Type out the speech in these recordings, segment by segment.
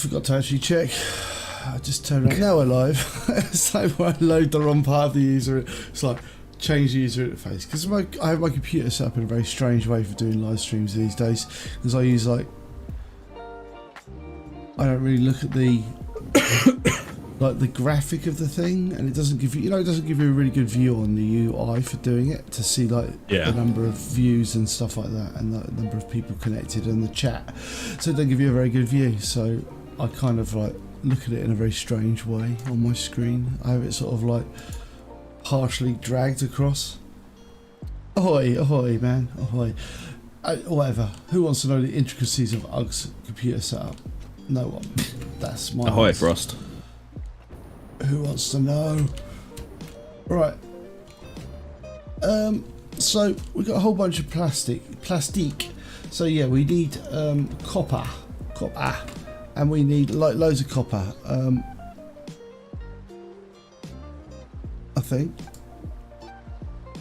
forgot to actually check. I just turned around. Now we're live. It's like when I load the wrong part of the user, it's like change the user interface. Because I have my computer set up in a very strange way for doing live streams these days. Because I use I don't really look at the the graphic of the thing, and it doesn't give you, it doesn't give you a really good view on the UI for doing it, to see the number of views and stuff like that, and the number of people connected in the chat. So it doesn't give you a very good view. So I kind of look at it in a very strange way on my screen. I have it sort of partially dragged across. Ahoy, ahoy, man, ahoy. Whatever. Who wants to know the intricacies of UG's computer setup? No one. That's my ahoy, answer. Frost. Who wants to know? Right. So we got a whole bunch of plastic. So yeah, we need copper, and we need loads of copper. I think.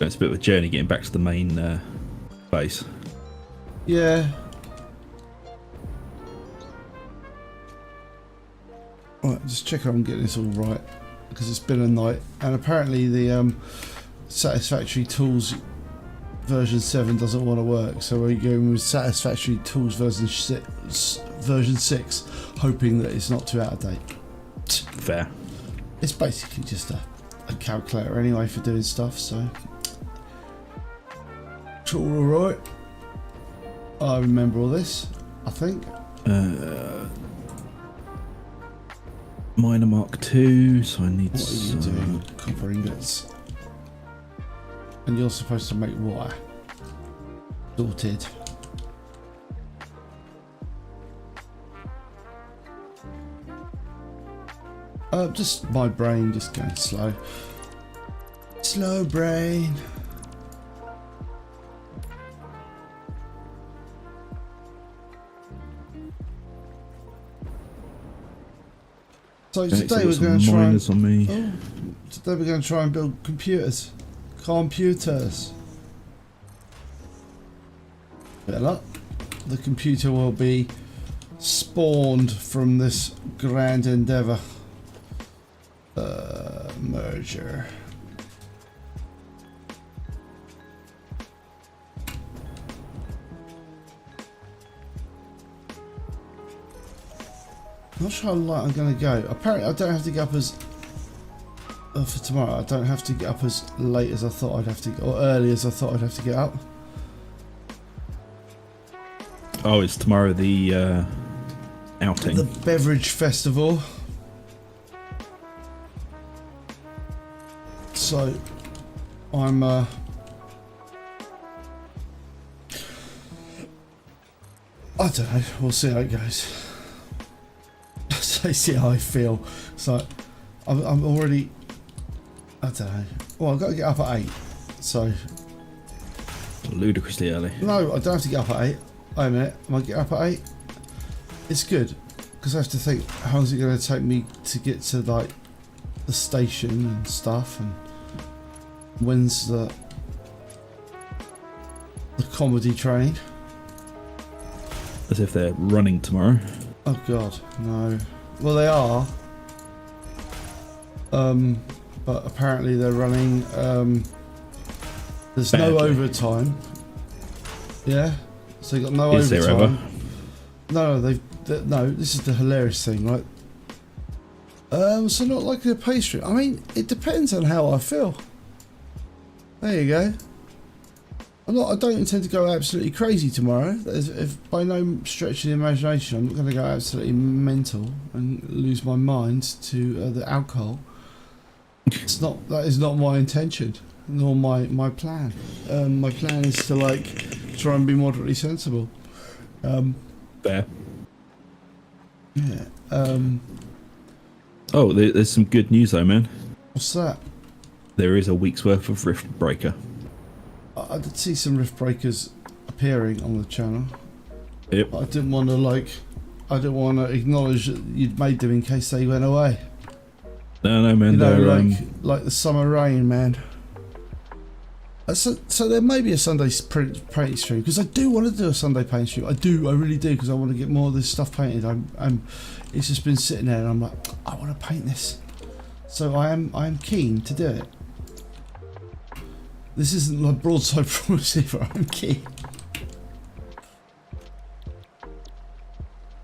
It's a bit of a journey getting back to the main base. Yeah. Right, just checking I'm getting this all right, because it's been a night, and apparently the Satisfactory Tools version 7 doesn't want to work, so we're going with Satisfactory Tools version 6, hoping that it's not too out of date. Fair. It's basically just a calculator anyway for doing stuff, so it's all alright. I remember all this, I think. Miner Mark II, so I need What are you doing? Copper ingots. And you're supposed to make wire. Sorted. Just my brain just going slow. Slow brain. So today we're going to try and today we're going to try and build computers. Better luck. The computer will be spawned from this grand endeavour. Merger. Not sure how light I'm going to go. Apparently I don't have to get up as... for tomorrow, I don't have to get up as late as I thought I'd have to... or early as I thought I'd have to get up. Oh, it's tomorrow the outing. The beverage festival. So, I'm... I don't know. We'll see how it goes. See how I feel. So I'm already, I don't know. Well, I've got to get up at 8. So ludicrously early. no, I don't have to get up at 8. Wait a minute. Am I get up at 8? It's good, because I have to think, how is it going to take me to get to the station and stuff, and when's the comedy train? As if they're running tomorrow. Oh god, no. Well, they are. But apparently they're running. There's no overtime. Yeah. So you got no Is there overtime. ever? No, this is the hilarious thing, right? So not like a pastry. I mean, it depends on how I feel. There you go. I don't intend to go absolutely crazy tomorrow. If by no stretch of the imagination, I'm not going to go absolutely mental and lose my mind to the alcohol. That is not my intention, nor my plan. My plan is to try and be moderately sensible. Fair. Yeah. Oh, there's some good news though, man. What's that? There is a week's worth of Rift Breaker. I did see some Rift Breakers appearing on the channel. Yep. I didn't want to acknowledge that you'd made them in case they went away. No, man. You know, they're like the summer rain, man. So there may be a Sunday painting stream, because I do want to do a Sunday painting stream. I really do, because I want to get more of this stuff painted. It's just been sitting there, and I'm like, I want to paint this. So I'm keen to do it. This isn't like broadside promise either. I'm keen.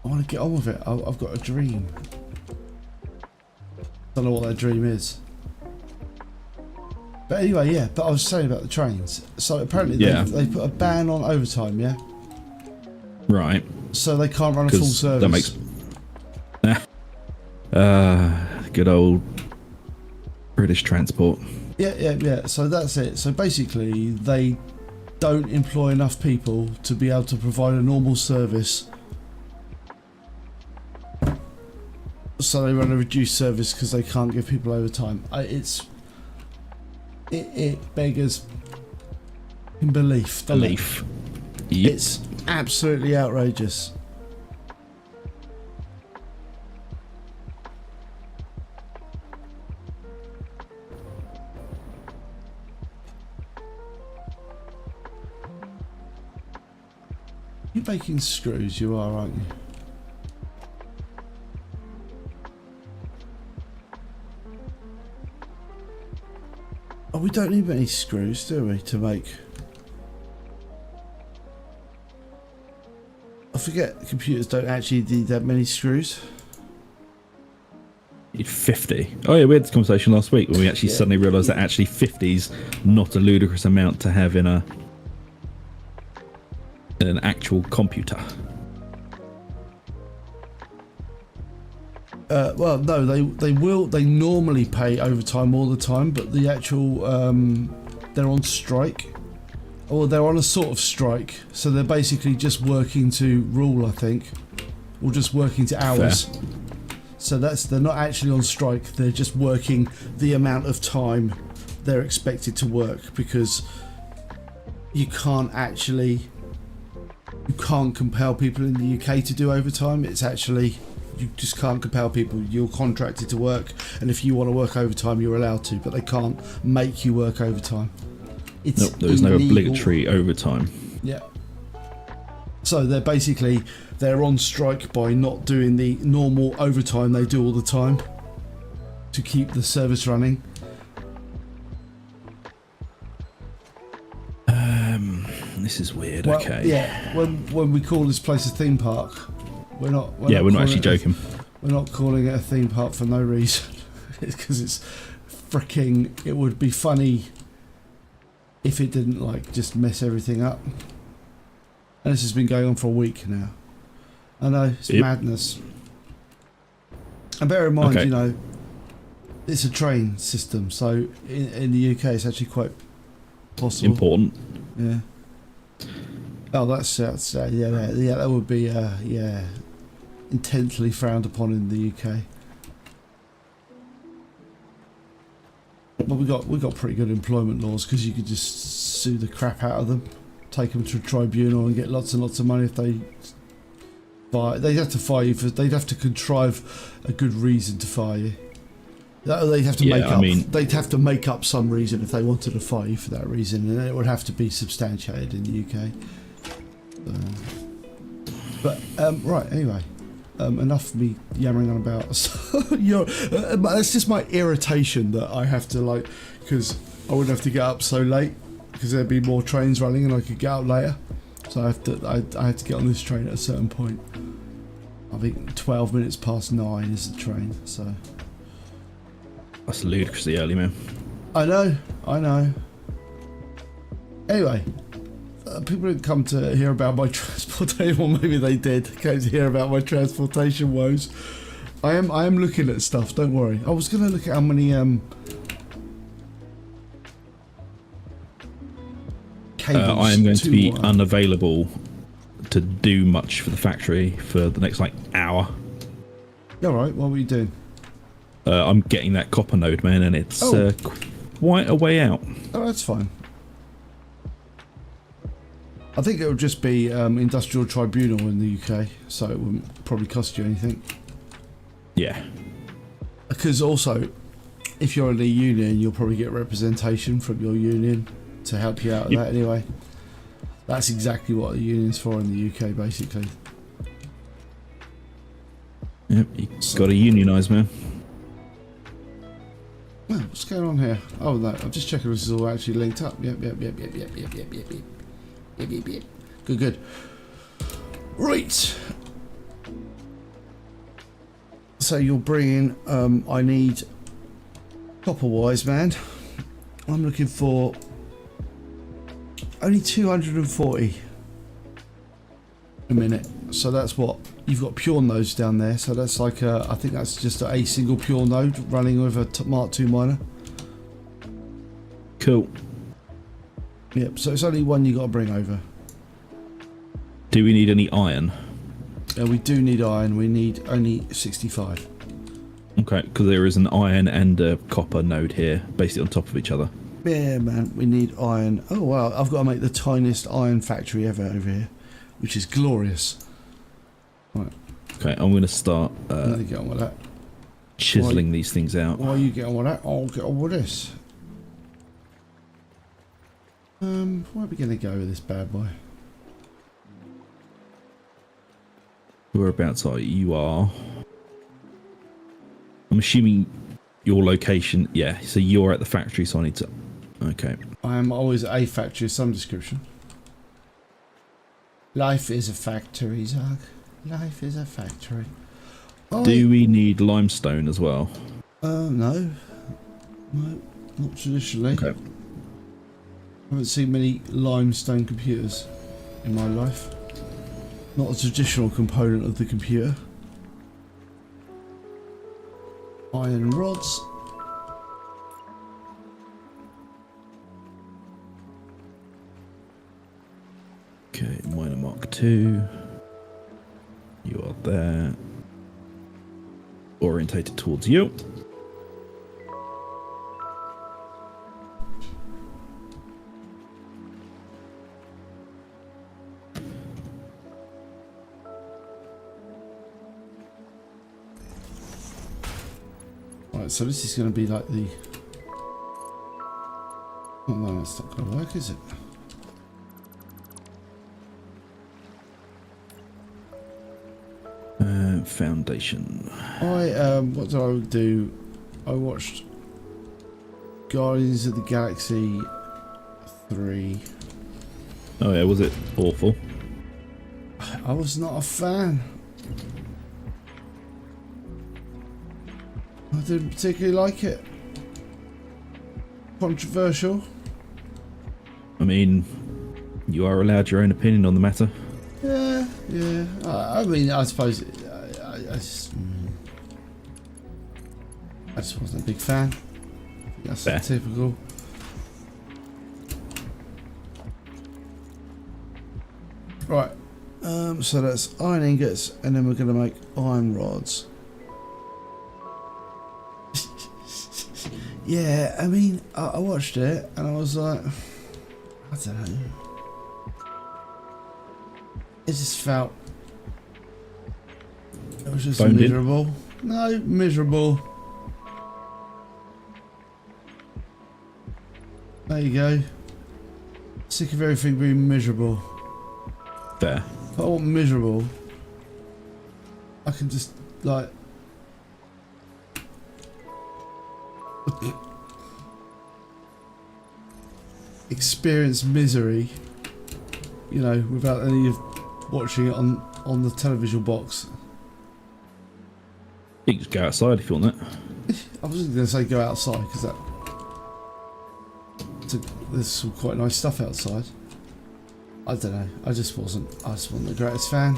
I want to get on with it. I've got a dream. Don't know what that dream is. But anyway, yeah. But I was saying about the trains. So apparently they put a ban on overtime. Yeah. Right. So they can't run a full service. That makes. Good old British transport. Yeah. So that's it. So basically, they don't employ enough people to be able to provide a normal service. So they run a reduced service because they can't give people overtime. It beggars belief. Yep. It's absolutely outrageous. You're making screws, you are, aren't you? Oh, we don't need many screws, do we, to make... I forget computers don't actually need that many screws. Need 50. Oh yeah, we had this conversation last week when we actually suddenly realised that actually 50's not a ludicrous amount to have in an actual computer. Well, no, they normally pay overtime all the time, but the actual they're on strike, or they're on a sort of strike, so they're basically just working to rule, I think, or just working to hours. Fair. So they're not actually on strike, they're just working the amount of time they're expected to work, because you can't compel people in the UK to do overtime. It's actually, you just can't compel people. You're contracted to work, and if you want to work overtime, you're allowed to, but they can't make you work overtime. It's there's no obligatory overtime. Yeah. So they're on strike by not doing the normal overtime they do all the time to keep the service running. This is weird. Well, okay. Yeah. When we call this place a theme park, we're not actually joking. We're not calling it a theme park for no reason. It's because it's freaking. It would be funny if it didn't just mess everything up. And this has been going on for a week now. I know, it's madness. And bear in mind, it's a train system, so in the UK it's actually quite possible. Important. Yeah. Oh, that would be intensely frowned upon in the UK. But we got pretty good employment laws, because you could just sue the crap out of them, take them to a tribunal, and get lots and lots of money if they fire. They'd have to fire you they'd have to contrive a good reason to fire you. They'd have to they'd have to make up some reason if they wanted to fire you for that reason, and it would have to be substantiated in the UK. Right, anyway, enough of me yammering on about. That's just my irritation that I have to because I wouldn't have to get up so late, because there'd be more trains running and I could get out later. So I had to get on this train at a certain point. I think 12 minutes past 9 is the train, so. That's ludicrously early, man. I know. Anyway, people didn't come to hear about my transportation, or maybe they did. Came to hear about my transportation woes. I am looking at stuff. Don't worry. I was gonna look at how many cables. I am going to be unavailable to do much for the factory for the next hour. All right. What were you doing? I'm getting that copper node, man, and it's quite a way out. Oh, that's fine. I think it would just be industrial tribunal in the UK, so it wouldn't probably cost you anything. Yeah. Because also, if you're in a union, you'll probably get representation from your union to help you out with that anyway. That's exactly what a union's for in the UK, basically. Yep, you got to unionise, man. Oh, what's going on here? Oh no, I'm just checking this is all actually linked up. Yep. Good. Right. So you're bringing. I need copper-wise, man. I'm looking for only 240 a minute. So that's what you've got pure nodes down there. So that's like I think that's just a single pure node running with a Mark II miner. Cool. Yep. So it's only one you got to bring over. Do we need any iron? We do need iron. We need only 65. Okay, because there is an iron and a copper node here, basically on top of each other. Yeah, man. We need iron. Oh wow! I've got to make the tiniest iron factory ever over here, which is glorious. Right. Okay, I'm going to start Get on with that. chiseling these things out. While you get on with that, I'll get on with this. Where are we going to go with this bad boy? Whereabouts are you? You are... I'm assuming your location... Yeah, so you're at the factory, so I need to... Okay. I am always at a factory of some description. Life is a factory, Zag. Life is a factory. Do we need limestone as well? No. No, not traditionally. Okay. I haven't seen many limestone computers in my life. Not a traditional component of the computer. Iron rods. Okay, miner Mark II. You are there. Orientated towards you. Right, so this is going to be like the... Oh no, that's not going to work, is it? Foundation. What did I do? I watched Guardians of the Galaxy 3. Oh yeah, was it awful? I was not a fan. I didn't particularly like it. Controversial. I mean, you are allowed your own opinion on the matter. Yeah. I mean, I suppose I just wasn't a big fan. That's Fair. typical. Right. So that's iron ingots, and then we're going to make iron rods. Yeah, I mean, I watched it and I was like, I don't know. It just felt... It was just Boned miserable. No, miserable. There you go. Sick of everything being miserable. Fair. If I want miserable, I can just, like... experience misery, you know, without any of watching it on the television box. You can just go outside if you want that. I wasn't going to say go outside because there's some quite nice stuff outside. I don't know. I just wasn't the greatest fan.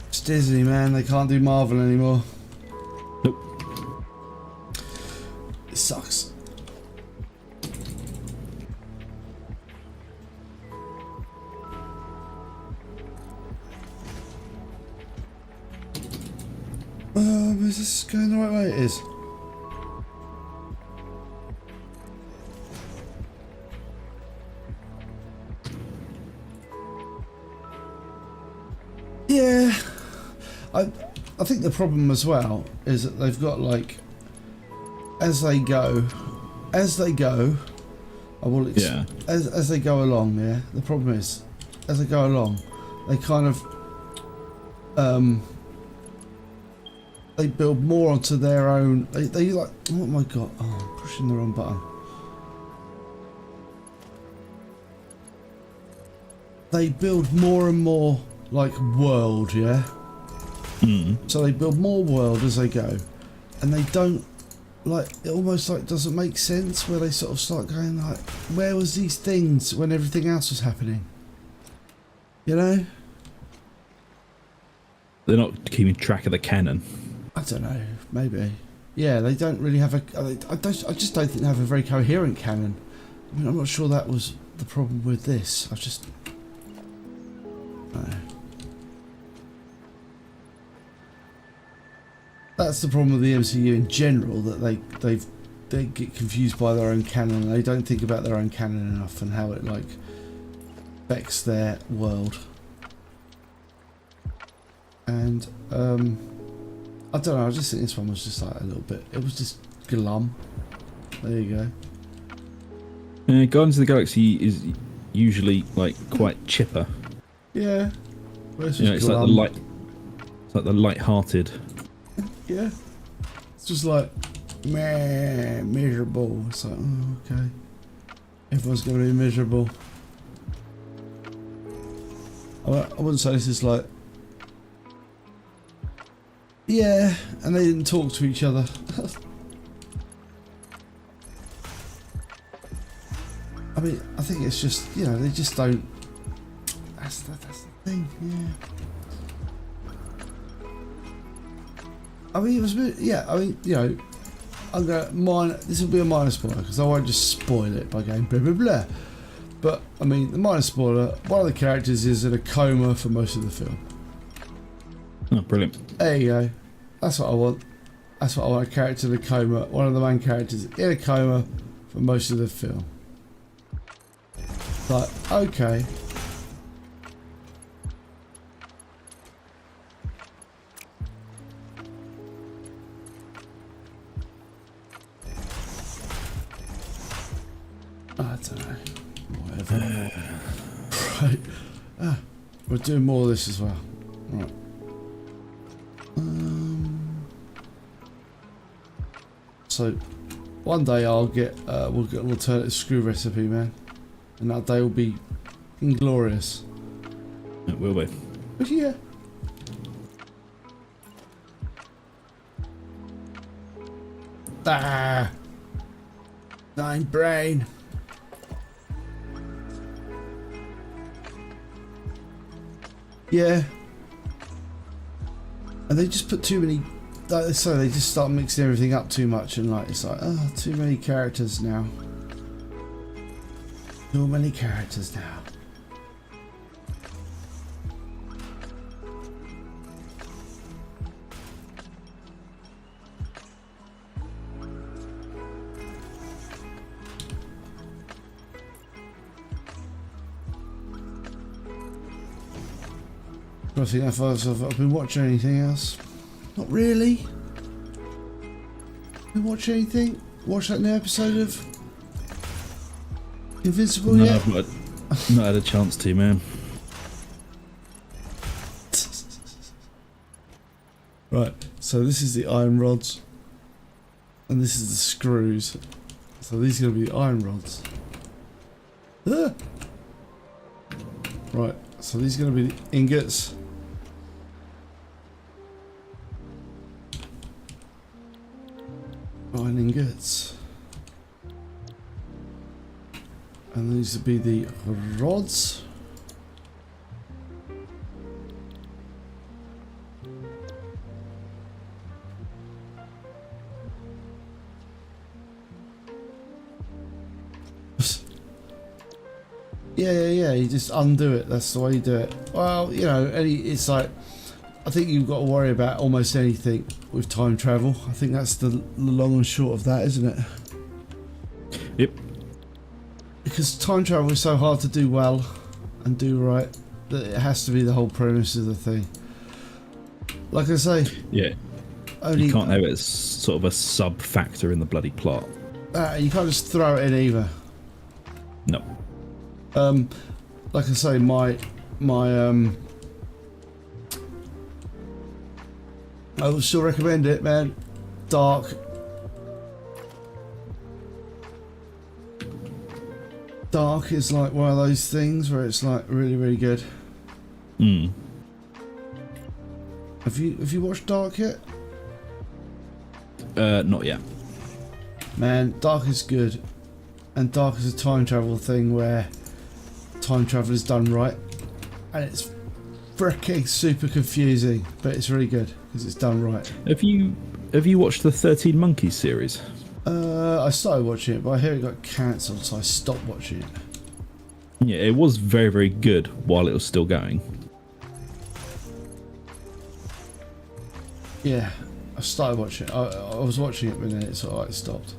It's Disney, man. They can't do Marvel anymore. Nope. It sucks. Is this going the right way? It is. Yeah. I think the problem as well is that they've got like, as they go, as they go along. Yeah, the problem is, as they go along, they kind of they build more onto their own. They like, oh my god, oh, I'm pushing the wrong button. They build more and more like world, yeah. So they build more world as they go, and they don't like, it almost like doesn't make sense where they sort of start going like, where was these things when everything else was happening? You know? They're not keeping track of the canon. I don't know, maybe. Yeah, they don't really have a. I just don't think they have a very coherent canon. I mean, I'm not sure that was the problem with this. I just. No. That's the problem with the MCU in general, that they get confused by their own canon, and they don't think about their own canon enough and how it like affects their world. And I don't know, I just think this one was just like a little bit, it was just glum. There you go. Guardians of the Galaxy is usually like quite chipper. Yeah. It's like the light-hearted. Yeah. It's just like, meh, miserable. It's like, oh, okay. Everyone's going to be miserable. I wouldn't say this is like, yeah, and they didn't talk to each other. I mean, I think it's just, you know, they just don't. That's the thing, yeah. I mean, it was, yeah, I mean, you know, I'm going to, this will be a minor spoiler, because I won't just spoil it by going blah, blah, blah. But, I mean, the minor spoiler, one of the characters is in a coma for most of the film. Oh, brilliant. There you go. That's what I want. That's what I want, a character in a coma. One of the main characters in a coma for most of the film. Like, okay. I don't know. Whatever. Right. We're doing more of this as well. Right. So, one day we'll get an alternative screw recipe, man, and that day will be inglorious. It will be. But yeah. Ah. Nine brain. Yeah. And they just put too many, like they say, they just start mixing everything up too much, and like it's like, oh, too many characters now. Too many characters now. I think if I've been watching anything else. Not really. Been watching anything? Watch that new episode of Invincible yet? No, I've not had a chance to, man. Right, so this is the iron rods, and this is the screws. So these are going to be the iron rods. Ah! Right, so these are going to be the ingots. Iron ingots. And these would be the rods. Yeah, you just undo it. That's the way you do it. Well, you know, it's like, I think you've got to worry about almost anything with time travel. I think that's the long and short of that, isn't it? Yep. Because time travel is so hard to do well and do right that it has to be the whole premise of the thing. like I say, Yeah. only You can't have it as sort of a sub factor in the bloody plot. you can't just throw it in either. No. Like I say, I would still recommend it, man. Dark. Dark is like one of those things where it's like really, really good. Mm. Have you watched Dark yet? Not yet. Man, Dark is good, and Dark is a time travel thing where time travel is done right, and it's freaking super confusing, but it's really good because it's done right. Have you watched the 13 Monkeys series? I started watching it, but I hear it got cancelled, so I stopped watching it. Yeah, it was very, very good while it was still going. Yeah, I started watching it. I was watching it, but then it sort of like stopped.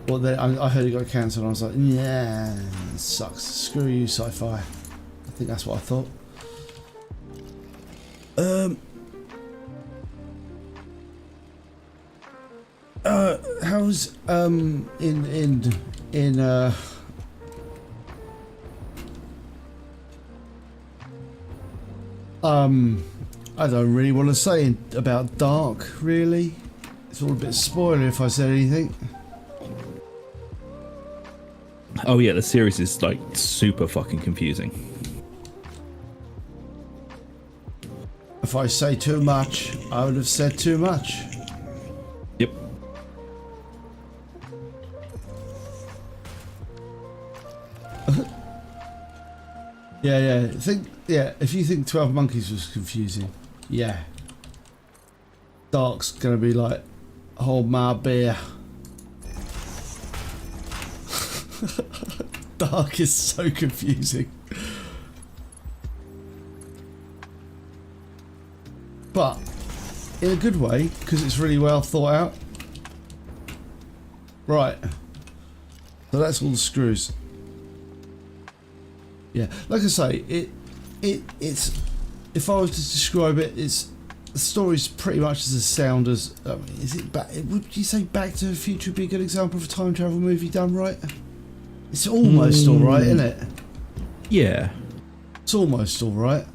Well, then I heard it got cancelled, and I was like, yeah, it sucks. Screw you, sci-fi. I think that's what I thought. How's I don't really want to say about Dark, really. It's all a bit spoiler if I said anything. Oh yeah, the series is like super fucking confusing. If I say too much, I would have said too much. Yep. Yeah. If you think 12 Monkeys was confusing, yeah. Dark's gonna be like, hold my beer. Dark is so confusing. But in a good way, because it's really well thought out. Right. So that's all the screws. Yeah, like I say, it's if I was to describe it, the story's pretty much as sound as. Is it back? Would you say Back to the Future would be a good example of a time travel movie done right? It's almost all right, isn't it? Yeah. It's almost all right.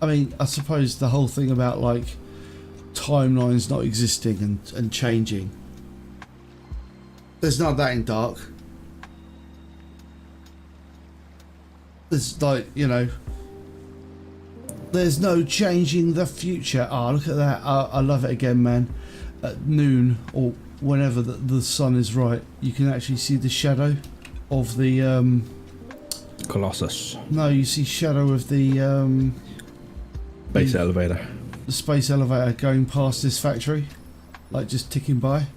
I mean, I suppose the whole thing about like timelines not existing and changing. There's none of that in Dark. There's like, you know, there's no changing the future. Ah, look at that. I love it again, man. At noon or whenever the sun is right, you can actually see the shadow of the Colossus. No, you see shadow of the Base elevator. The space elevator going past this factory, like just ticking by.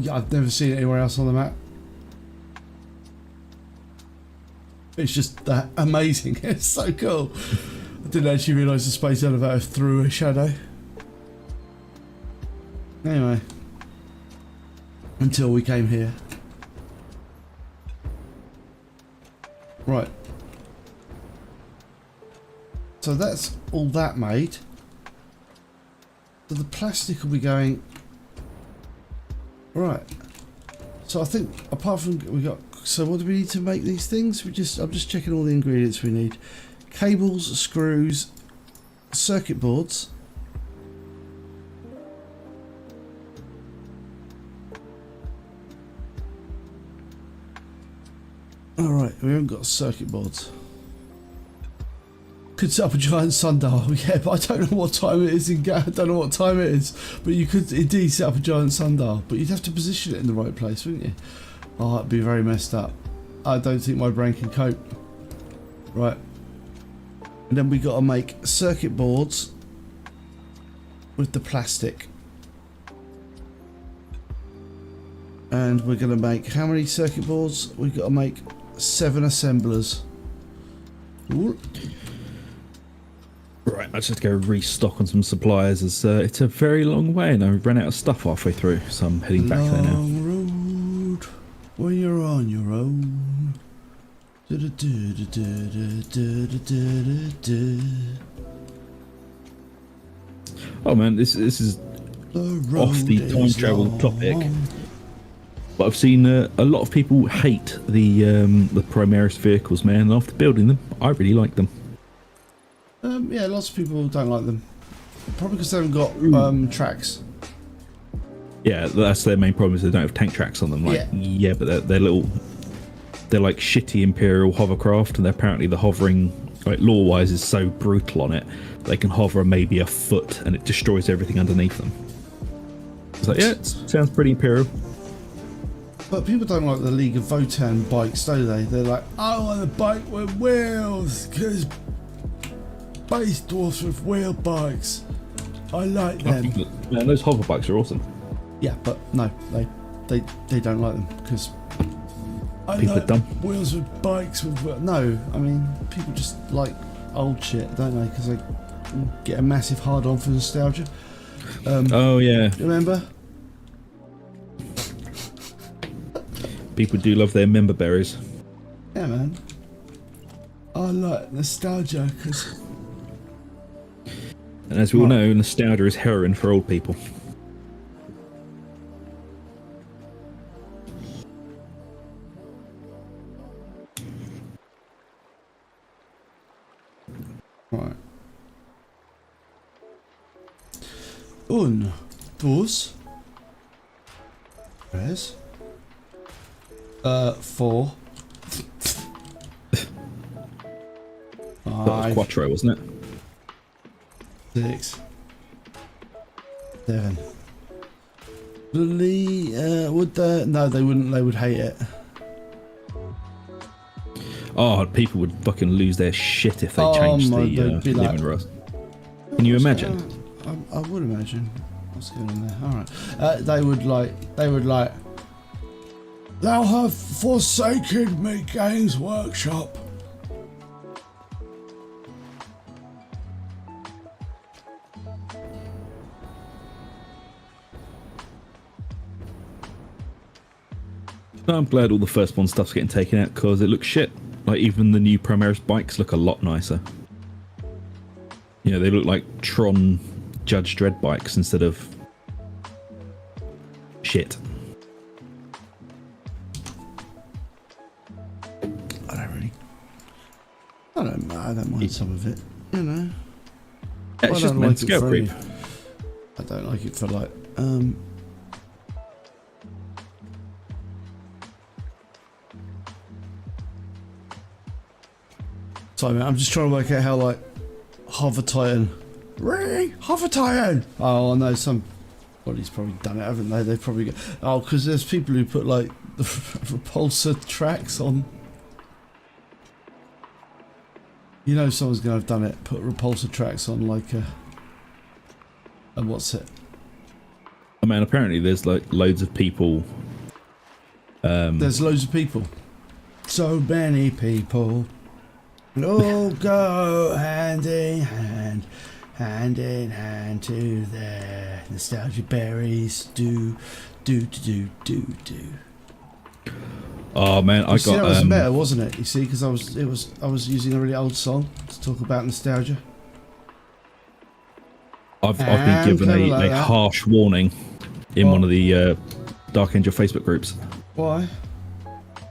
I've never seen it anywhere else on the map. It's just that amazing. It's so cool. I didn't actually realise the space elevator threw a shadow. Anyway, until we came here. Right. So that's all that made. So the plastic will be going. Right. So I think apart from we got. So what do we need to make these things? I'm just checking all the ingredients we need. Cables, screws, circuit boards. Alright, we haven't got circuit boards. Could set up a giant sundial, yeah, but I don't know what time it is I don't know what time it is. But you could indeed set up a giant sundial, but you'd have to position it in the right place, wouldn't you? Oh, that'd be very messed up. I don't think my brain can cope. Right. And then we got to make circuit boards with the plastic. And we're going to make how many circuit boards? We've got to make 7 assemblers. Ooh. Right, I just have to go restock on some supplies as it's a very long way and I've run out of stuff halfway through, so I'm heading back there now. Long road when you're on your own. Oh man, this is off the time travel topic. But I've seen a lot of people hate the Primaris vehicles, man. And after building them, I really like them. Yeah, lots of people don't like them. Probably because they haven't got tracks. Yeah, that's their main problem, is they don't have tank tracks on them. Like, yeah, but they're little. They're like shitty Imperial hovercraft, and apparently the hovering, like lore-wise, is so brutal on it. They can hover maybe a foot, and it destroys everything underneath them. It's like, yeah, it sounds pretty Imperial. But people don't like the League of Votan bikes, do they? They're like, I want a bike with wheels, because base dwarfs with wheel bikes. I like them. Man, those hover bikes are awesome. Yeah, but no, they don't like them, because people like are dumb. Wheels with bikes with no. I mean, people just like old shit, don't they? Because they get a massive hard on for nostalgia. Oh yeah. Remember? People do love their member berries. Yeah, man. I like nostalgia because. And as we all know, nostalgia is heroin for old people. Right. Un, dos, tres, 4, That was Quattro, wasn't it? 6, 7. Would no, they wouldn't. They would hate it. Oh, people would fucking lose their shit if they changed the lemon rust. Can you imagine? I would imagine. What's going on there? All right. They would like. Thou have forsaken me, Games Workshop. I'm glad all the firstborn stuff's getting taken out because it looks shit. Like, even the new Primaris bikes look a lot nicer. You know, they look like Tron Judge Dredd bikes instead of shit. I don't mind some of it, you know. It's just like scale creep. I don't like it for like Sorry, man, I'm just trying to work out how like Hover Titan. Really? Hover Titan! Oh, I know somebody's probably done it, haven't they? They've probably got, because there's people who put like the repulsor tracks on. You know someone's gonna have done it, put repulsor tracks on like and what's it? I mean, apparently there's like loads of people. There's loads of people. So many people. All go hand in hand to their nostalgia berries. Do. Oh man, I got. That was better, wasn't it? You see, because I was using a really old song to talk about nostalgia. I've been given a harsh warning in one of the Dark Angel Facebook groups. Why?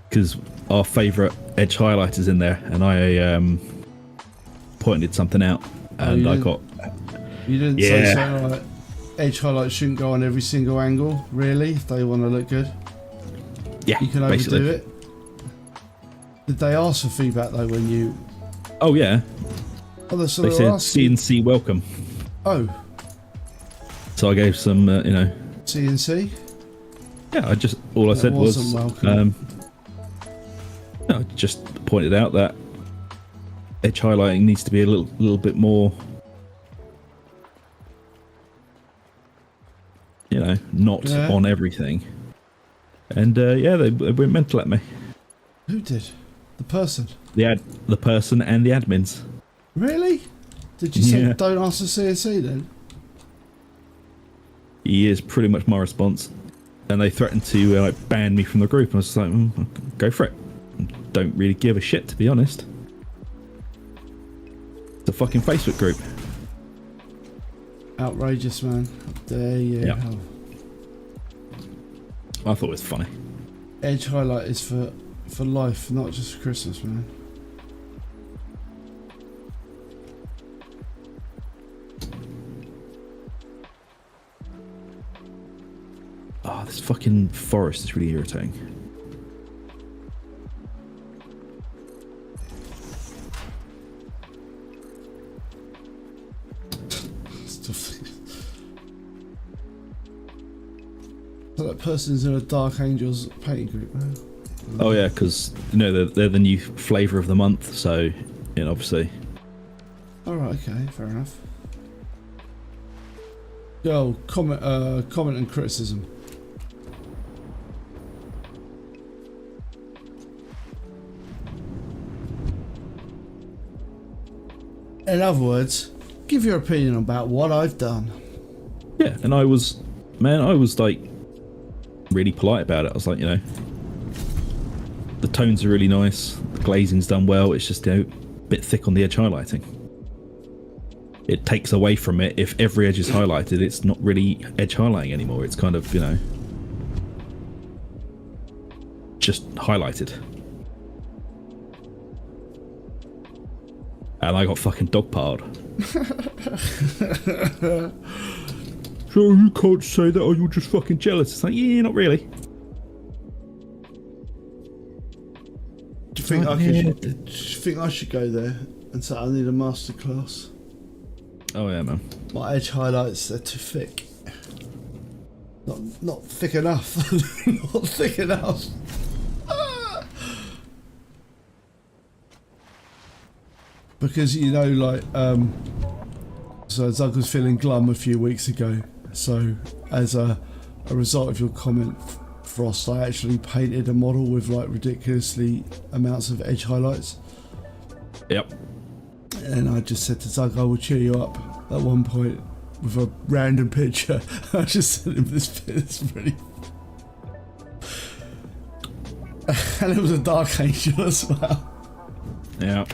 Because our favourite Edge highlighter's in there, and I pointed something out, and I got. You didn't say something like Edge highlights shouldn't go on every single angle, really, if they want to look good. Yeah, you can overdo it. Did they ask for feedback though when you? Oh yeah. Oh, they said CNC welcome. Oh. So I gave some, CNC. Yeah, all I said was welcome. I just pointed out that edge highlighting needs to be a little bit more, not on everything. And they went mental at me. Who did? The person? The person and the admins. Really? Did you say don't ask the CNC then? He is pretty much my response. And they threatened to ban me from the group. I was like, go for it. don't really give a shit, to be honest. It's a fucking Facebook group. Outrageous, man. There you go. I thought it was funny. Edge highlight is for life, not just for Christmas, man. Oh, this fucking forest is really irritating. That person's in a Dark Angels painting group, man. Oh yeah, because they're the new flavour of the month, so obviously. All right, okay, fair enough. Yo, comment and criticism. In other words, give your opinion about what I've done. Yeah, and I was like really polite about it. I was like, the tones are really nice, the glazing's done well, it's just a bit thick on the edge highlighting. It takes away from it. If every edge is highlighted, it's not really edge highlighting anymore. It's kind of, just highlighted. And I got fucking dogpiled. So you can't say that, or you're just fucking jealous. It's like, yeah, not really. Do you think I should go there and say I need a masterclass? Oh yeah, man. My edge highlights, they're too thick. Not thick enough. Not thick enough. Because so Doug was feeling glum a few weeks ago. So as a result of your comment, Frost, I actually painted a model with like ridiculously amounts of edge highlights. Yep. And I just said to Doug, I will cheer you up at one point with a random picture. I just sent him this really... And it was a Dark Angel as well. Yeah.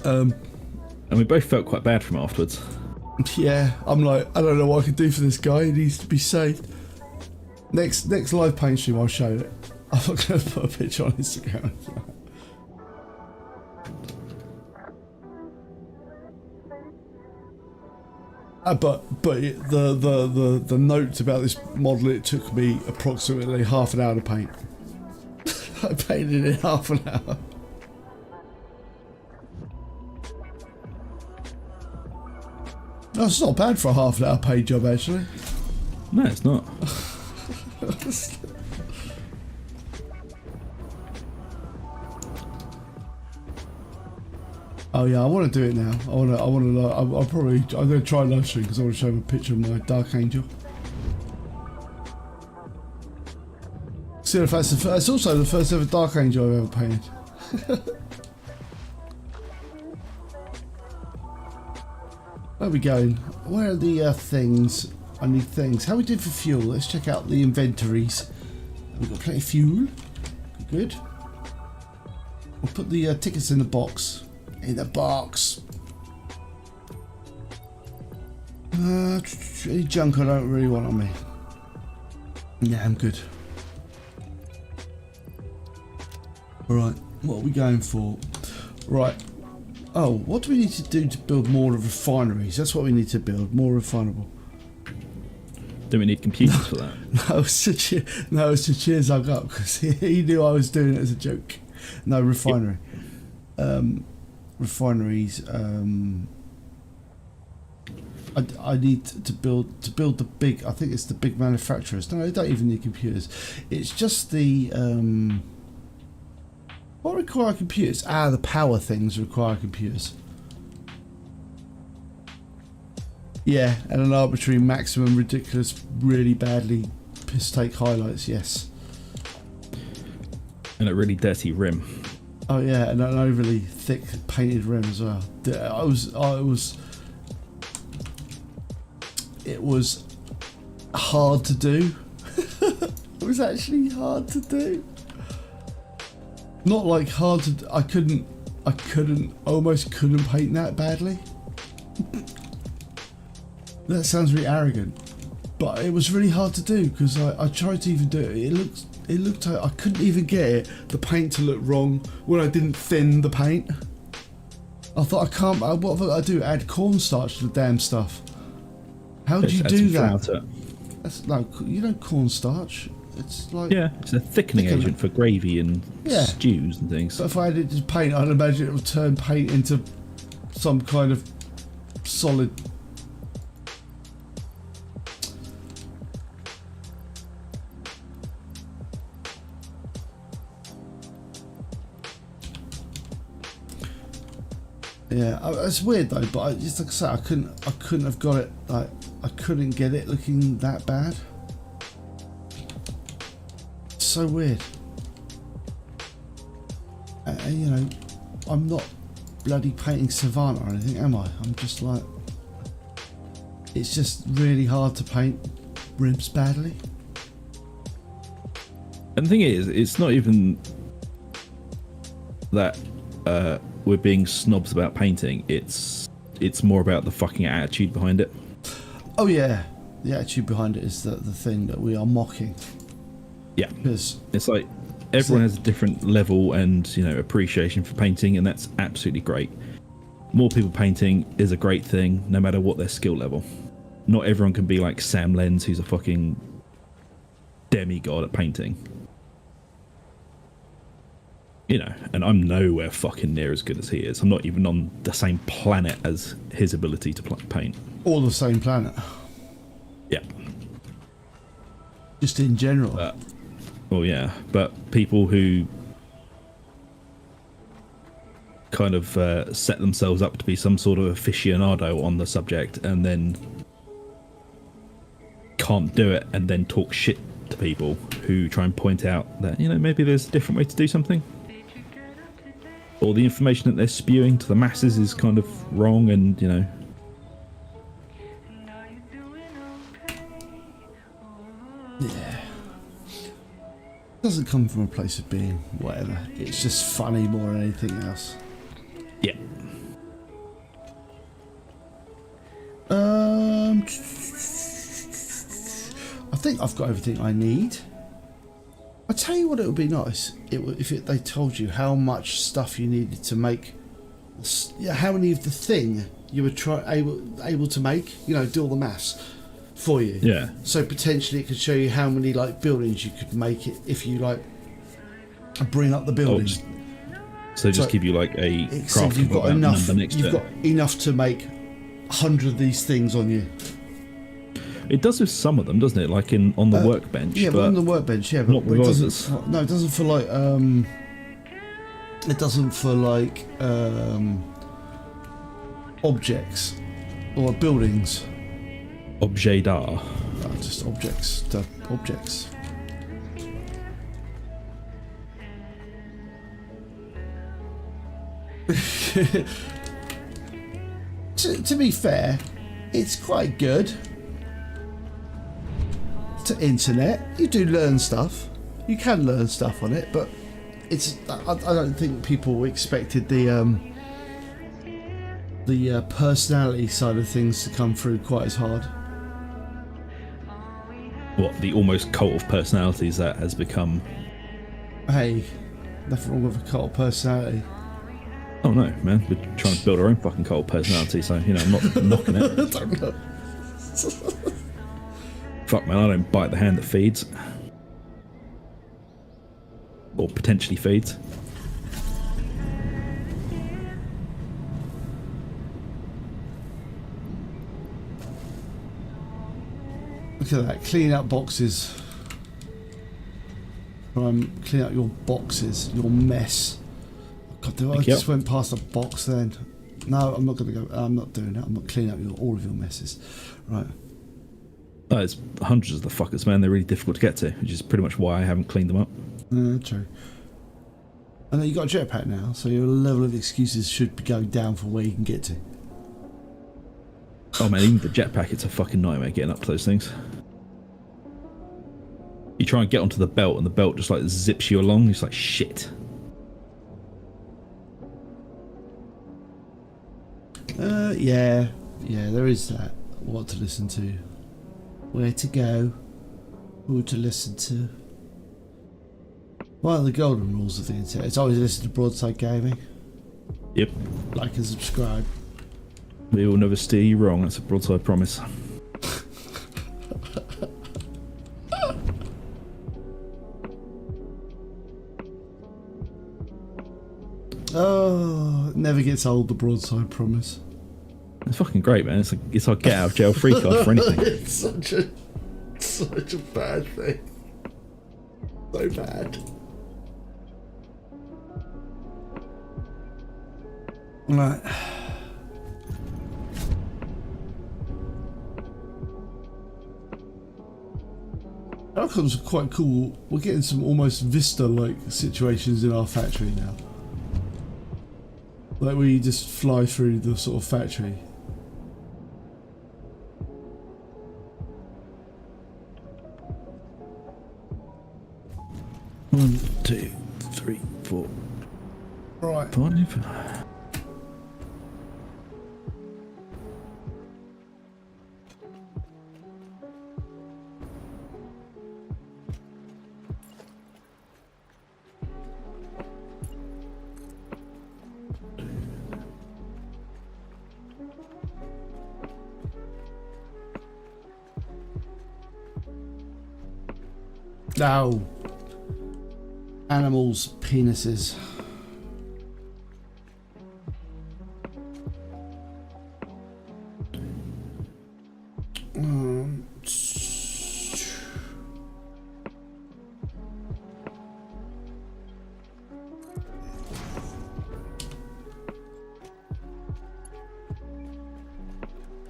And we both felt quite bad from it afterwards. Yeah, I'm like, I don't know what I can do for this guy. He needs to be saved. Next live paint stream, I'll show it. I'm not going to put a picture on Instagram. But the note about this model, it took me approximately half an hour to paint. I painted it in half an hour. That's not bad for a half an hour paid job, actually. No, it's not. Oh yeah, I want to do it now. I'm going to try live stream because I want to show him a picture of my Dark Angel. See if that's also the first ever Dark Angel I've ever painted. Where are we going? Where are the things? I need things. How we did for fuel? Let's check out the inventories. We've got plenty of fuel. Good. We'll put the tickets in the box. In the box. Any junk I don't really want on me. Yeah, I'm good. Alright, what are we going for? Right. Oh, what do we need to do to build more refineries? That's what we need to build, more refinable. Do we need computers for that? It's to cheer Zug up because he knew I was doing it as a joke. No, refinery. Yep. Refineries. I need to build the big. I think it's the big manufacturers. No, they don't even need computers. It's just the. What require computers? The power things require computers. Yeah, and an arbitrary maximum, ridiculous, really badly piss-take highlights. Yes. And a really dirty rim. Oh yeah, and an overly thick painted rim as well. It was hard to do. was actually hard to do. Not like hard to. Almost couldn't paint that badly. That sounds really arrogant, but it was really hard to do because I tried to even do it. It looked. I couldn't even get the paint to look wrong when I didn't thin the paint. I thought I can't. What have I do? Add cornstarch to the damn stuff. How do you do that? That's no, cornstarch. It's like it's a thickening agent for gravy and stews and things. But if I added to paint, I'd imagine it would turn paint into some kind of solid. Yeah, it's weird though. But just like I said, I couldn't have got it. Like I couldn't get it looking that bad. So weird. I'm not bloody painting Savannah or anything, am I? I'm just like, it's just really hard to paint ribs badly. And the thing is, it's not even that we're being snobs about painting. It's more about the fucking attitude behind it. Oh yeah, the attitude behind it is the thing that we are mocking. Yeah, it's like everyone has a different level and appreciation for painting, and that's absolutely great. More people painting is a great thing, no matter what their skill level. Not everyone can be like Sam Lenz, who's a fucking demigod at painting. And I'm nowhere fucking near as good as he is. I'm not even on the same planet as his ability to paint. All the same planet. Yeah. Just in general. Well, yeah, but people who kind of set themselves up to be some sort of aficionado on the subject and then can't do it and then talk shit to people who try and point out that, maybe there's a different way to do something. Or the information that they're spewing to the masses is kind of wrong and, Yeah. Doesn't come from a place of being whatever. It's just funny more than anything else. Yeah. I think I've got everything I need. I tell you what, it would be nice if they told you how much stuff you needed to make. How many of the thing you were able to make. Do all the maths for you. Yeah. So potentially it could show you how many buildings you could make it if you bring up the building. So just give you a craft you've got enough. Number next You've to got enough to make 100 of these things on you. It does with some of them, doesn't it? Like on the workbench. Yeah, but on the workbench, yeah, but not with it others. doesn't. No, it doesn't for it doesn't for objects or buildings. Objet d'art. Just objects. Objects. To be fair, it's quite good. To internet, you do learn stuff. You can learn stuff on it, but it's. I don't think people expected the personality side of things to come through quite as hard. What, the almost cult of personalities that has become? Hey, nothing wrong with a cult of personality. Oh no, man, we're trying to build our own fucking cult of personality, so I'm not knocking it. Fuck man, I don't bite the hand that feeds. Or potentially feeds. Look at that, clean out boxes. Clean out your boxes, your mess. God, I just went past a box then. No, I'm not going to go. I'm not doing that. I'm not cleaning up all of your messes. Right. Oh, it's hundreds of the fuckers, man. They're really difficult to get to, which is pretty much why I haven't cleaned them up. True. And then you got a jetpack now, so your level of excuses should be going down for where you can get to. Oh man, even the jetpack, it's a fucking nightmare getting up to those things. You try and get onto the belt, and the belt just like zips you along. It's like shit. Yeah, there is that. What to listen to, where to go, who to listen to. One of the golden rules of the internet. It's always listen to Broadside Gaming. Yep. Like and subscribe. We will never steer you wrong. That's a Broadside promise. Oh, it never gets old, the Broadside promise. It's fucking great, man. It's our get out of jail free card for anything. It's such a bad thing. So bad. Right. Outcomes are quite cool. We're getting some almost Vista-like situations in our factory now. Like where you just fly through the sort of factory. One, 2, 3, 4. Right. 5. No. Animals' penises.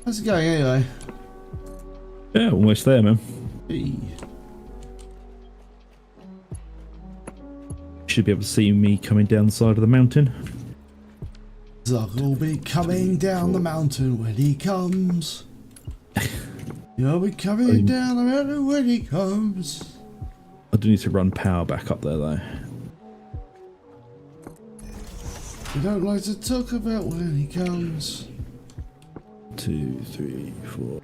How's it going anyway? Yeah, almost there, man. Hey. Should be able to see me coming down the side of the mountain. Zug will be coming down the mountain when he comes. You'll be coming down the mountain when he comes. I do need to run power back up there, though. We don't like to talk about when he comes. 2, 3, 4.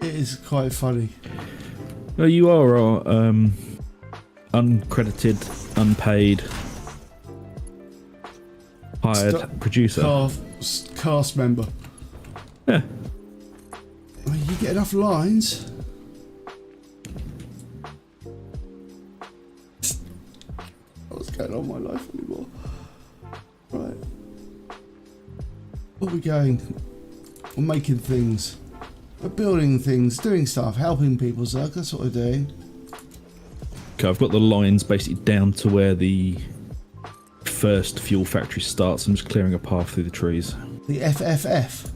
It is quite funny. Well, you are our uncredited, unpaid, hired producer. Cast member. Yeah. I mean, you get enough lines. What's going on in my life anymore? Right. Where are we going? We're making things. We're building things, doing stuff, helping people, Zerg. That's what we're doing. Okay, I've got the lines basically down to where the first fuel factory starts. I'm just clearing a path through the trees. The FFF.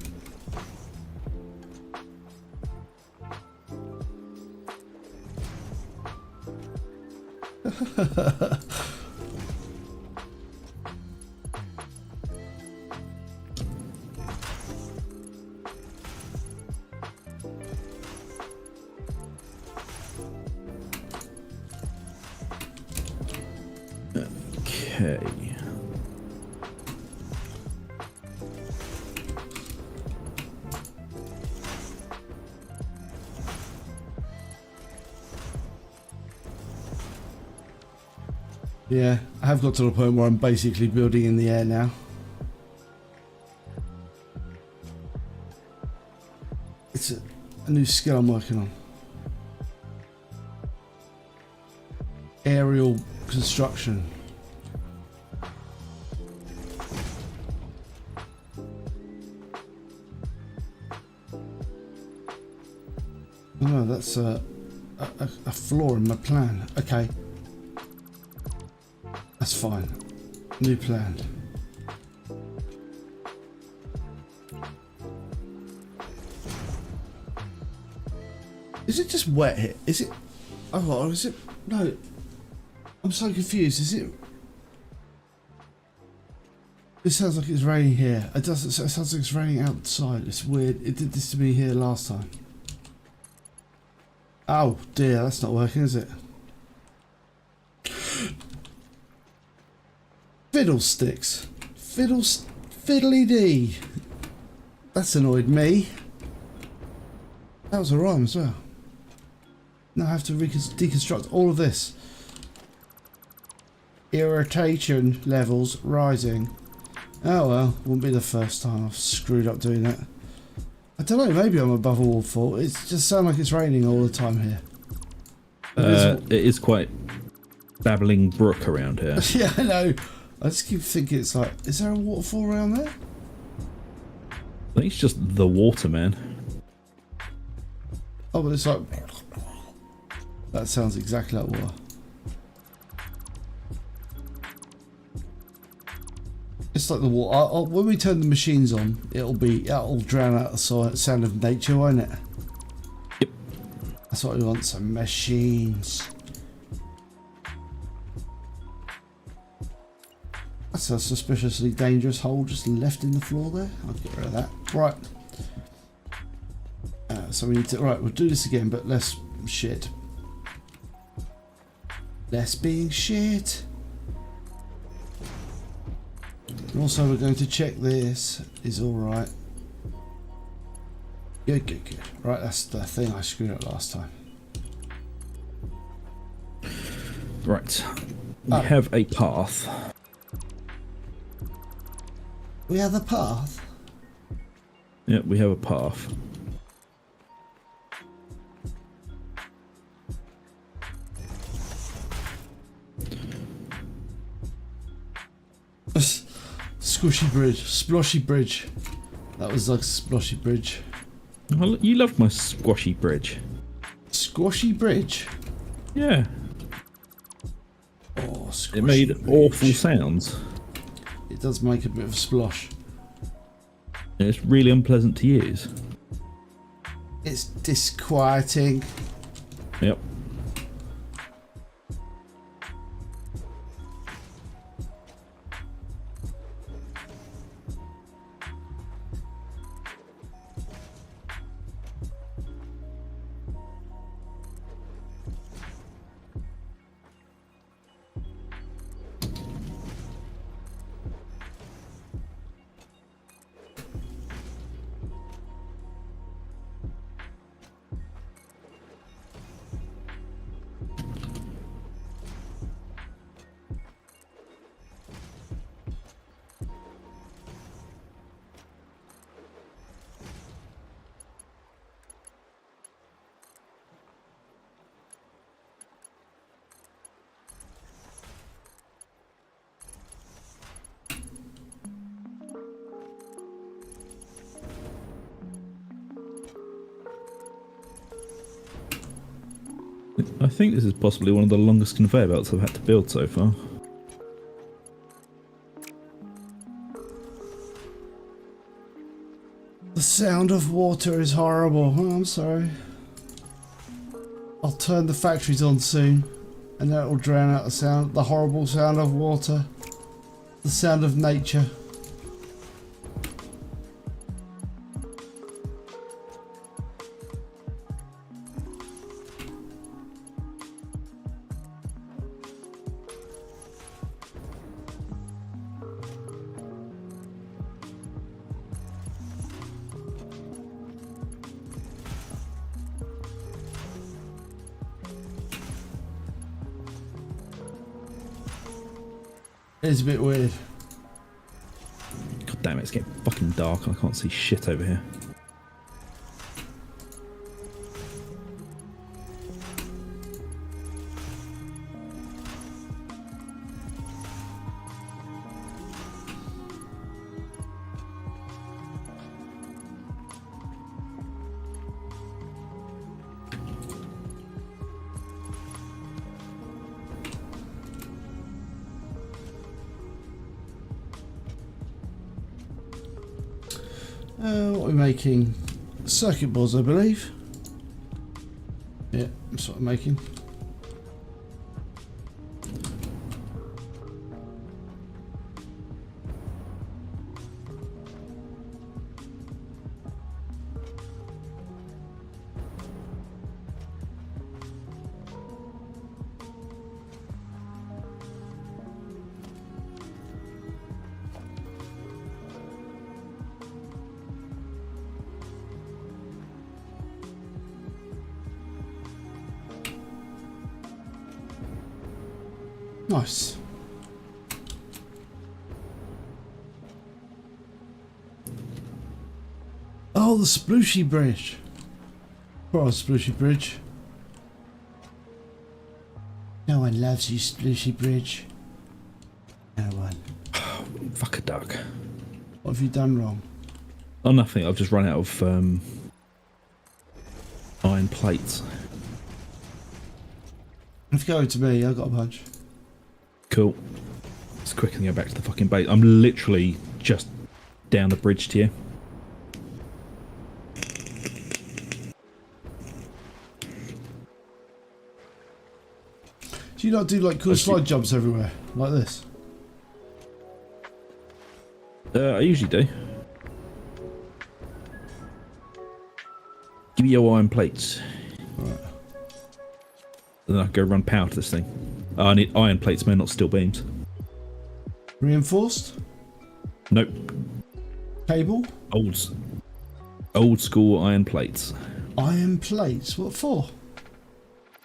Okay. Yeah, I have got to the point where I'm basically building in the air now. It's a new skill I'm working on. aerial construction. Oh, no, that's a flaw in my plan. Okay. That's fine. New plan. Is it just wet here? Is it? Oh, is it? No. I'm so confused. Is it? It sounds like it's raining here. It doesn't. It sounds like it's raining outside. It's weird. It did this to me here last time. Oh dear, that's not working, is it? Fiddlesticks. Fiddly-dee. That's annoyed me. That was a rhyme as well. Now I have to deconstruct all of this. Irritation levels rising. Oh well, wouldn't be the first time I've screwed up doing that. I don't know, maybe I'm above all fault. It just sounds like it's raining all the time here. It is quite babbling brook around here. Yeah, I know. I just keep thinking it's like, is there a waterfall around there? I think it's just the water, man. Oh, but it's like... That sounds exactly like water. It's like the water. When we turn the machines on, it'll drown out the sound of nature, won't it? Yep. That's what we want, some machines. That's a suspiciously dangerous hole just left in the floor there. I'll get rid of that. Right. So we need to... Right, we'll do this again, but less shit. Less being shit. And also, we're going to check this is alright. Good. Right, that's the thing I screwed up last time. Right. We have a path. We have a path? Yep, we have a path. Squishy bridge, sploshy bridge. That was like sploshy bridge. You loved my squashy bridge. Squashy bridge? Yeah. Oh, squishy it made bridge. awful sounds. It does make a bit of a splosh. And it's really unpleasant to use. It's disquieting. Yep. I think this is possibly one of the longest conveyor belts I've had to build so far. The sound of water is horrible. Oh, I'm sorry. I'll turn the factories on soon, and that will drown out the horrible sound of water. The sound of nature. It's a bit weird. God damn it, it's getting fucking dark and I can't see shit over here. What are we making? Circuit boards, I believe. Yeah, that's what I'm making. Nice. Oh, the Splooshy Bridge. Poor old Splooshy Bridge. No one loves you, Splooshy Bridge. No one. Fuck a duck. What have you done wrong? Oh, nothing. I've just run out of iron plates. If you go to me, I've got a bunch. Cool. It's quick and go back to the fucking base. I'm literally just down the bridge to you. Do you not do like cool slide jumps everywhere like this? I usually do. Give me your iron plates. Right. Then I can go run power to this thing. Oh, I need iron plates, man, not steel beams. Reinforced? Nope. Cable? Old school iron plates. Iron plates? What for?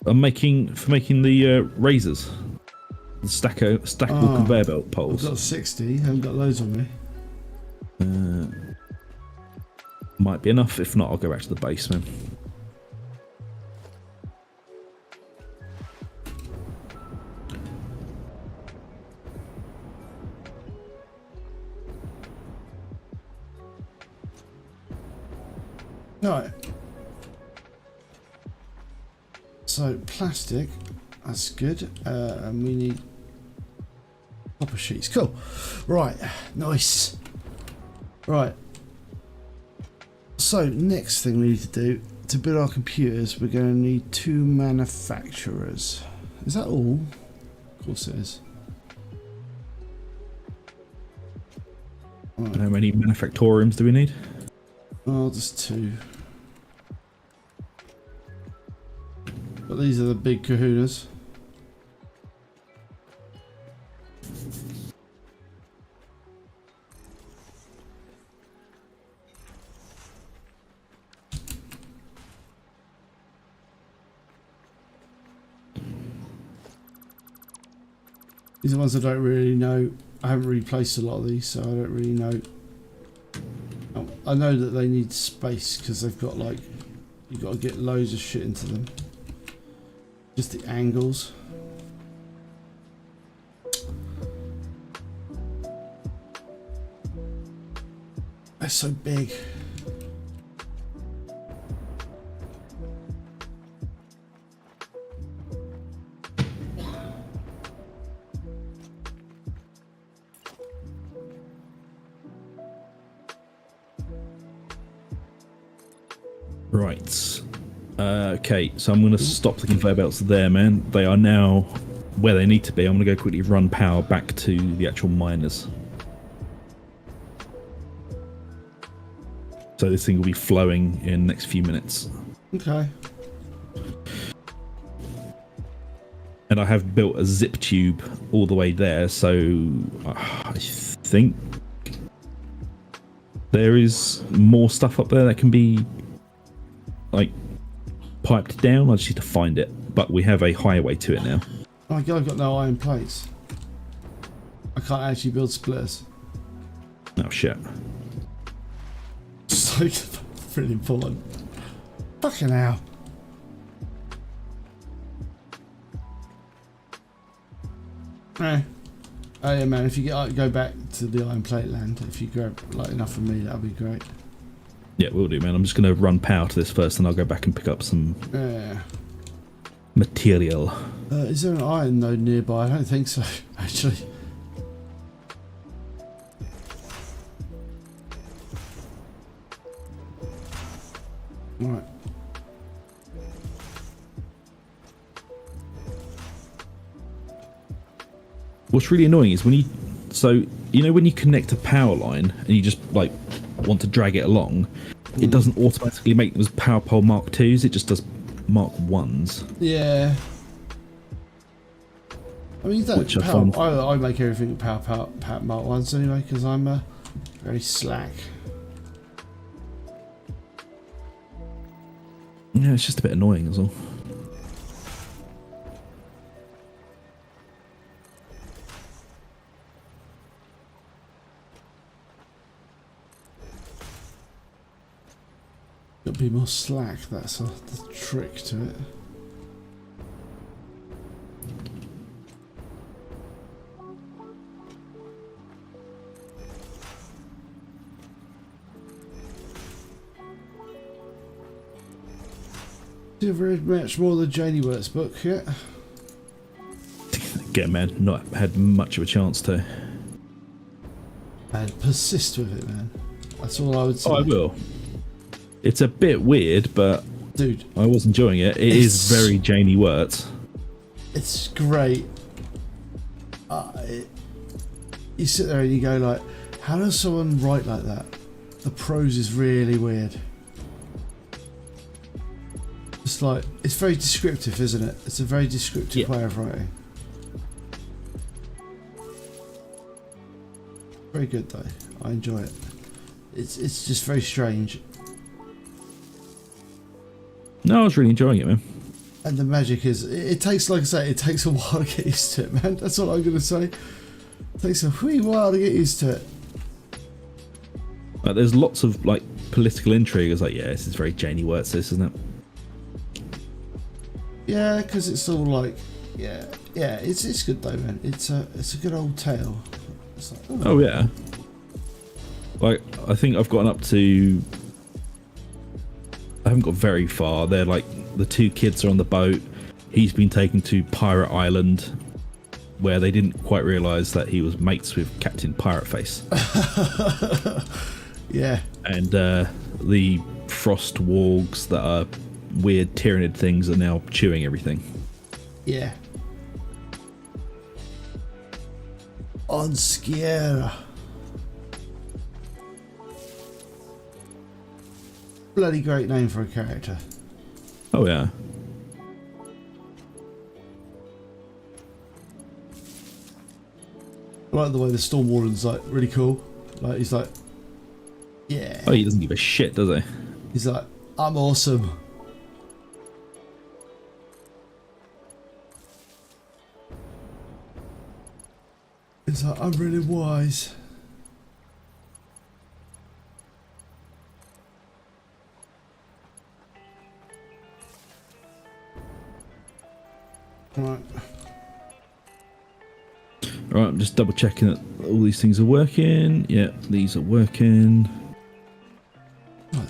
I'm making the razors. The stackable conveyor belt poles. I've got 60, I haven't got loads on me. Might be enough. If not, I'll go back to the base, man. Right. So plastic, that's good. And we need copper sheets. Cool. Right. Nice. Right. So next thing we need to do to build our computers, we're going to need 2 manufacturers. Is that all? Of course it is. Right. How many manufactoriums do we need? Oh, just 2. But these are the big kahunas. These are ones I don't really know. I haven't really placed a lot of these, so I don't really know. I know that they need space because they've got like, you've got to get loads of shit into them. Just the angles. They're so big. Right. Okay, so I'm going to stop the conveyor belts there, man. They are now where they need to be. I'm going to go quickly run power back to the actual miners. So this thing will be flowing in the next few minutes. Okay. And I have built a zip tube all the way there, so I think there is more stuff up there that can be like piped down. I just need to find it, but we have a highway to it now. Oh my god, I've got no iron plates. I can't actually build splitters. Oh shit. It's like really important. Fucking hell. Oh yeah, man, if you go back to the iron plate land, if you grab like enough of me, that'll be great. Yeah, will do, man. I'm just going to run power to this first, and I'll go back and pick up some material. Is there an iron node nearby? I don't think so, actually. What's really annoying is when you, so you know when you connect a power line and you just like want to drag it along, it doesn't automatically make them as power pole Mark 2s. It just does Mark 1s. Yeah. I mean, Which I make everything power Mark 1s anyway because I'm very slack. Yeah, it's just a bit annoying as well. Gotta be more slack, that's the trick to it. You've read much more than Janie Wirt's book yet? Again, man, not had much of a chance to. And persist with it, man. That's all I would say. Oh, I will. It's a bit weird, but dude, I was enjoying it. It is very Janie Wirt. It's great. You sit there and you go like, how does someone write like that? The prose is really weird. It's like, it's very descriptive, isn't it? It's a very descriptive way of writing. Very good though. I enjoy it. It's just very strange. No, I was really enjoying it, man. And the magic is, it takes, like I say, it takes a while to get used to it, man. That's all I'm going to say. It takes a wee while to get used to it. Like, there's lots of like political intrigue. It's like, yeah, this is very Janie Wirt, this, isn't it? Yeah, because it's all like, yeah, it's good though, man. It's a good old tale. It's like, oh yeah. Like, I think I've gotten up to. I haven't got very far. They're like, the two kids are on the boat. He's been taken to Pirate Island, where they didn't quite realise that he was mates with Captain Pirate Face. Yeah. And the frost wargs that are weird tyrannid things are now chewing everything. Yeah. On Skiera. Bloody great name for a character. Oh yeah. I like the way the Storm Warden's like really cool. Like he's like, yeah. Oh, he doesn't give a shit, does he? He's like, I'm awesome. He's like, I'm really wise. Right. Right, I'm just double checking that all these things are working. Yeah, these are working.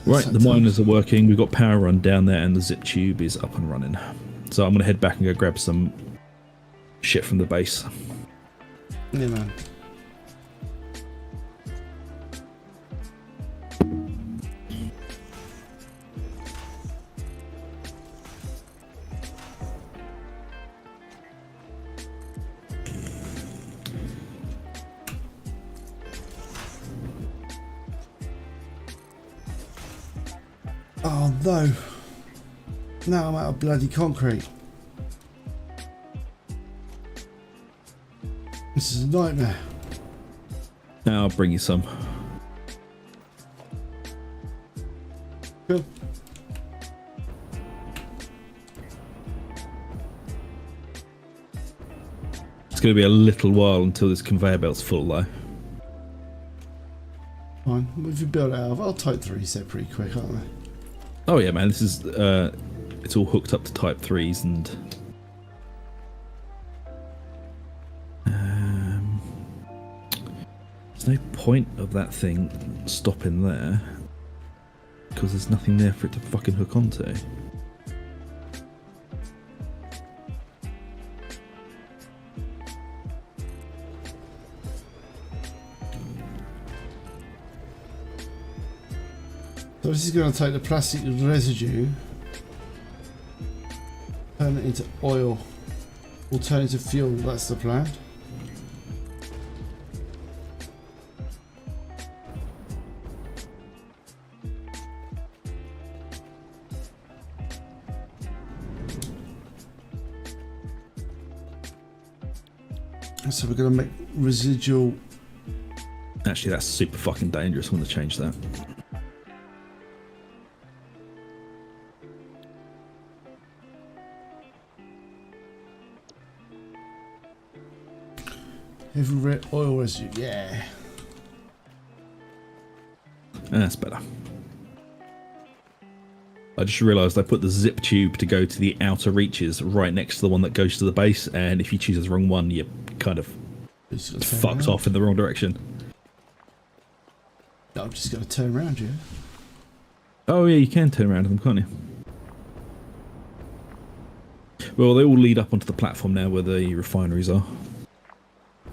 Right, the miners are working. We've got power run down there and the zip tube is up and running. So I'm going to head back and go grab some shit from the base. Yeah, man. Oh no. Now I'm out of bloody concrete. This is a nightmare. Now I'll bring you some. Cool. It's going to be a little while until this conveyor belt's full though. Fine. If you build it out, I'll type 3 set pretty quick, aren't they? Oh yeah, man, this is it's all hooked up to type 3s and there's no point of that thing stopping there because there's nothing there for it to fucking hook onto. So this is going to take the plastic residue, turn it into oil, alternative fuel, that's the plan. So we're going to make residual. Actually, that's super fucking dangerous. I want to change that. Heavy oil residue, yeah. That's better. I just realised I put the zip tube to go to the outer reaches right next to the one that goes to the base, and if you choose the wrong one, you're kind of fucked off in the wrong direction. I'm just going to turn around you. Oh yeah, you can turn around them, can't you? Well, they all lead up onto the platform now where the refineries are.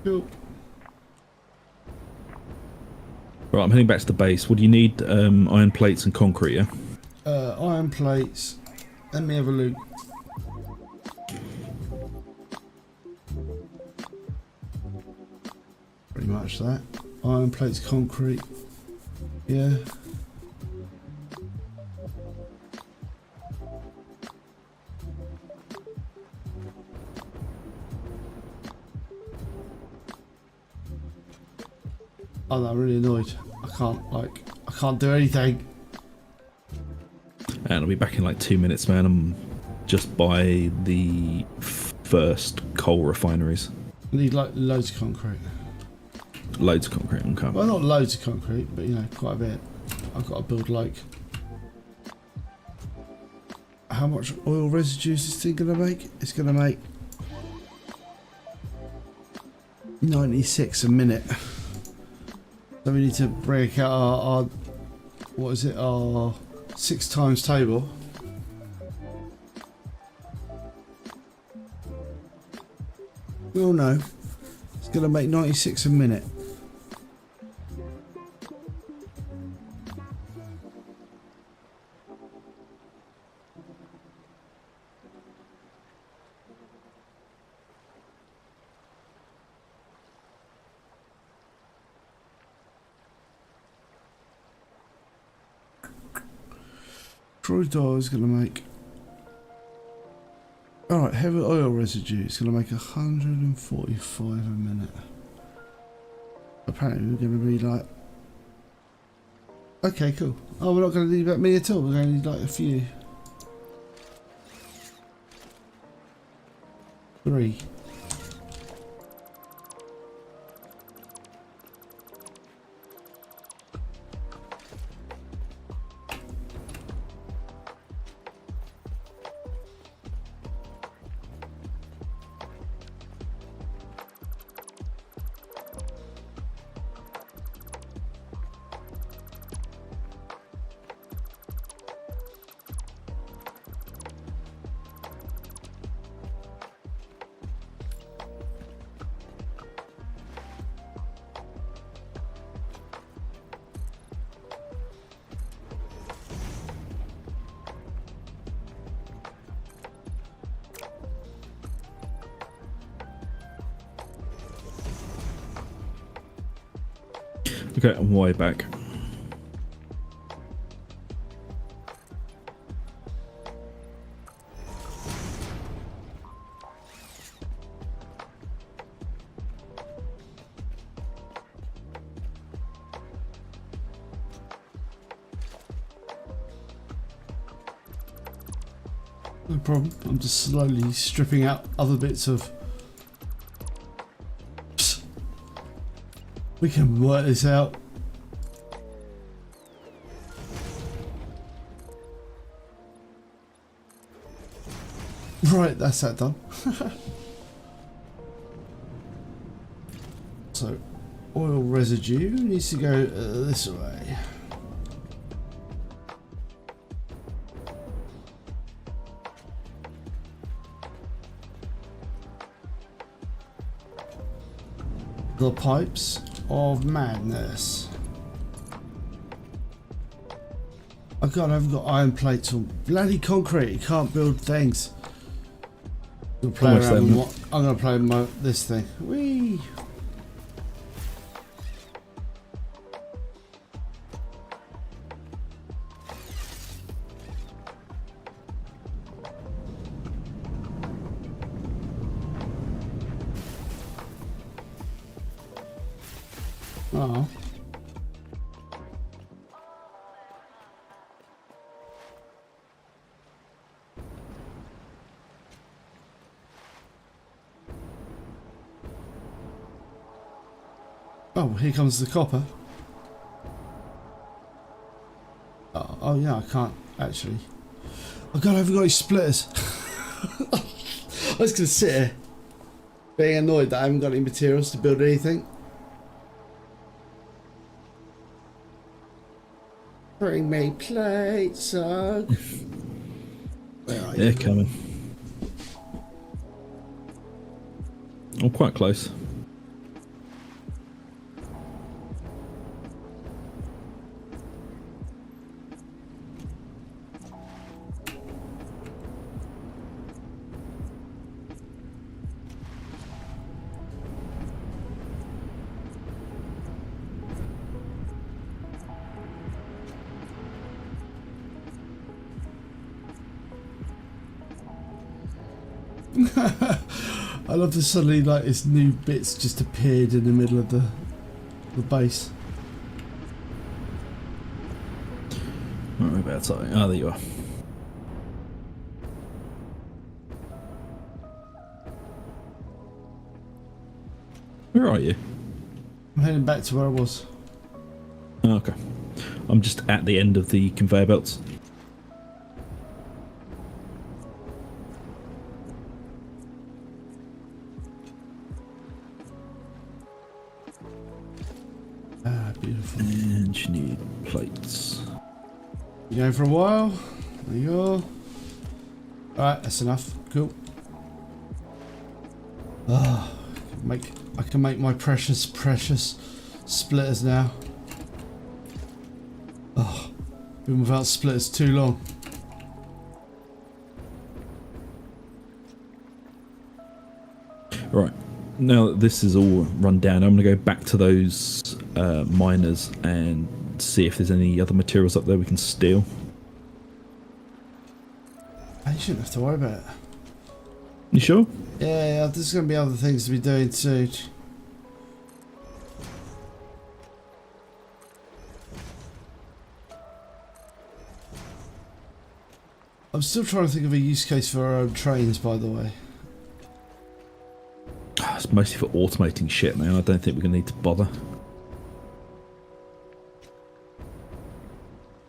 Cool. Right, I'm heading back to the base. What do you need? Iron plates and concrete, yeah? Iron plates. Let me have a look. Pretty much that. Iron plates, concrete. Yeah. Oh, no, I'm really annoyed. I can't do anything. And I'll be back in like 2 minutes, man. I'm just by the first coal refineries. I need like loads of concrete. Loads of concrete, okay. Well, not loads of concrete, but you know, quite a bit. I've got to build like... How much oil residue is this thing going to make? It's going to make 96 a minute. So we need to break out our what is it, our 6 times table. Oh no, it's going to make 96 a minute. Crude oil is going to make... Alright, heavy oil residue is going to make 145 a minute. Apparently we're going to be like... Okay, cool. Oh, we're not going to need that many at all. We're going to need like a few. 3. Okay, I'm way back. No problem. I'm just slowly stripping out other bits of... Psst. We can work this out. Right, that's that done. So, oil residue needs to go this way. The pipes of madness. Oh god, I haven't got iron plates or bloody concrete. You can't build things. I'm gonna play around with I'm gonna play with this thing. Whee! Oh. Oh, here comes the copper. Oh yeah, I can't actually. Oh god, I haven't got any splitters. I was gonna sit here being annoyed that I haven't got any materials to build anything. Bring me plates, Where are you? They're coming. I'm quite close. I love that suddenly like this new bits just appeared in the middle of the base. Whereabouts are you? Oh, there you are. Where are you? I'm heading back to where I was. Oh, okay. I'm just at the end of the conveyor belts. Ah, beautiful. And you need plates. You going for a while? There you go. Alright, that's enough. Cool. Ah, I can make my precious splitters now. Oh, been without splitters too long. Right. Now that this is all run down, I'm going to go back to those miners and see if there's any other materials up there we can steal. You shouldn't have to worry about it. You sure? Yeah, there's going to be other things to be doing too. I'm still trying to think of a use case for our own trains, by the way. It's mostly for automating shit now. I don't think we're going to need to bother.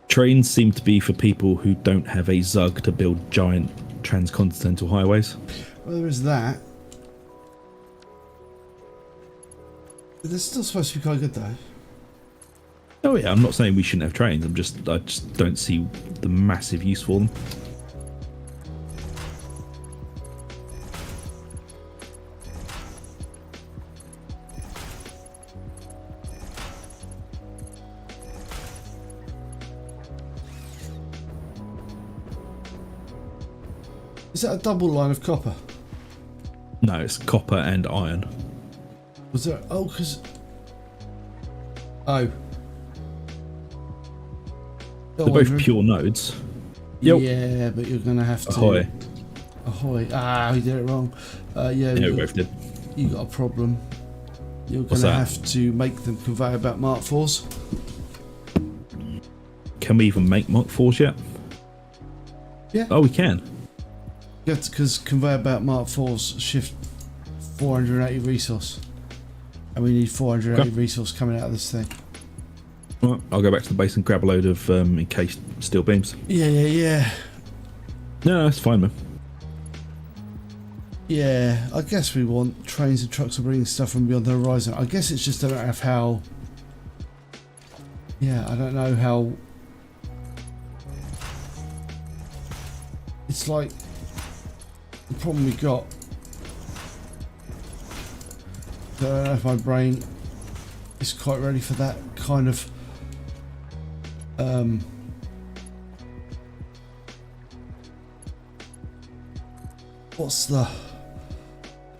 Trains seem to be for people who don't have a Zug to build giant transcontinental highways. Well, there is that. But they're still supposed to be quite good, though. Oh yeah, I'm not saying we shouldn't have trains. I just don't see the massive use for them. Is that a double line of copper? No, it's copper and iron. Was there? Oh, because. Oh. They're both pure nodes. Yep. Yeah, but you're going to have to. Ahoy. Ahoy. Ah, we did it wrong. Yeah, we both did. You got a problem. You're going to have to make them conveyor belt Mark 4s. Can we even make Mark 4s yet? Yeah. Oh, we can. Yeah, because conveyor belt Mark 4s shift 480 resource. And we need 480 resource coming out of this thing. Well, I'll go back to the base and grab a load of encased steel beams. Yeah. No, that's fine, man. Yeah, I guess we want trains and trucks to bring stuff from beyond the horizon. I guess it's just a matter of how... Yeah, I don't know how... It's like... The problem we got... I don't know if my brain is quite ready for that kind of... What's the...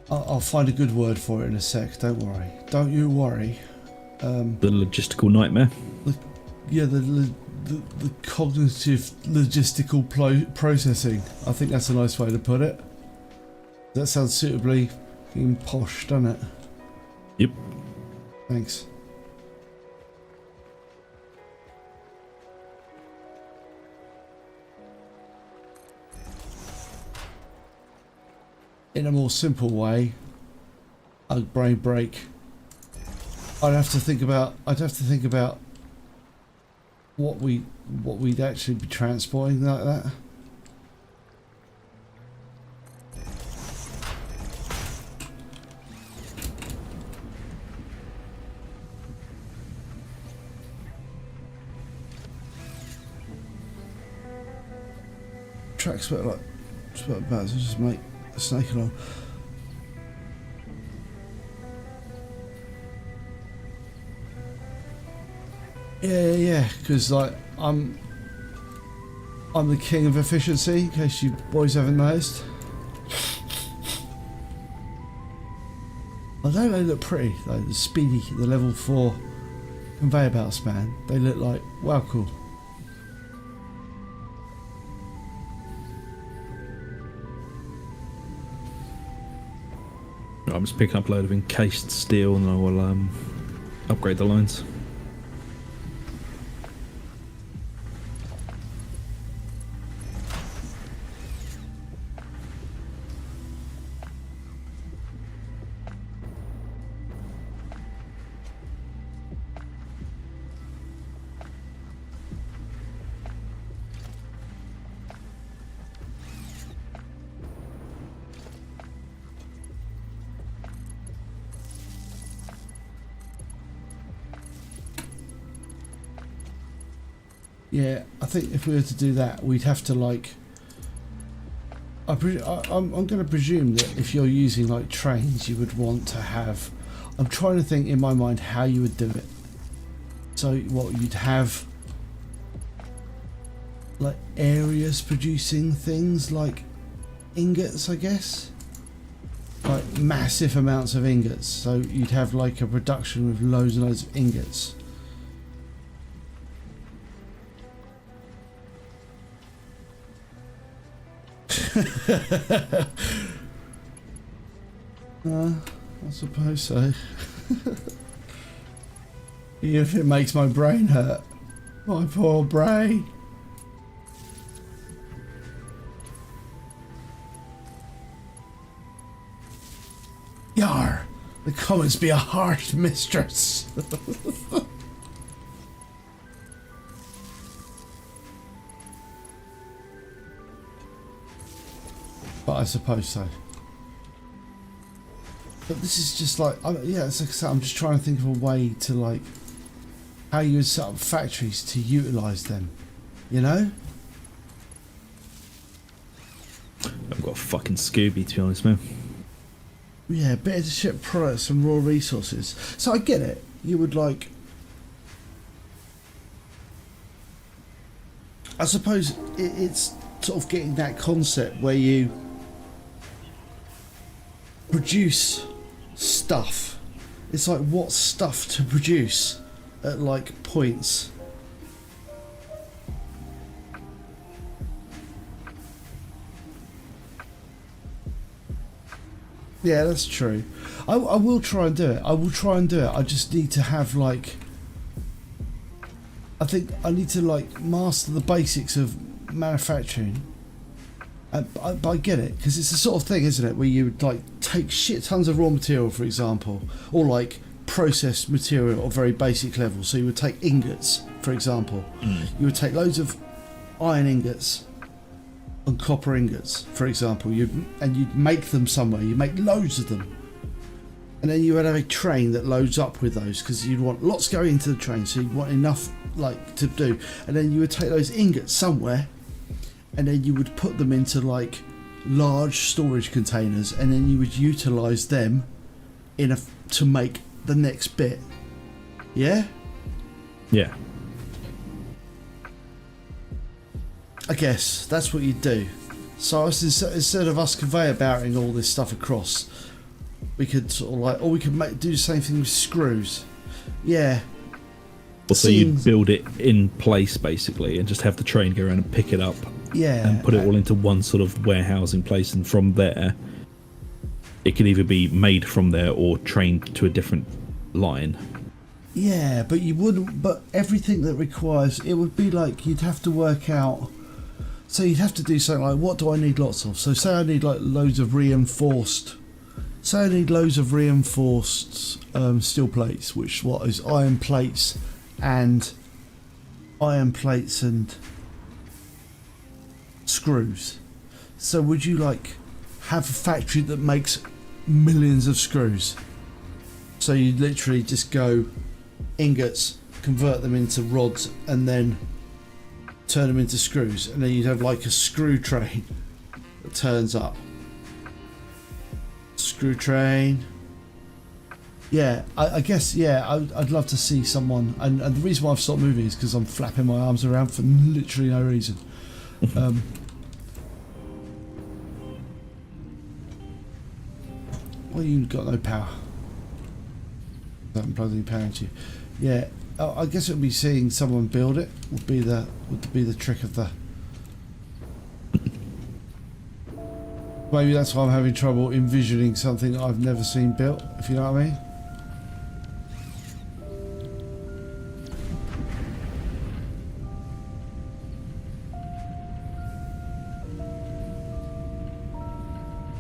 I'll find a good word for it in a sec, don't worry. Don't you worry. The logistical nightmare? The cognitive logistical processing. I think that's a nice way to put it. That sounds suitably posh, doesn't it? Yep. Thanks. in a more simple way, a brain break. I'd have to think about what we'd actually be transporting like that. Tracks were like about to just make a snake along. Yeah, because like I'm the king of efficiency, in case you boys haven't noticed. Although they look pretty, like the speedy, the level 4 conveyor belts, man, they look like wow cool. I'm just picking up a load of encased steel and I will upgrade the lines. Yeah, I think if we were to do that, we'd have to like. I'm going to presume that if you're using like trains, you would want to have. I'm trying to think in my mind how you would do it. So what you'd have, like areas producing things like ingots, I guess. Like massive amounts of ingots. So you'd have like a production with loads and loads of ingots. I suppose so. Even if it makes my brain hurt. My poor brain. Yar! The comments be a harsh mistress. But I suppose so. But this is just like, yeah, it's like I said, I'm just trying to think of a way to like, how you would set up factories to utilise them, you know? I've got a fucking Scooby, to be honest, man. Yeah, better to ship products and raw resources. So I get it. You would like, I suppose it's sort of getting that concept where you produce stuff. It's like what stuff to produce at like points. Yeah, that's true. I will try and do it. I just need to have like, I think I need to like master the basics of manufacturing. But I get it, because it's the sort of thing, isn't it, where you would like take shit tons of raw material, for example, or like processed material at a very basic level. So you would take ingots, for example. You would take loads of iron ingots and copper ingots, for example. You'd make them somewhere. You make loads of them, and then you would have a train that loads up with those, because you'd want lots going into the train, so you'd want enough like to do. And then you would take those ingots somewhere, and then you would put them into like large storage containers, and then you would utilize them to make the next bit. Yeah? Yeah. I guess that's what you'd do. So instead of us conveyor belting all this stuff across, we could sort of like, or we could do the same thing with screws. Yeah. So you'd build it in place basically, and just have the train go around and pick it up. Yeah. And put it all into one sort of warehousing place, and from there, it could either be made from there or trained to a different line. Yeah, but you wouldn't. But everything that requires, it would be like you'd have to work out. So you'd have to do something like, what do I need lots of? So say I need like loads of reinforced. Say I need loads of reinforced steel plates, which what is iron plates and screws. So would you like have a factory that makes millions of screws? So you literally just go ingots, convert them into rods, and then turn them into screws, and then you'd have like a screw train that turns up. Screw train. Yeah, I guess, yeah, I'd love to see someone, and the reason why I've stopped moving is because I'm flapping my arms around for literally no reason. Well, you've got no power. I haven't plugged any power into you. Yeah, I guess it would be seeing someone build it would be the trick of the. Maybe that's why I'm having trouble envisioning something I've never seen built, if you know what I mean.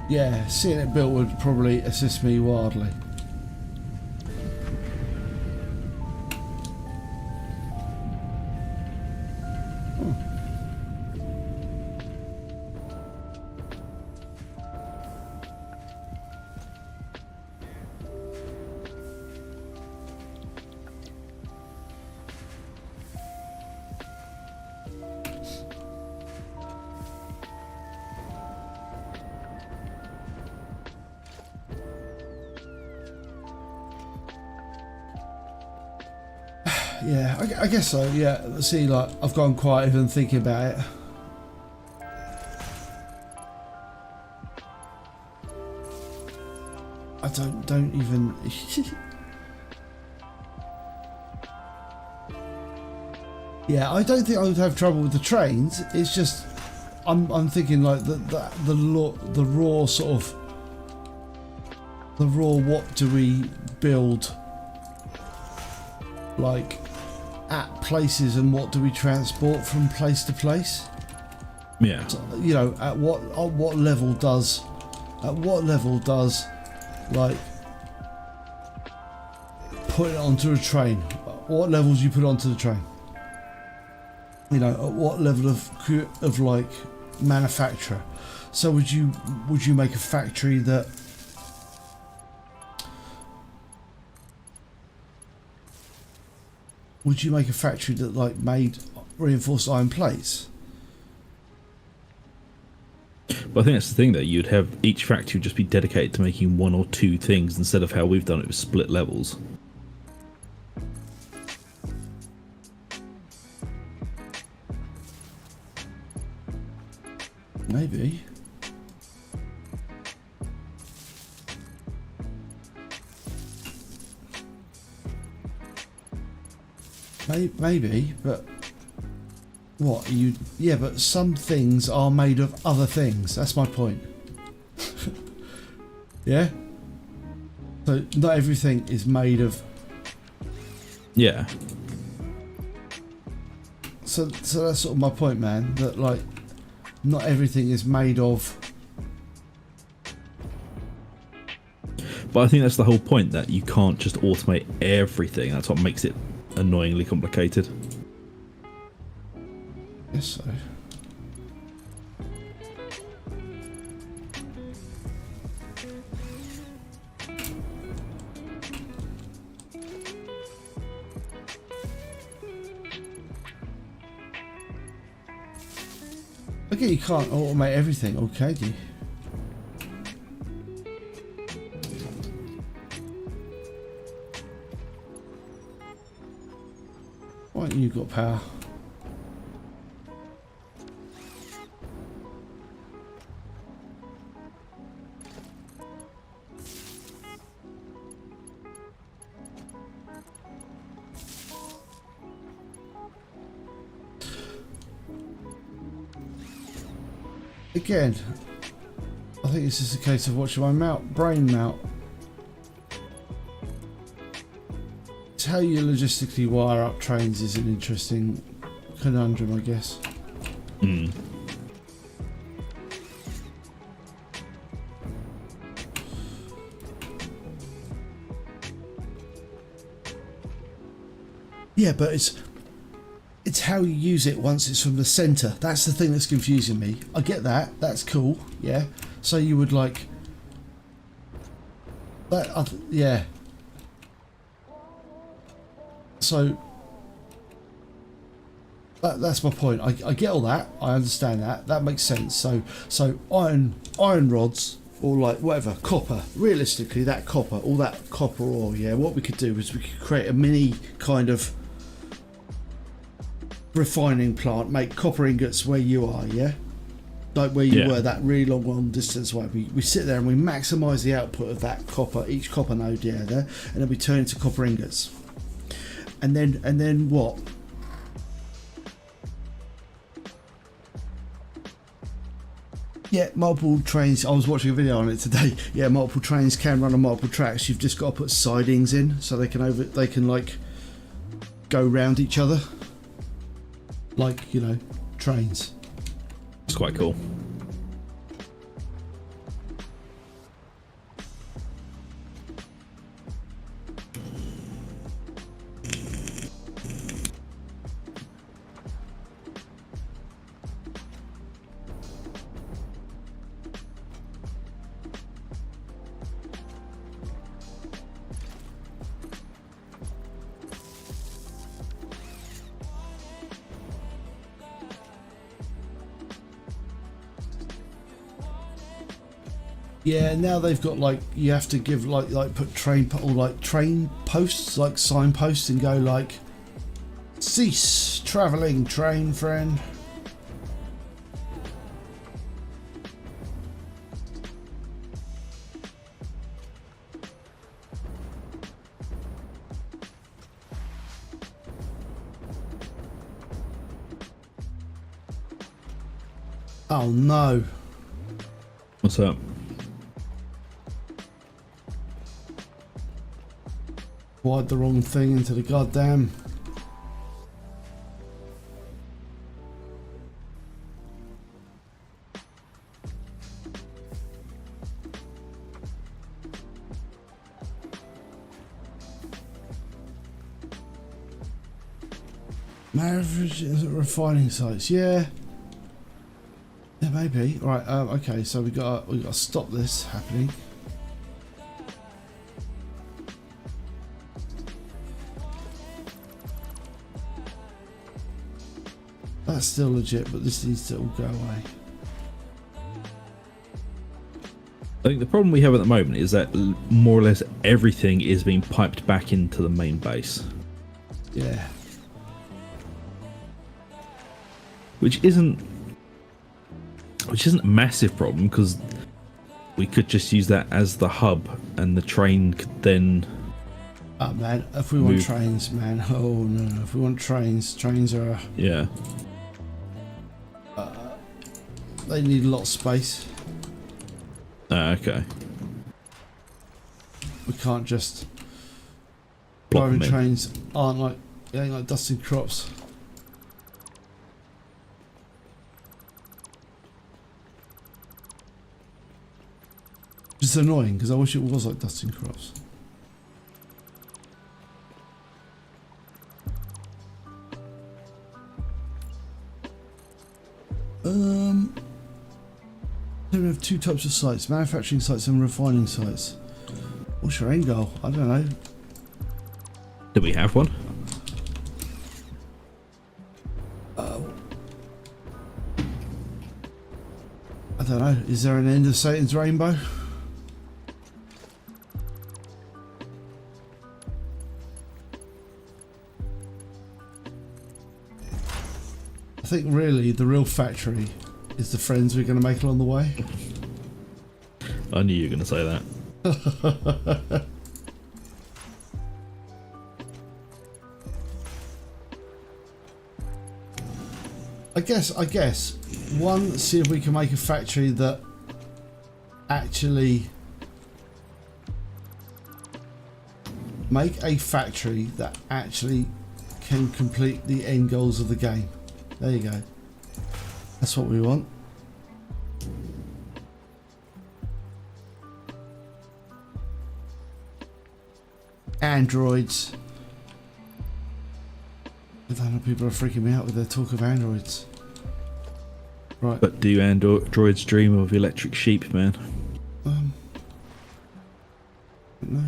Yeah, seeing it built would probably assist me wildly. Yeah, I guess so. Yeah, see, like I've gone quiet even thinking about it. I don't even. Yeah, I don't think I would have trouble with the trains. It's just I'm thinking like the raw sort of the raw. What do we build? Like at places, and what do we transport from place to place? Yeah. So, you know, at what level does like put it onto a train? What levels you put onto the train? You know, at what level of like manufacturer? So would you make a factory that like made reinforced iron plates? But I think that's the thing, that you'd have each factory would just be dedicated to making one or two things instead of how we've done it with split levels. Maybe. Maybe, but what you? Yeah, but some things are made of other things. That's my point. Yeah. So not everything is made of. Yeah. So that's sort of my point, man. That like, not everything is made of. But I think that's the whole point, that you can't just automate everything. That's what makes it annoyingly complicated. Yes, so. Okay, you can't automate everything, okay, do you? Why haven't you got power? Again, I think it's just a case of watching my brain melt. It's how you logistically wire up trains is an interesting conundrum, I guess. Yeah, but it's how you use it once it's from the centre. That's the thing that's confusing me. I get that. That's cool. Yeah. So you would like that. Yeah. So that's my point. I get all that. I understand that. That makes sense. So iron rods or like whatever copper. Realistically, that copper, all that copper ore. Yeah. What we could do is we could create a mini kind of refining plant, make copper ingots where you are, yeah, like where you were, that really long distance away. We sit there and we maximise the output of that copper, each copper node, there, and then we turn into copper ingots. And then what? Yeah, multiple trains. I was watching a video on it today. Yeah, multiple trains can run on multiple tracks. You've just got to put sidings in so they can like go round each other. Like, you know, trains. It's quite cool. Yeah, now they've got like, you have to give like put train posts, like signposts, and go like, cease travelling train friend. Oh no. What's up? Wired the wrong thing into the goddamn. Refining sites, yeah. Yeah, maybe. Right. Okay. So we got to stop this happening. That's still legit, but this needs to all go away. I think the problem we have at the moment is that more or less everything is being piped back into the main base. Yeah. Which isn't a massive problem, because we could just use that as the hub and the train could then... Oh man, if we want trains, man. Oh no, if we want trains are... Yeah. They need a lot of space. Okay. We can't just... Block Driving them in. trains ain't like dusting crops. It's annoying because I wish it was like dusting crops. We have two types of sites: manufacturing sites and refining sites. What's your end goal? I don't know. Do we have one? I don't know. Is there an end of Satan's rainbow? I think really the real factory is the friends we're going to make along the way. I knew you were going to say that. I guess one, see if we can make a factory that actually can complete the end goals of the game. There you go. That's what we want. Androids. But I know people are freaking me out with their talk of androids. Right. But do androids dream of electric sheep, man? No.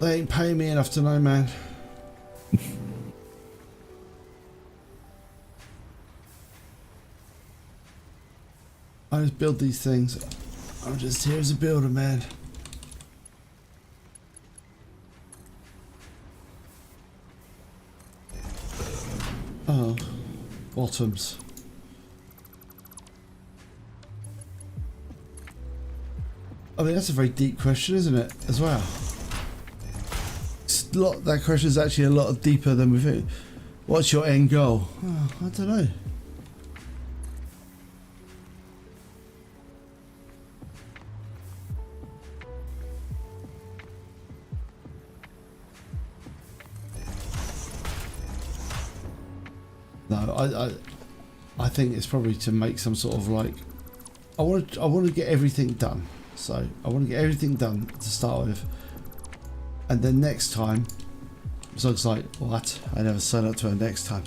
They ain't paying me enough to know, man. I just build these things. I'm just here as a builder, man. Oh, bottoms. I mean, that's a very deep question, isn't it? As well. That question is actually a lot deeper than we think. What's your end goal? Oh, I don't know. No, I think it's probably to make some sort of like, I want to get everything done. So I want to get everything done to start with, and then next time, so it's like, what? I never signed up to a next time.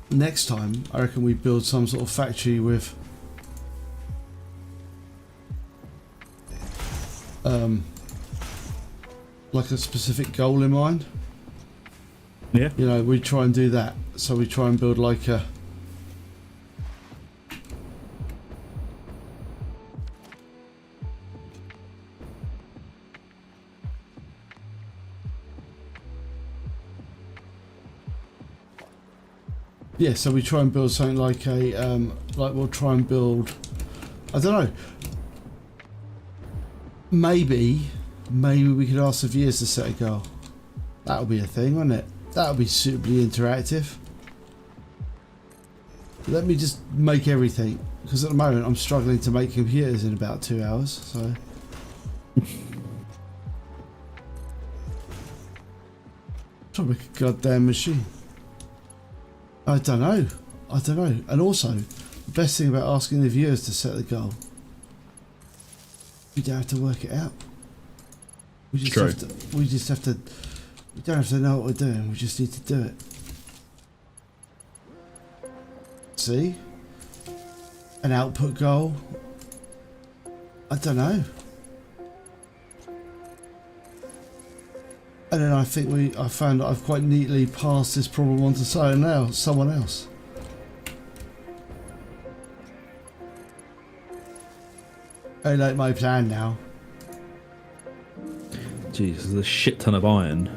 Next time, I reckon we build some sort of factory with like a specific goal in mind. Yeah. You know, we try and do that. So we try and build like a yeah, so we try and build something like a like we'll try and build, I don't know, maybe we could ask the viewers to set a goal. That would be a thing, wouldn't it? That would be suitably interactive. Let me just make everything, because at the moment I'm struggling to make computers in about 2 hours, so. Trying to make a goddamn machine. I don't know. And also, the best thing about asking the viewers to set the goal, we don't have to work it out. We just have to. We don't have to know what we're doing. We just need to do it. See? An output goal. I don't know. And then I think I found that I've quite neatly passed this problem on to someone else. I like my plan now. Jeez, there's a shit ton of iron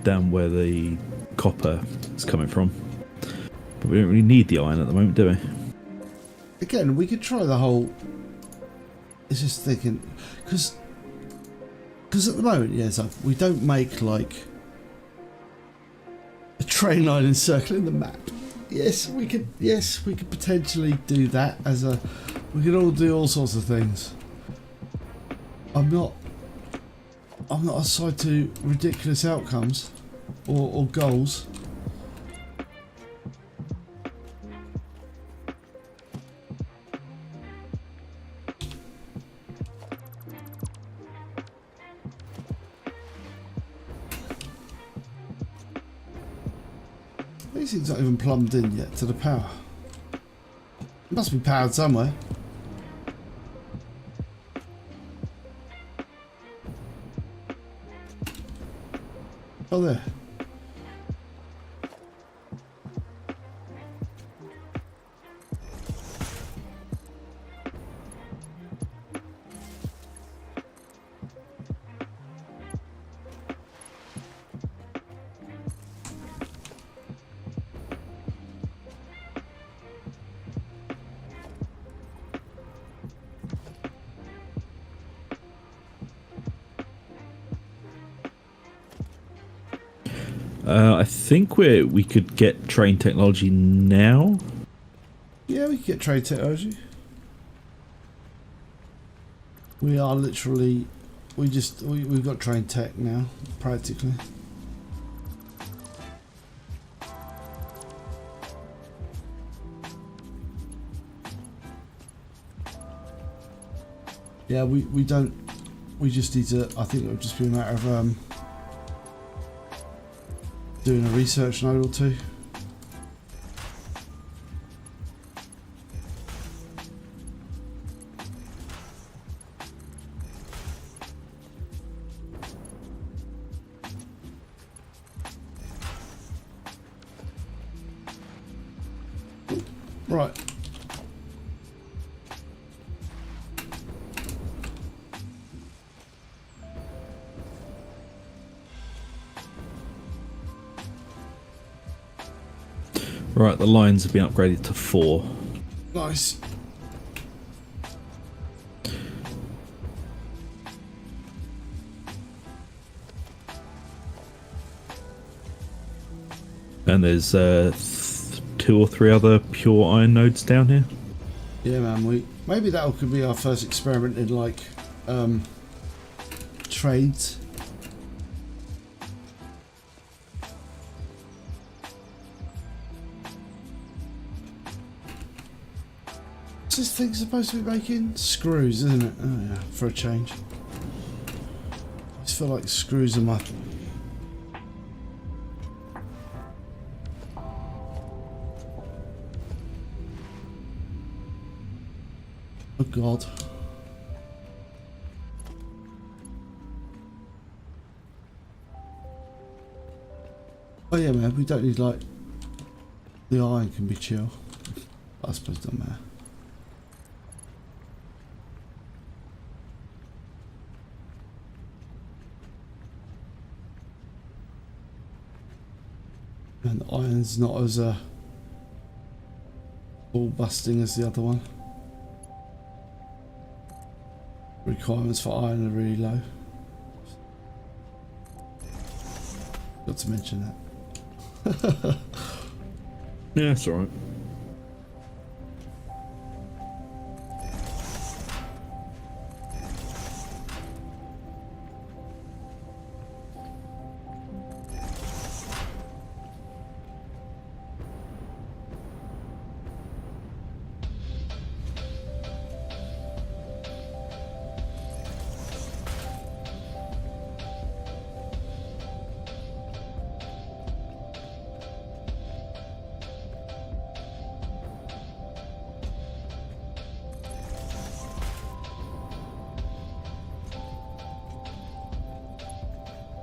down where the copper is coming from. But we don't really need the iron at the moment, do we? Again, we could try the whole... It's just thinking... Because at the moment, yeah, so we don't make, like, a train line encircling the map. Yes, we could potentially do that as a... We could all do all sorts of things. I'm not aside to ridiculous outcomes or goals. These things aren't even plumbed in yet to the power. It must be powered somewhere. Oh, there. I think we could get train technology now. Yeah, we could get train technology. We are literally, we've got train tech now, practically. Yeah, we don't. We just need to. I think it would just be a matter of doing a research note or two. Right. Right, the lines have been upgraded to 4. Nice. And there's 2 or 3 other pure iron nodes down here. Yeah, man. Maybe that could be our first experiment in like trades. What's this thing supposed to be making? Screws, isn't it? Oh yeah, for a change. I just feel like screws are my... Oh god. Oh yeah, man, we don't need like... The iron can be chill. I suppose it doesn't matter. And the iron's not as ball busting as the other one. Requirements for iron are really low. Got to mention that. Yeah, that's alright.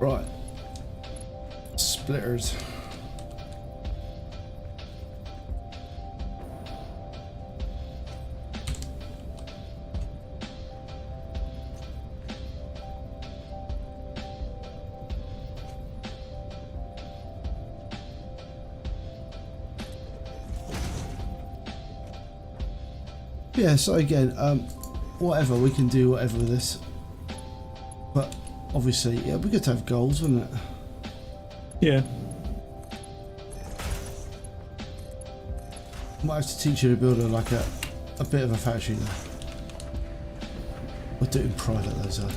Right. Splitters. Yeah, so again, whatever, we can do whatever with this. But obviously, yeah, it'd be good to have goals, wouldn't it? Yeah. Might have to teach you to build like a bit of a factory there. We'll do it in private though, so.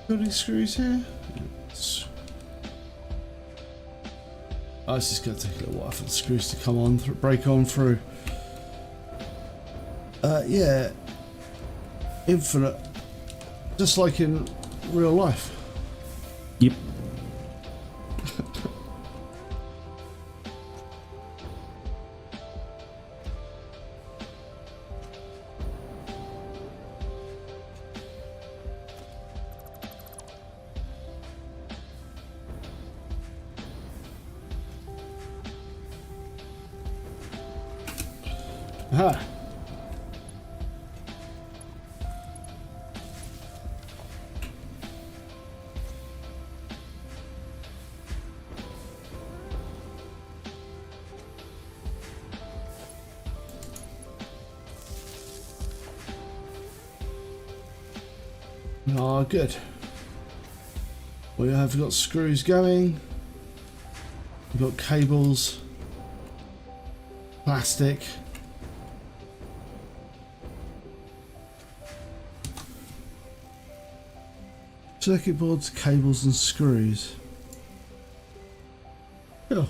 Building screws here. Oh, it's just going to take a little while for the screws to come on, break on through. Yeah, infinite, just like in real life. Yep. Aha. Oh, good. We have got screws going. We've got cables, plastic. Circuit boards, cables and screws. Oh.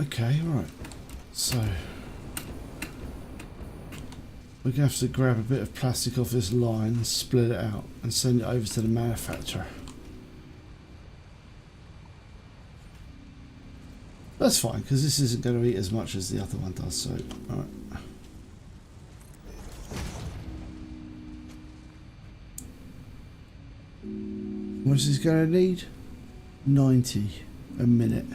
Okay, right. So we're gonna have to grab a bit of plastic off this line, split it out, and send it over to the manufacturer. That's fine, because this isn't going to eat as much as the other one does. So, all right. What's this going to need? 90 a minute.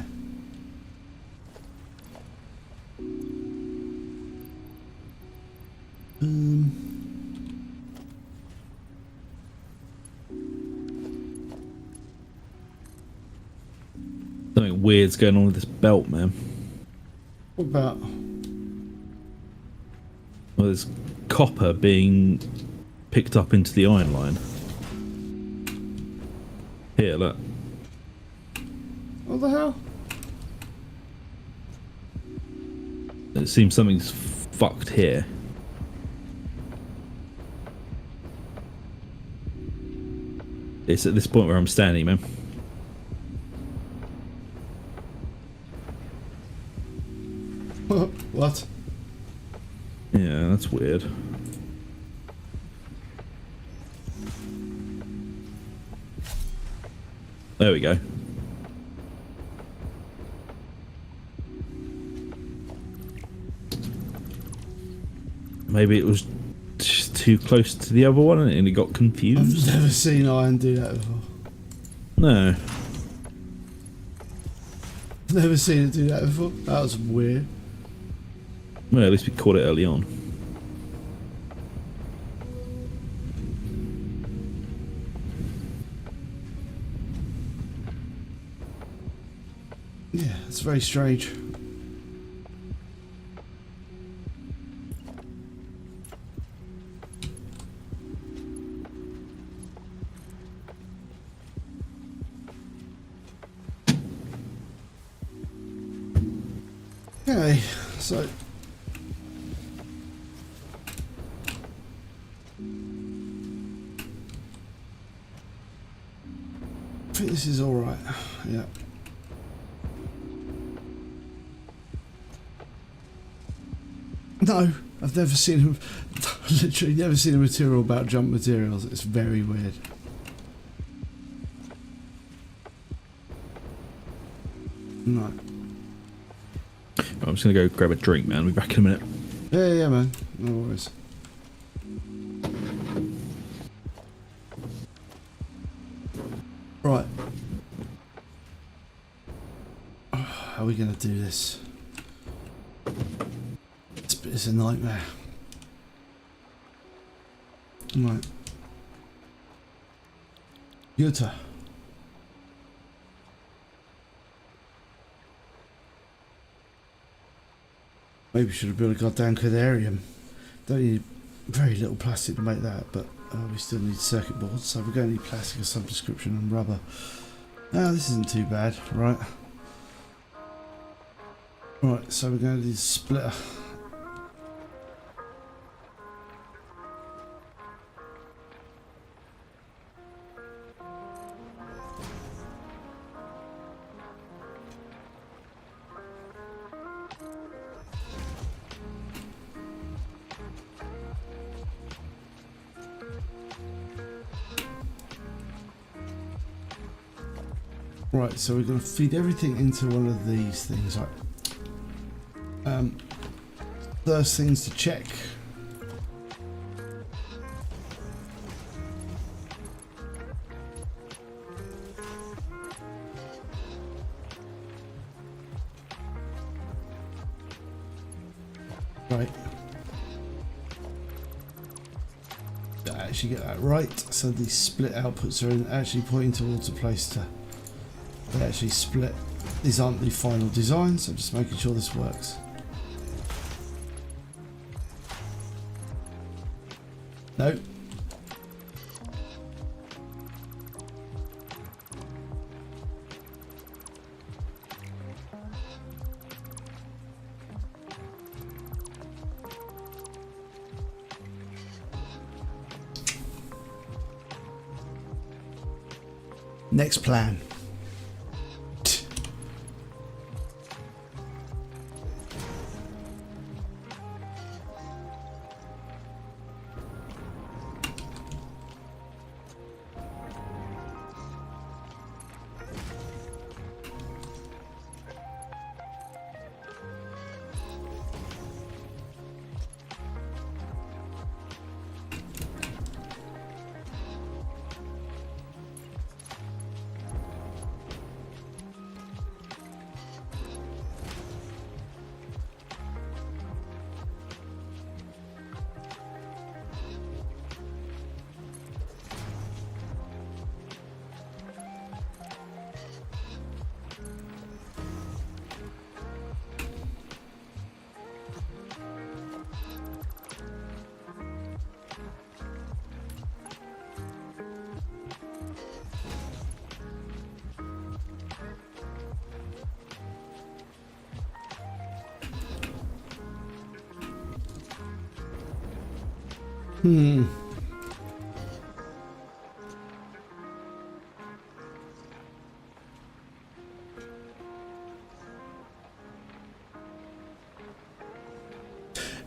Something weird's going on with this belt, man. What about? Well, there's copper being picked up into the iron line. Here, look. What the hell? It seems something's fucked here. It's at this point where I'm standing, man. What? Yeah, that's weird. There we go. Maybe it was just too close to the other one and it got confused. I've never seen iron do that before. No. Never seen it do that before. That was weird. Well, at least we caught it early on. Yeah, it's very strange. Okay, so I think this is all right. Yeah. No, I've never seen him. Literally, never seen a material about jump materials. It's very weird. Right. I'm just gonna go grab a drink, man. I'll be back in a minute. Yeah, man. No worries. Right. How are we going to do this? It's a nightmare. Right. Yuta. Maybe we should have built a goddamn codarium. Don't need very little plastic to make that, but we still need circuit boards, so we're going to need plastic of some description and rubber. Now this isn't too bad, right? Right, so we're going to need a splitter. Right, so we're going to feed everything into one of these things. Right. First things to check. Right. Actually get that right. So these split outputs are actually pointing towards a place to. They actually split. These aren't the final designs. I'm just making sure this works. No. Next plan.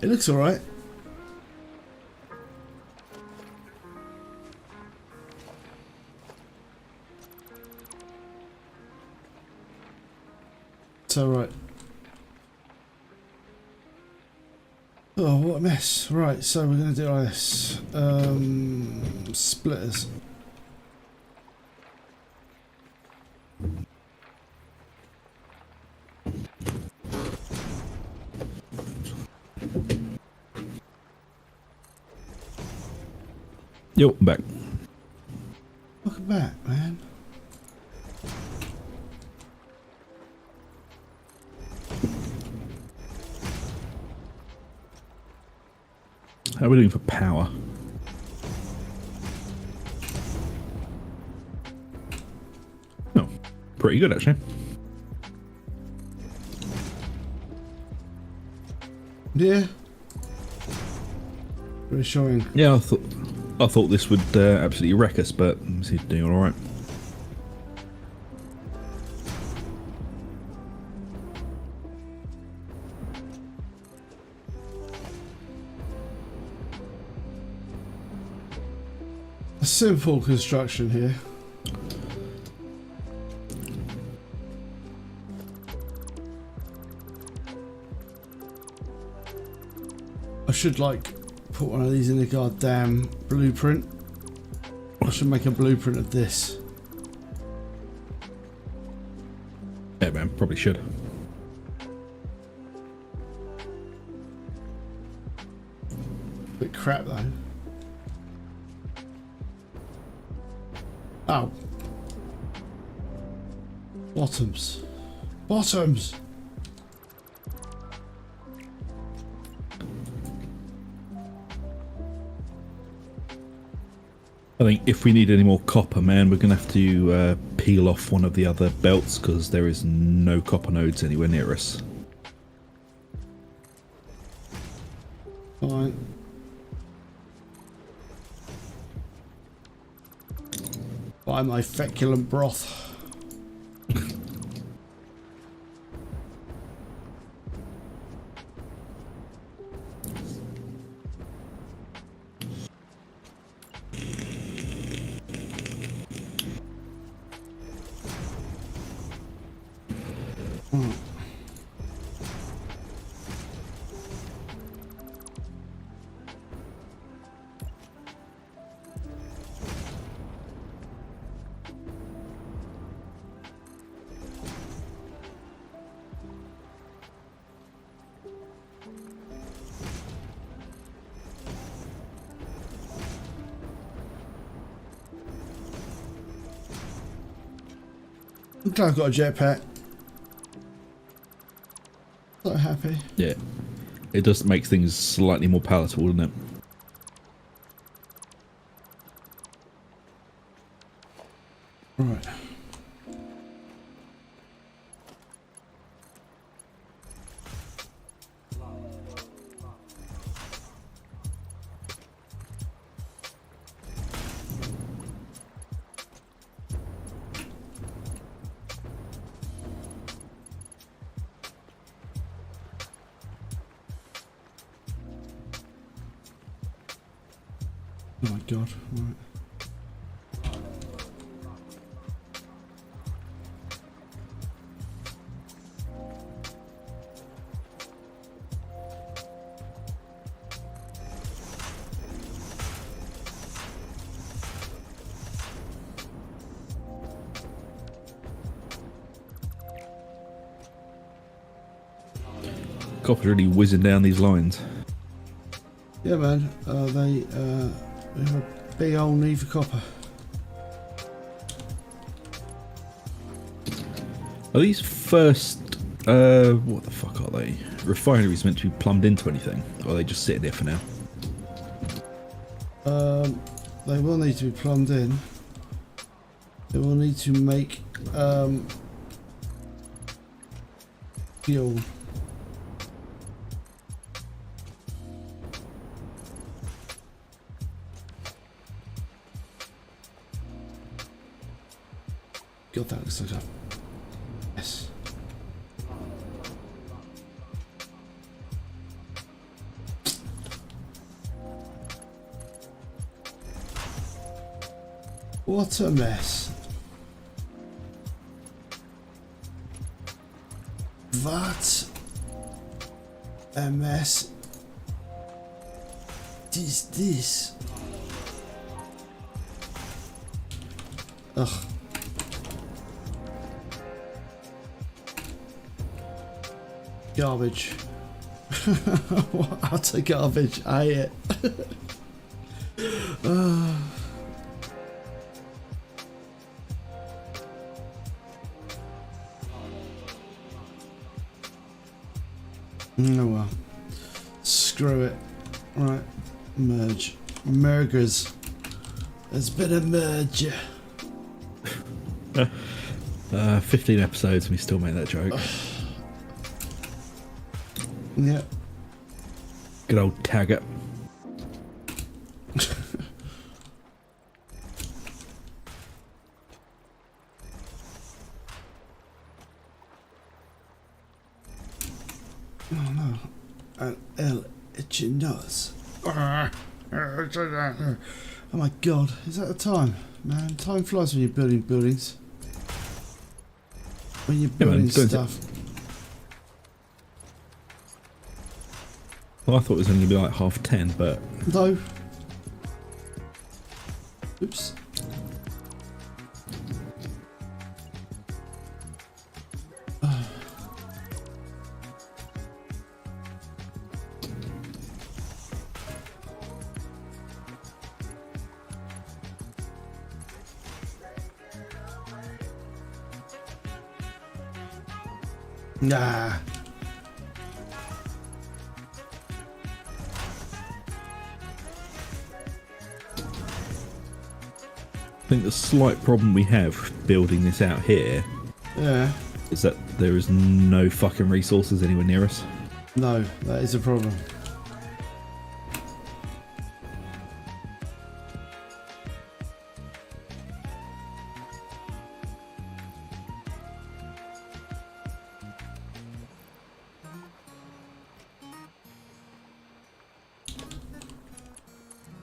It looks all right. It's all right. Oh, what a mess. Right, so we're going to do like this. Splitters. Yo, I'm back. Welcome back, man. How are we doing for power? Oh, pretty good actually. Yeah. Reassuring. Yeah, I thought this would absolutely wreck us, but he's doing all right. A simple construction here. I should like put one of these in the goddamn blueprint. I should make a blueprint of this. Yeah, man, probably should. Bit crap though. Oh. Bottoms. Bottoms! I think if we need any more copper, man, we're going to have to peel off one of the other belts because there is no copper nodes anywhere near us. Fine. Buy my feculent broth. I'm glad I've got a jetpack. So happy. Yeah. It does make things slightly more palatable, doesn't it? Right. Oh my god, right. Copper's really whizzing down these lines. Yeah man, they have a big old need for copper. Are these first, what the fuck are they? Refineries meant to be plumbed into anything? Or are they just sitting there for now? They will need to be plumbed in. They will need to make fuel. God, that looks like a mess. What a mess. What a mess is this? Ugh. Garbage. What utter garbage. I hate it. Oh well. Screw it. Right. Merge. Mergers. There's been a merger. 15 episodes and we still make that joke. Yeah. Good old Taggart. Oh no. An L itching nose. Oh my god, is that the time? Man, time flies when you're building buildings. When you're building stuff. Well, I thought it was only going to be like 10:30, but... No. Oops. Nah. I think the slight problem we have building this out here is that there is no fucking resources anywhere near us. No, that is a problem.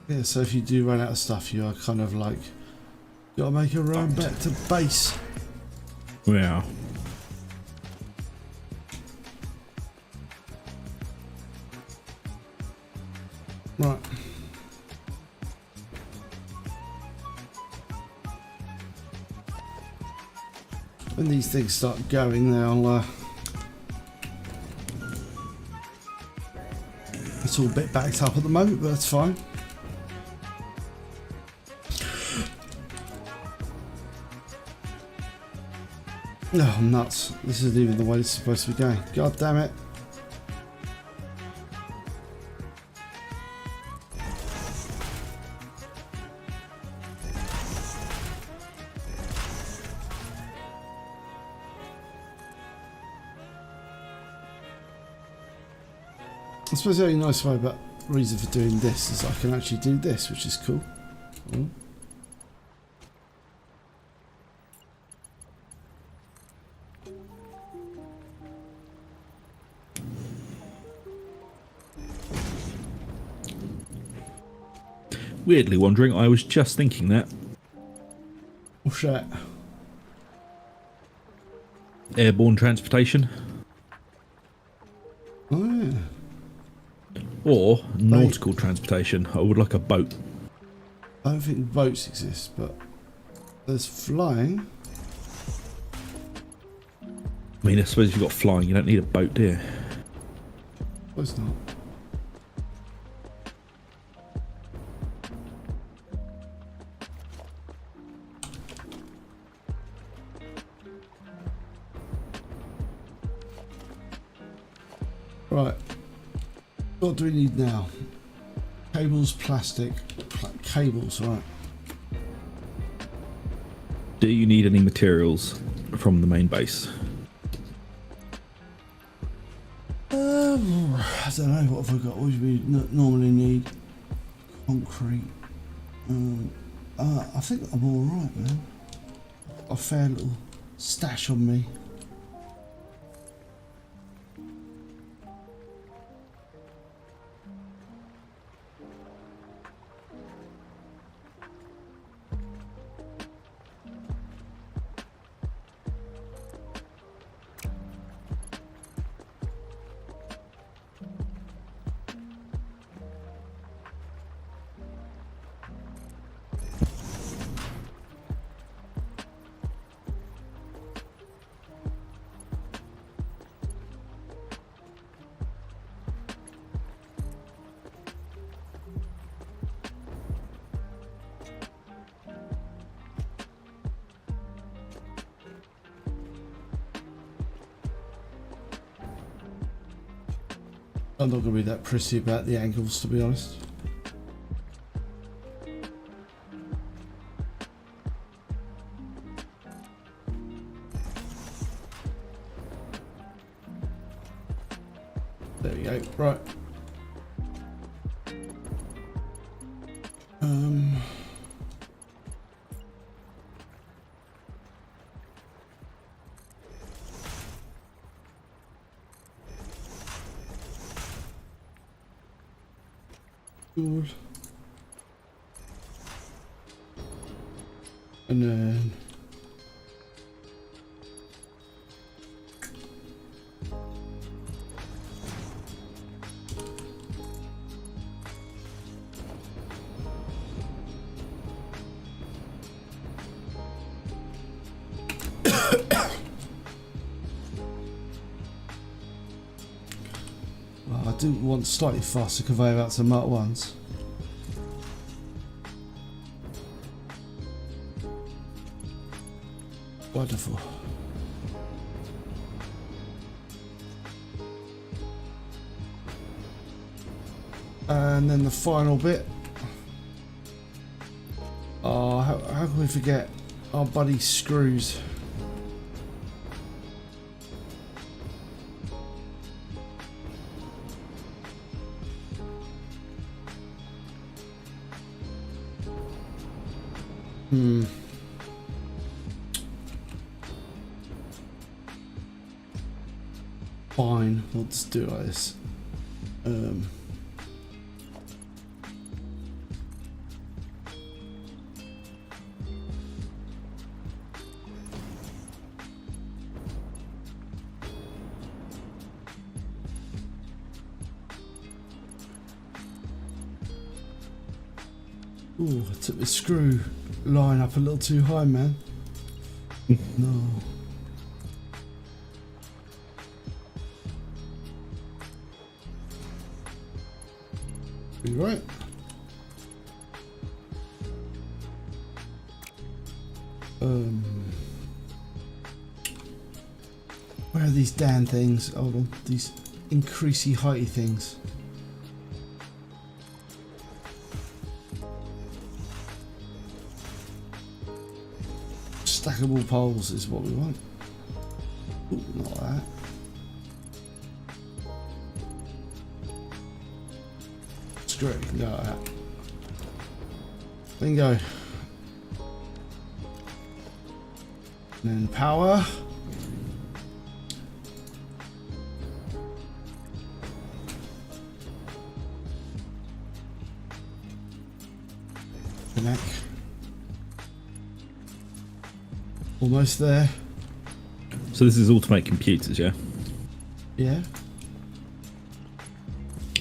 Yeah, so if you do run out of stuff, you are kind of like, gotta make a run back to base. Yeah. Right. When these things start going, they'll it's all a bit backed up at the moment, but that's fine. Oh, nuts. This isn't even the way it's supposed to be going. God damn it. I suppose the only nice way about reason for doing this is I can actually do this, which is cool. Mm. Weirdly wondering, I was just thinking that. Oh shit. Airborne transportation. Oh yeah. Or nautical transportation. I would like a boat. I don't think boats exist, but there's flying. I mean, I suppose if you've got flying, you don't need a boat, do you? I suppose not. Right. What do we need now? Cables, plastic, cables, right. Do you need any materials from the main base? I don't know, what have I got? What do we normally need? Concrete. I think I'm alright, man. A fair little stash on me. I'm not going to be that prissy about the angles, to be honest. There we go. Right. Good. And then well, I do want slightly faster conveyor belts than Mark 1s. Wonderful. And then the final bit. Oh, how can we forget our buddy screws? Fine, we'll just do it like this. Ooh, I took the screw line up a little too high, man. No. You right? Where are these damn things? Hold on, these increasy heighty things. Stackable poles is what we want. Ooh, not that. Screw it, we can go like that. Bingo. And then power. Connect. Almost there. So this is all to make computers, yeah? Yeah.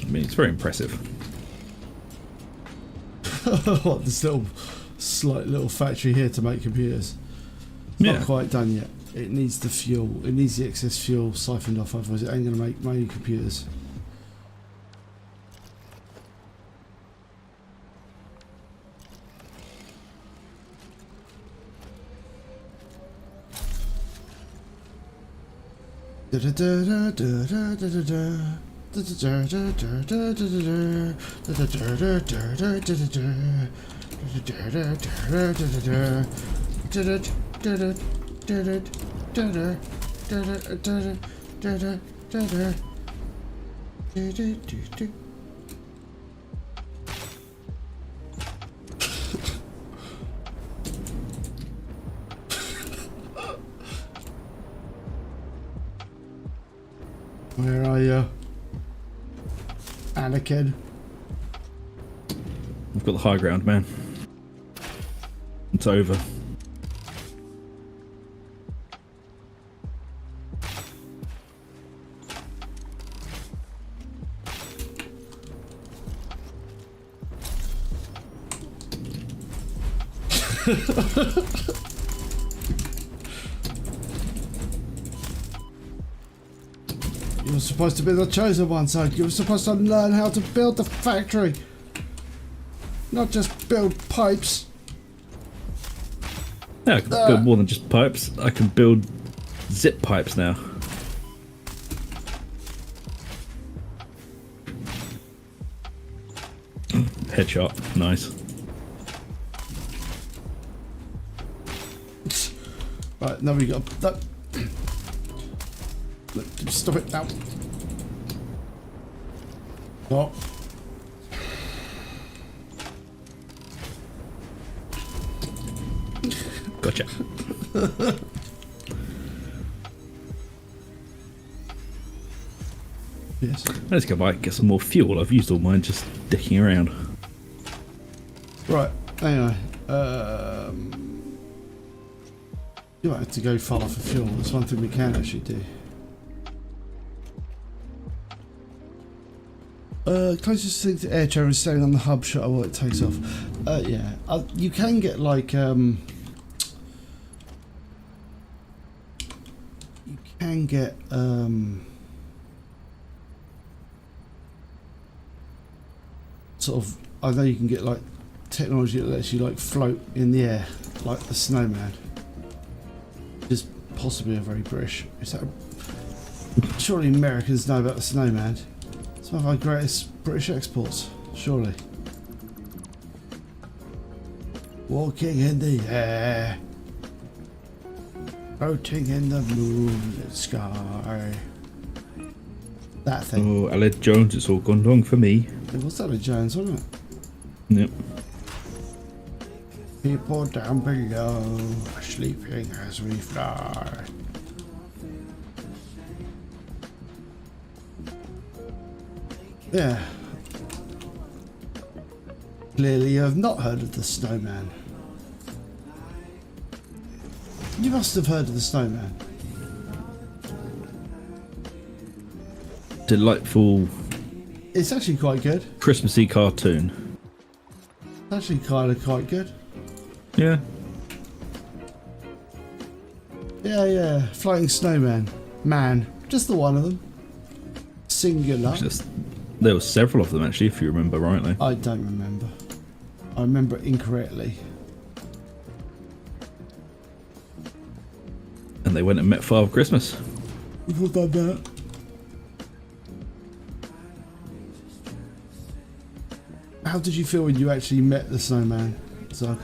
I mean, it's very impressive. What, this little slight little factory here to make computers? It's not quite done yet. It needs the fuel. It needs the excess fuel siphoned off, otherwise it ain't going to make many computers. Where are you, Anakin? We've got the high ground, man. It's over. You were supposed to be the chosen one, son. You were supposed to learn how to build the factory. Not just build pipes. Yeah, I can build more than just pipes. I can build zip pipes now. Headshot. Nice. Right, now we got that. Stop it now. What? Gotcha. Yes. Let's go back, get some more fuel. I've used all mine just dicking around. Right, anyway. You might have to go far for fuel. That's one thing we can actually do. Closest thing to air travel is staying on the hub shuttle while it takes off. Yeah. You can get like you can get sort of, I know you can get like technology that lets you like float in the air like the snowman. Is possibly a very British. Is that surely Americans know about the snowman? It's one of our greatest British exports, surely. Walking in the air, floating in the moonlit sky. That thing. Oh, Aled Jones, it's all gone wrong for me. It was Aled Jones, wasn't it? Yep. People down below are sleeping as we fly. Yeah. Clearly you have not heard of the snowman. You must have heard of the snowman. Delightful. It's actually quite good. Christmassy cartoon. It's actually kind of quite good. Yeah. Yeah. Floating snowman. Man. Just the one of them. Singular. There were several of them actually, if you remember rightly. I don't remember. I remember it incorrectly. And they went and met Father Christmas. We've all done that. How did you feel when you actually met the snowman? So,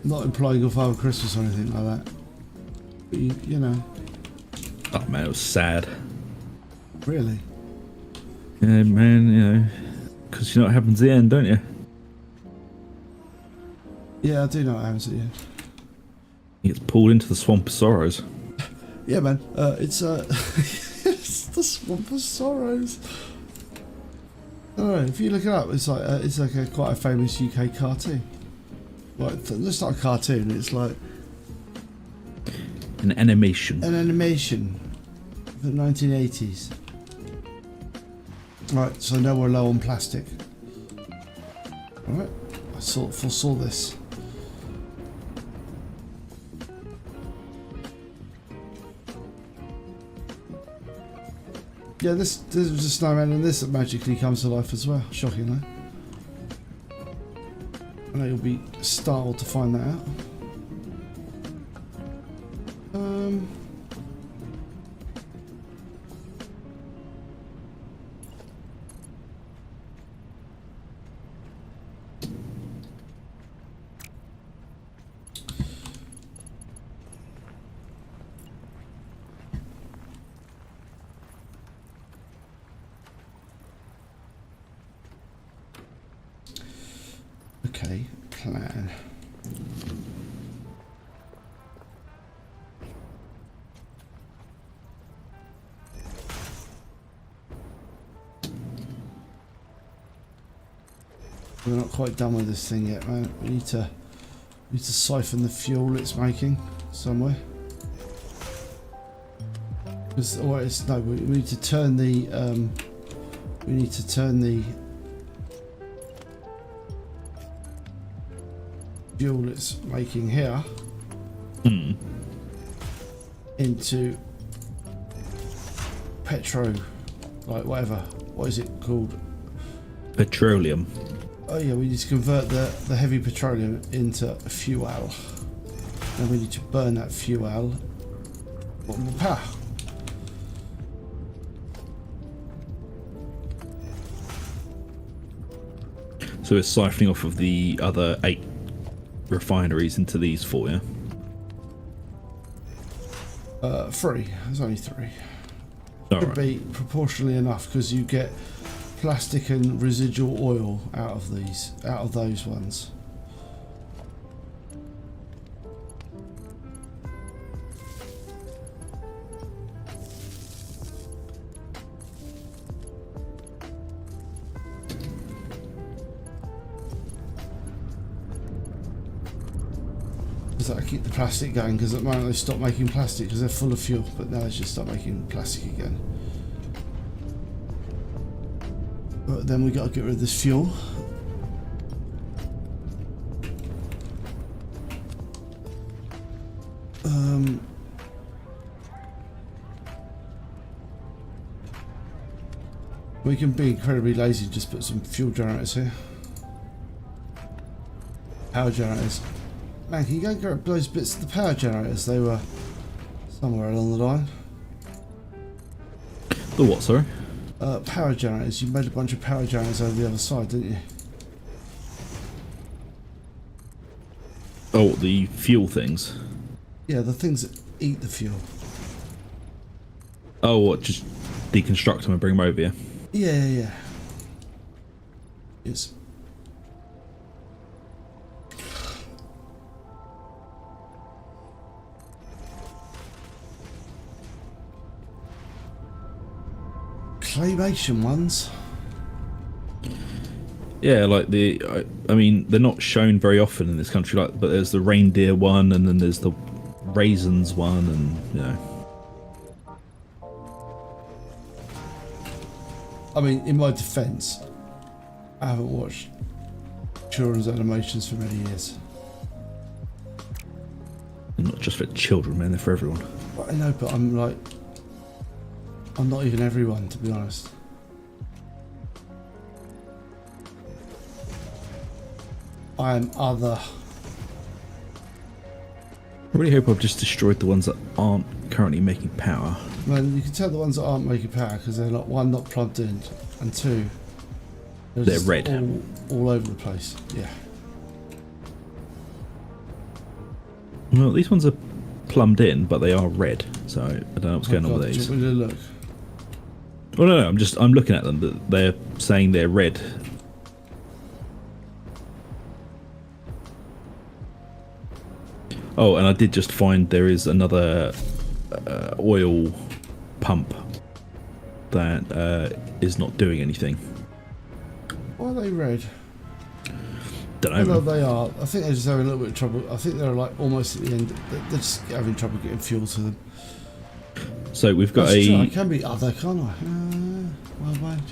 not implying your Father Christmas or anything like that. But you know. Oh man, it was sad. Really? Yeah, man, you know, because you know what happens at the end, don't you? Yeah, I do know what happens at the end. He gets pulled into the swamp of sorrows. Yeah, man. It's it's the Swamp of Sorrows. I don't know. If you look it up, it's like a quite a famous UK cartoon. Like it's not a cartoon. It's like An animation. an animation of the 1980s. Right. So now we're low on plastic. All right. I foresaw this. Yeah, this was a snowman, and this magically comes to life as well. Shockingly, I know you'll be startled to find that out. Okay, plan. We're not quite done with this thing yet, man. We need to siphon the fuel it's making somewhere. Because, or it's no, we need to turn the fuel it's making here into like whatever. What is it called? Petroleum. Oh yeah, we need to convert the heavy petroleum into fuel. Then we need to burn that fuel. What more power? So it's siphoning off of the other 8 refineries into these 4, yeah? 3. There's only 3. All Could right. be proportionally enough because you get plastic and residual oil out of those ones. Because I keep the plastic going, because at the moment they stop making plastic because they're full of fuel, but now they just stop making plastic again. But then we got to get rid of this fuel. We can be incredibly lazy, just put some fuel generators here. Power generators. Man, can you go grab those bits of the power generators? They were somewhere along the line. The what, sorry? Power generators. You made a bunch of power generators over the other side, didn't you? Oh, the fuel things? Yeah, the things that eat the fuel. Oh, what, just deconstruct them and bring them over, yeah? Yeah. Yes. Claymation ones. Yeah, like I mean, they're not shown very often in this country, like, but there's the reindeer one, and then there's the raisins one, and, you know. I mean, in my defence, I haven't watched children's animations for many years. Not just for children, man, they're for everyone. I know, but I'm not even everyone, to be honest. I am other. I really hope I've just destroyed the ones that aren't currently making power. Man, you can tell the ones that aren't making power because they're not, one, not plugged in, and two, they're red. All over the place. Yeah. Well, these ones are plumbed in, but they are red, so I don't know what's going on with these. Do you want me to look? Oh no, I'm looking at them, but they're saying they're red. Oh, and I did just find there is another oil pump that is not doing anything. Why are they red? Don't I know. know they are. I think they're just having a little bit of trouble. I think they're like almost at the end. They're just having trouble getting fuel to them. So we've got I can be other, can't I? Well, wait.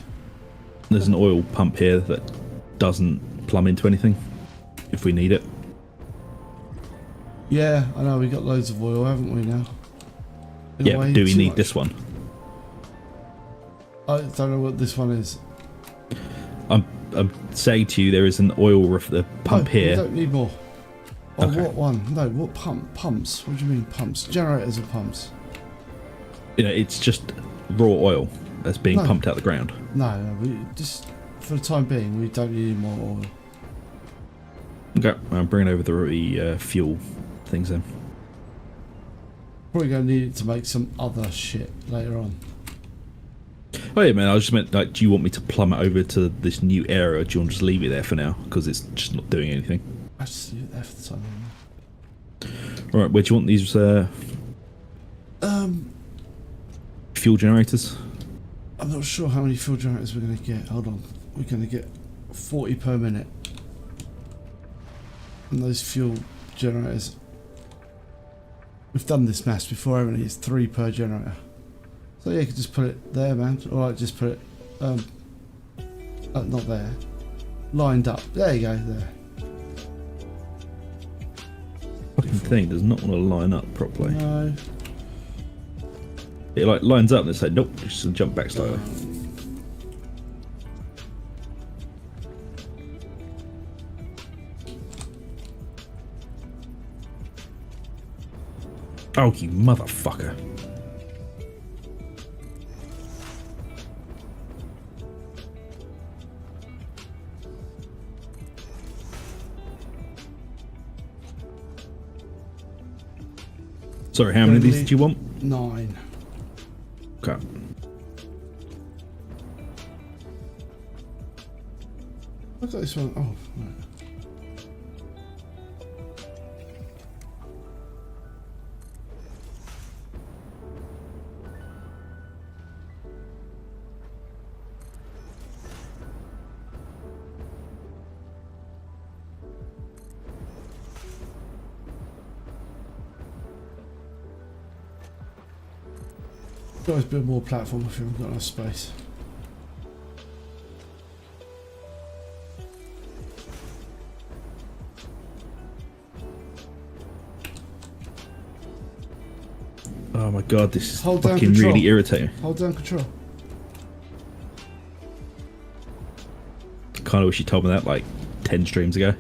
There's an oil pump here that doesn't plumb into anything if we need it. Yeah, I know. We got loads of oil, haven't we now? Yeah, but do we need this one? I don't know what this one is. I'm saying to you, there is an oil pump here. We don't need more. Oh, Okay. what one? No, what pump? Pumps? What do you mean pumps? Generators and pumps? You know, it's just raw oil that's being pumped out the ground. No, we just for the time being, we don't need any more oil. Okay, I'm bringing over the fuel things then. Probably going to need it to make some other shit later on. Oh yeah, man, I just meant, like, do you want me to plumb it over to this new area, or do you want to just leave it there for now? Because it's just not doing anything. I just leave it there for the time being. Alright, where do you want these fuel generators? I'm not sure how many fuel generators we're going to get. Hold on. We're going to get 40 per minute. And those fuel generators... We've done this maths before, haven't we? It's 3 per generator. So yeah, you could just put it there, man. Alright, just put it... not there. Lined up. There you go, there. Fucking thing does not want to line up properly. No. It like lines up and it's like, nope, just jump back slightly. Oh, you motherfucker. Sorry, how many of these did you want? 9. Okay. Look at this one. Oh, right. Always build more platform if you haven't got enough space. Oh my god, this is Hold down fucking control. really irritating. Hold down control. Kind of wish you told me that like 10 streams ago.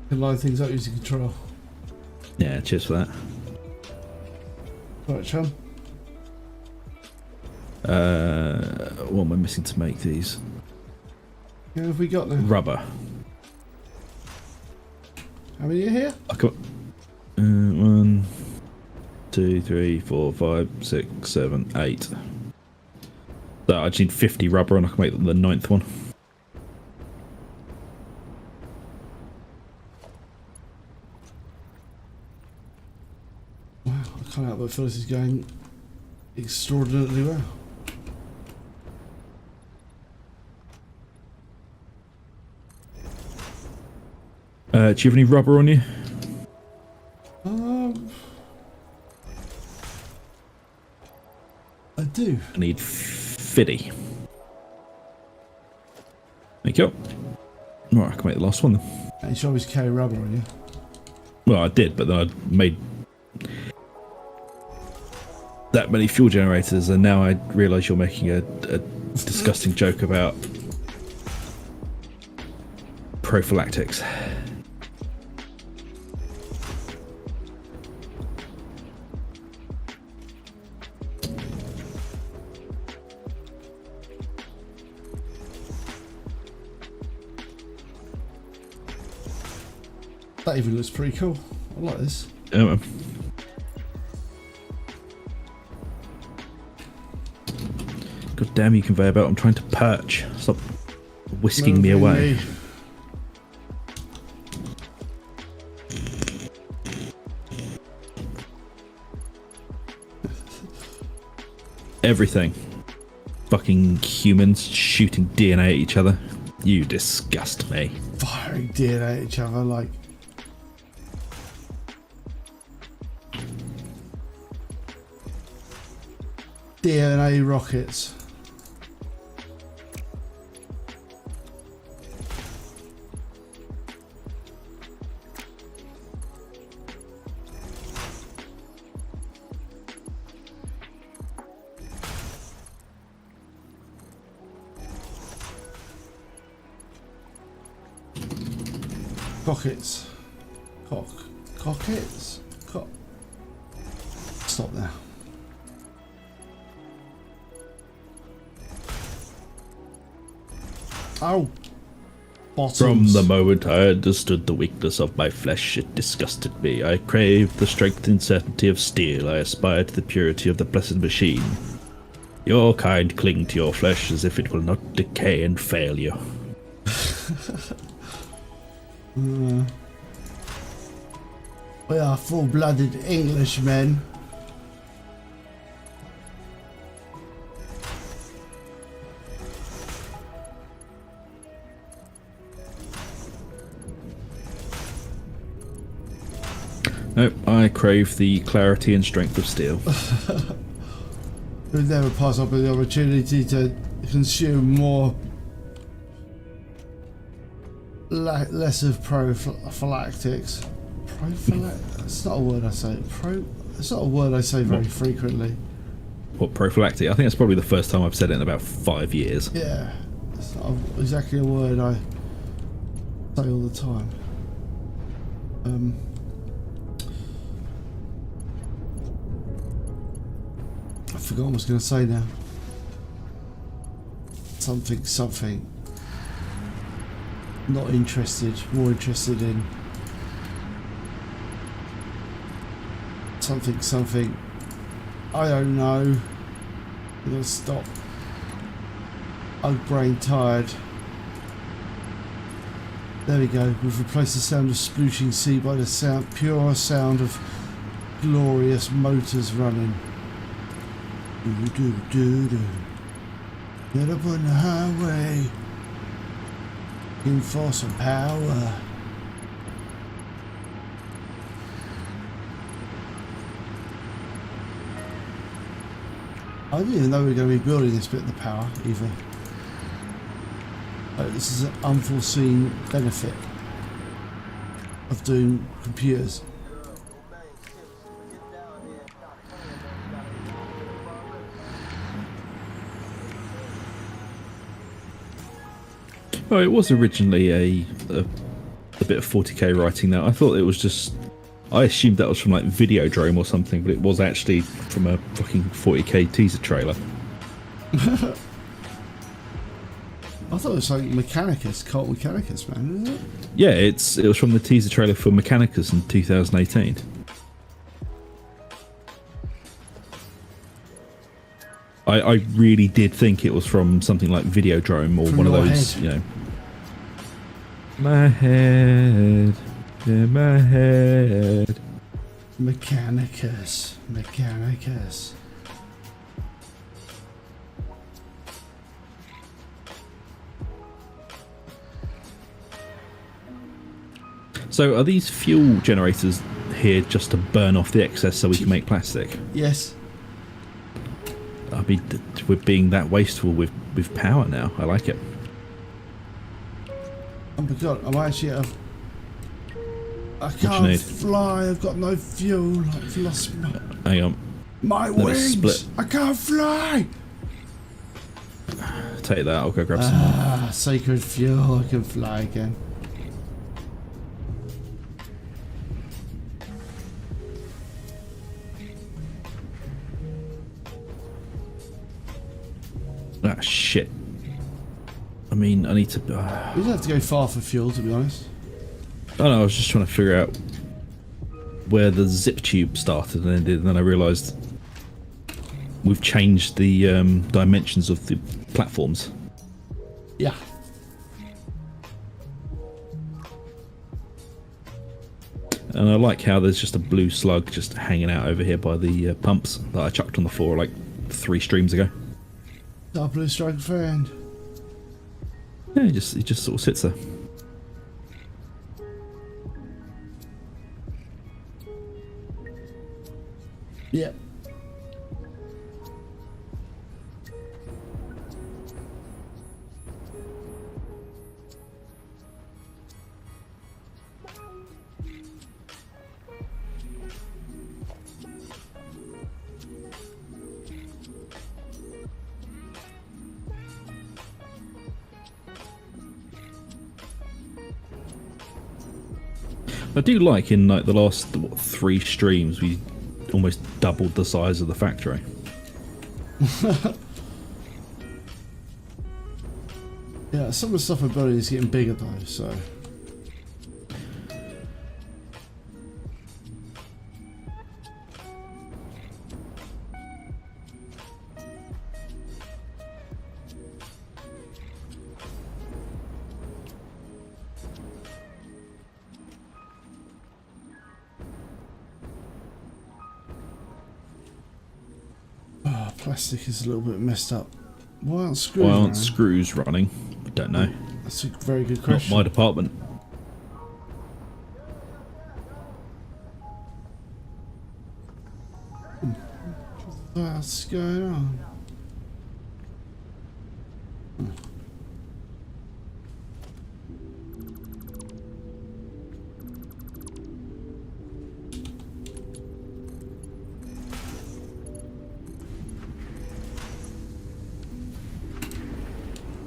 You can line things up using control. Yeah, cheers for that. Right, chum. What am I missing to make these? How have we got now? Rubber. How many are here? I got 1, 2, 3, 4, 5, 6, 7, 8. So I just need 50 rubber and I can make the 9th one. Wow, I can't help but feel this is going extraordinarily well. Do you have any rubber on you? I do. I need 50. Thank you. Right, I can make the last one then. And you should always carry rubber on you. Well, I did, but then I made that many fuel generators, and now I realise you're making a disgusting joke about prophylactics. That even looks pretty cool. I like this. Yeah, man. God damn you, conveyor belt. I'm trying to perch. Stop whisking me away. Everything. Fucking humans shooting DNA at each other. You disgust me. Firing DNA at each other like... DNA rockets. Cockets. Cockets? Stop there. Oh. Bottoms. From the moment I understood the weakness of my flesh, it disgusted me. I craved the strength and certainty of steel. I aspired to the purity of the blessed machine. Your kind cling to your flesh as if it will not decay and fail you. We are full-blooded Englishmen. Nope, I crave the clarity and strength of steel. We'll never pass up the opportunity to consume more... less of prophylactics. It's not a word I say. It's not a word I say very frequently. What, prophylactic? I think that's probably the first time I've said it in about 5 years. Yeah, it's not exactly a word I say all the time. I forgot what I was going to say now. Something. Not interested, more interested in something. I don't know. I'm gonna stop. I'm brain tired. There we go. We've replaced the sound of splooshing sea by the pure sound of glorious motors running. Do. Get up on the highway. In for some power. I didn't even know we were going to be building this bit of the power either. Like, this is an unforeseen benefit of doing computers. Oh, it was originally a bit of 40k writing now. I thought it was just... I assumed that was from like Videodrome or something, but it was actually from a fucking 40k teaser trailer. I thought it was like Mechanicus, Cult Mechanicus, man, isn't it? Yeah, it was from the teaser trailer for Mechanicus in 2018. I really did think it was from something like Videodrome or from one of those, head. you know. My head, yeah, my head. Mechanicus. So are these fuel generators here just to burn off the excess so we can make plastic? Yes. I mean, we're being that wasteful with power now. I like it. Oh my god, I'm actually I you can't need? fly, I've got no fuel, I've lost Hang on. my Let me wings, split. I can't fly! Take that, I'll go grab some more. Ah, sacred fuel, I can fly again. Ah, shit. I mean, I need to... We don't have to go far for fuel, to be honest. Oh no, I was just trying to figure out where the zip tube started and ended, and then I realised we've changed the dimensions of the platforms. Yeah. And I like how there's just a blue slug just hanging out over here by the pumps that I chucked on the floor like 3 streams ago. Our blue striker friend. Yeah, he just sort of sits there. Yeah. I do like in like the last 3 streams we almost doubled the size of the factory. Yeah, some of the stuff we're building is getting bigger though, so. Plastic is a little bit messed up. Why aren't screws Why aren't running? screws running? I don't know. That's a very good Not question. my department. What's going on?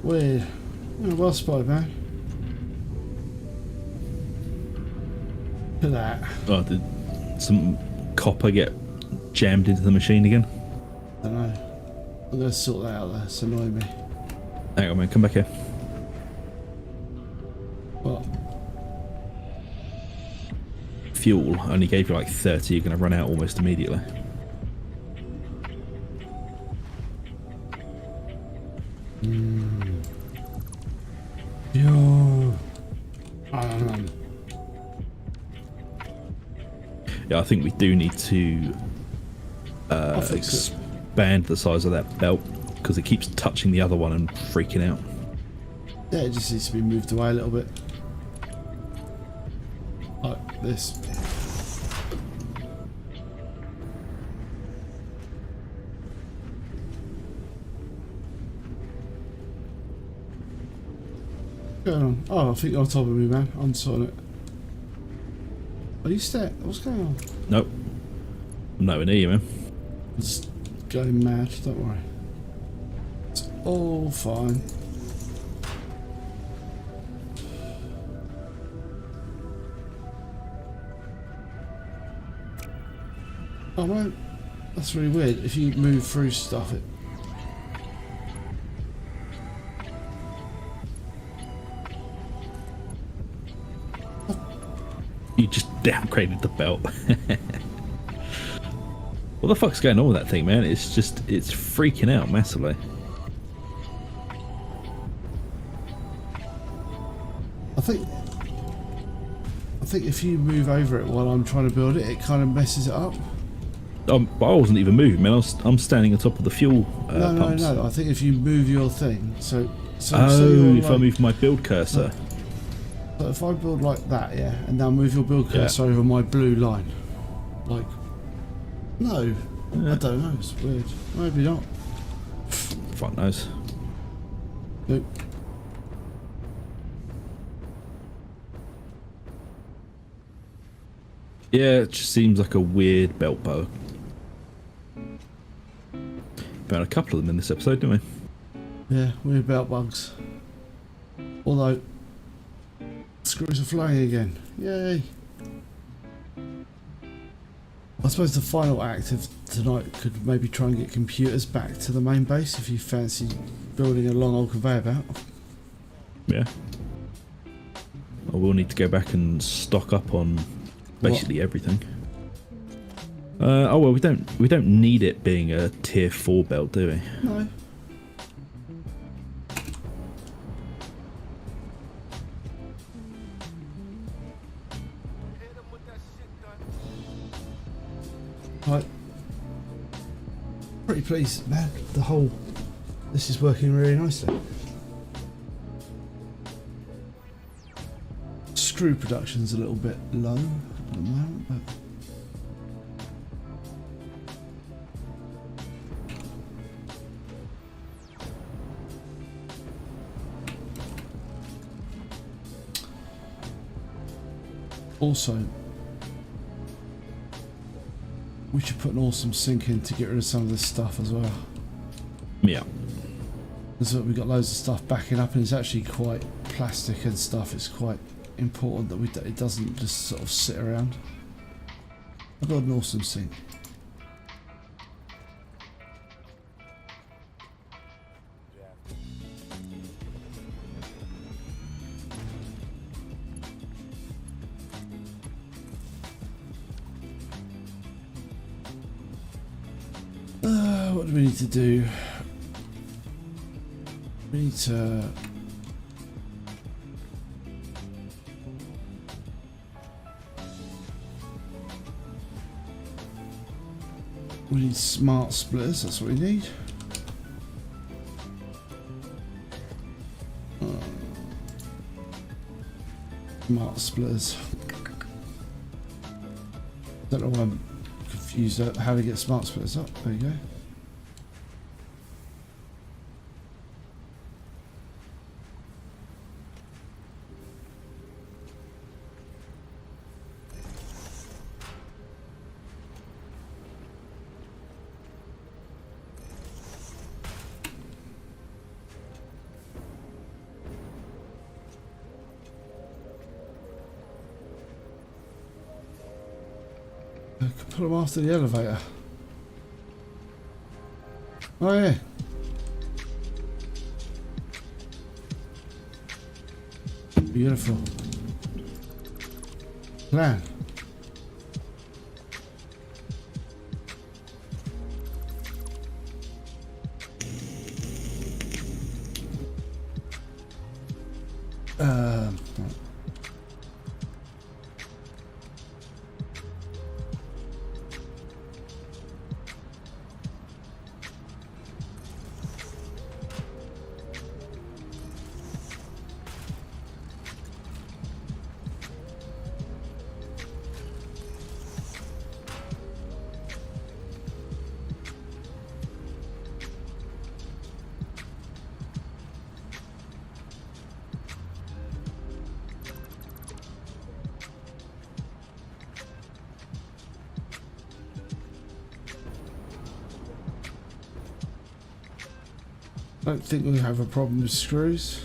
Weird. Oh, well spotted, man. Look at that. Oh, did some copper get jammed into the machine again? I don't know. I'm gonna sort that out there. It's annoying me. Hang on, man. Come back here. What? Fuel only gave you like 30. You're going to run out almost immediately. Yo. Yeah, I think we do need to expand the size of that belt because it keeps touching the other one and freaking out. Yeah, it just needs to be moved away a little bit. Like this. What's going on? Oh, I think you're on top of me, man. I'm sorting it. Are you stuck? What's going on? Nope. I'm nowhere near you, man. I'm just going mad, don't worry. It's all fine. Oh man, that's really weird. If you move through stuff, it... You just downgraded the belt. What the fuck's going on with that thing, man? It's freaking out massively. I think if you move over it while I'm trying to build it, it kind of messes it up. I wasn't even moving, man. I'm standing on top of the fuel pumps. No. I think if you move your thing, so if I move my build cursor. So if I build like that, yeah, and now move your build cursor over my blue line, like, no, I don't know. It's weird. Maybe not. Fuck knows. Nope. Yeah, it just seems like a weird belt bug. Found a couple of them in this episode, didn't we? Yeah, weird belt bugs. Although, screws are flying again. Yay! I suppose the final act of tonight could maybe try and get computers back to the main base if you fancy building a long old conveyor belt. Yeah. will need to go back and stock up on basically everything. Oh well, we don't need it being a tier 4 belt, do we? No. Right. Pretty pleased, man. This is working really nicely. Screw production's a little bit low at the moment, but also we should put an awesome sink in to get rid of some of this stuff as well. Yeah. Because we've got loads of stuff backing up and it's actually quite plastic and stuff. It's quite important that it doesn't just sort of sit around. I've got an awesome sink. What do we need to do? We need to smart splitters, that's what we need. Smart splitters. Don't know why I'm confused at how to get smart splitters up. There you go. Put them after the elevator. Oh yeah. Beautiful. Plan. Right. Don't think we have a problem with screws.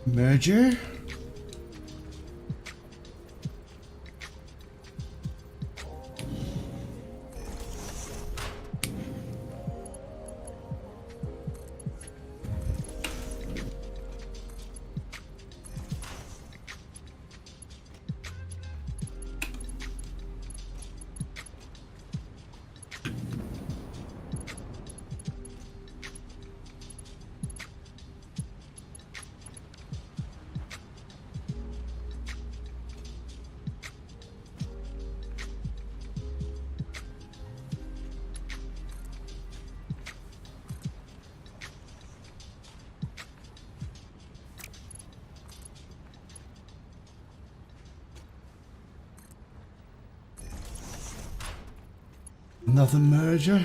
Merger. Another merger.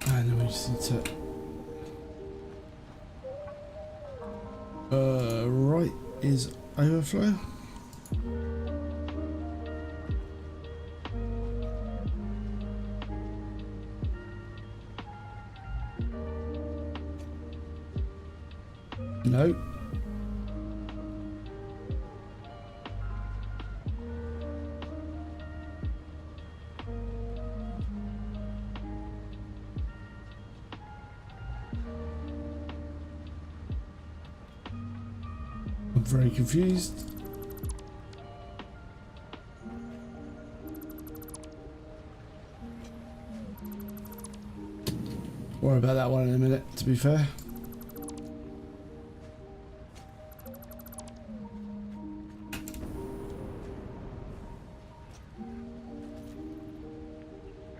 And then we just need to right is overflow. No. I'm very confused. Worry about that one in a minute, to be fair.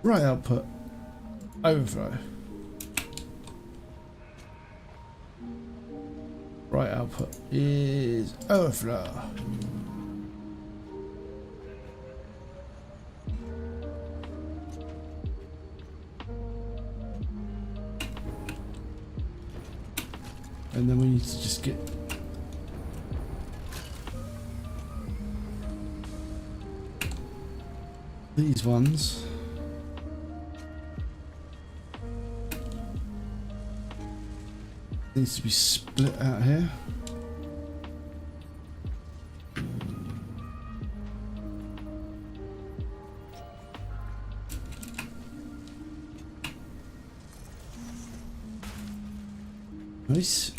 Right output. Overflow. Right output is overflow. And then we need to just get these ones. Needs to be split out here. Nice.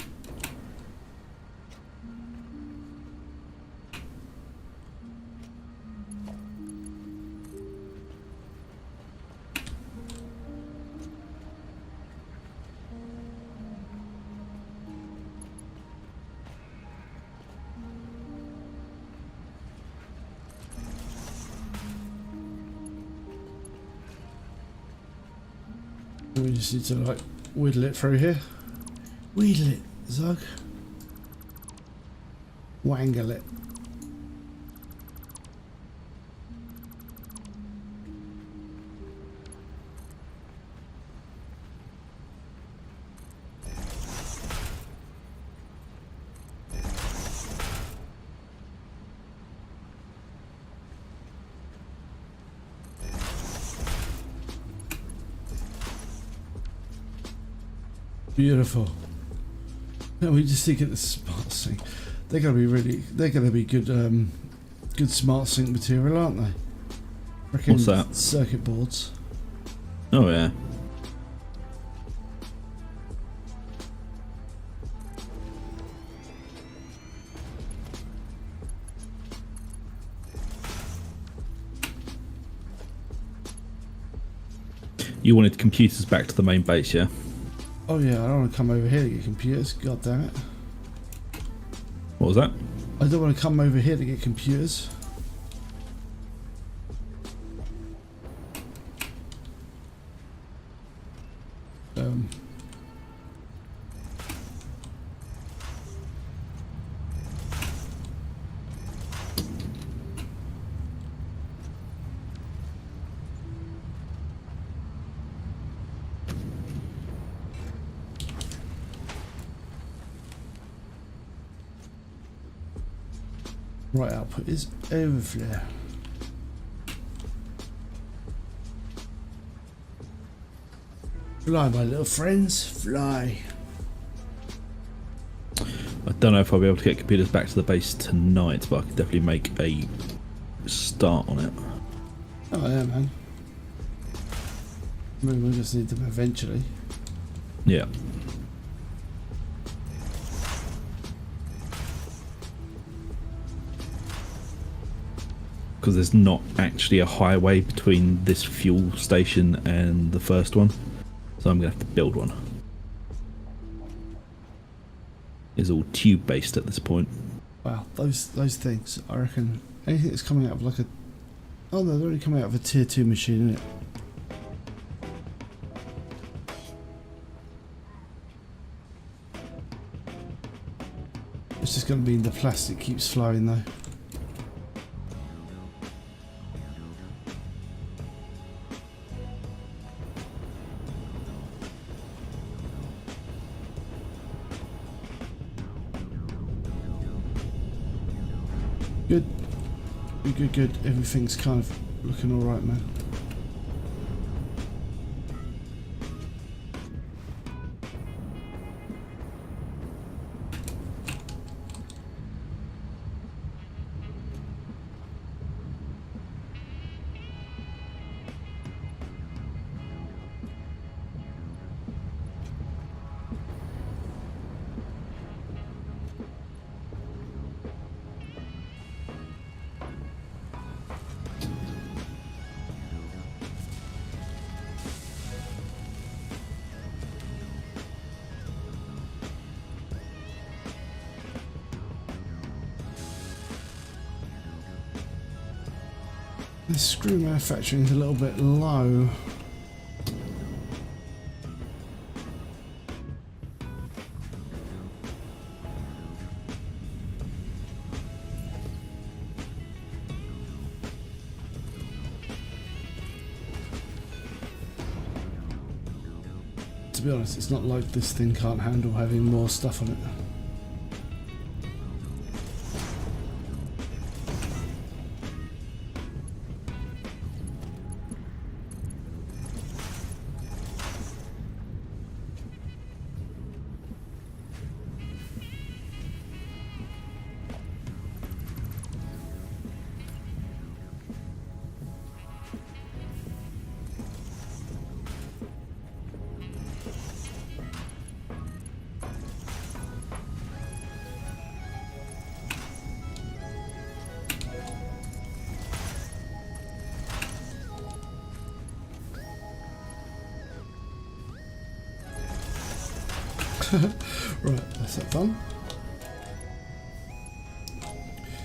We just need to like whittle it through here. Wheedle it, Zug. Wangle it. Beautiful. No, we just think of the smart sync. They're gonna be good good smart sync material, aren't they? Freaking what's that? Circuit boards. Oh yeah. You wanted computers back to the main base, yeah? Oh yeah, I don't want to come over here to get computers. God damn it. What was that? I don't want to come over here to get computers. Right output is overflow. Fly, my little friends, fly. I don't know if I'll be able to get computers back to the base tonight, but I can definitely make a start on it. Oh yeah, man. I mean, we'll just need them eventually. Yeah. Because there's not actually a highway between this fuel station and the first one, so I'm gonna have to build one. It's all tube based at this point. Wow, those things, I reckon anything that's coming out of like a... Oh no, they're only coming out of a tier 2 machine, isn't it? It's just going to mean the plastic keeps flowing though. Good. Good. Everything's kind of looking alright, man. The screw manufacturing is a little bit low. To be honest, it's not like this thing can't handle having more stuff on it. Right, that's that fun.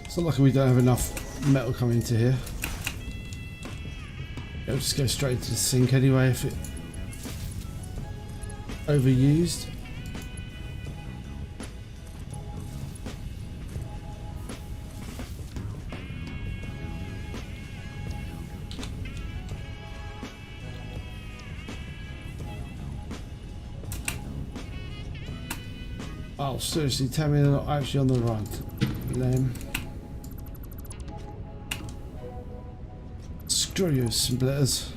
It's not like we don't have enough metal coming into here. It'll just go straight into the sink anyway if it overused. Oh, seriously, tell me they're not actually on the right. Lame. Screw you, splitters.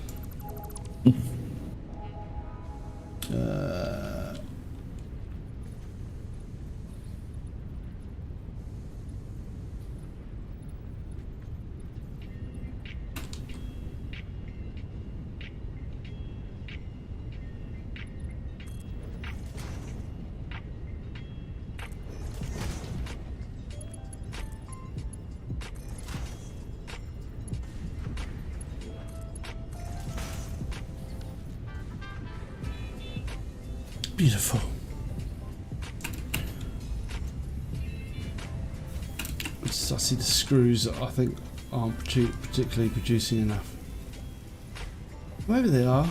Beautiful. I see the screws that I think aren't particularly producing enough. Maybe they are.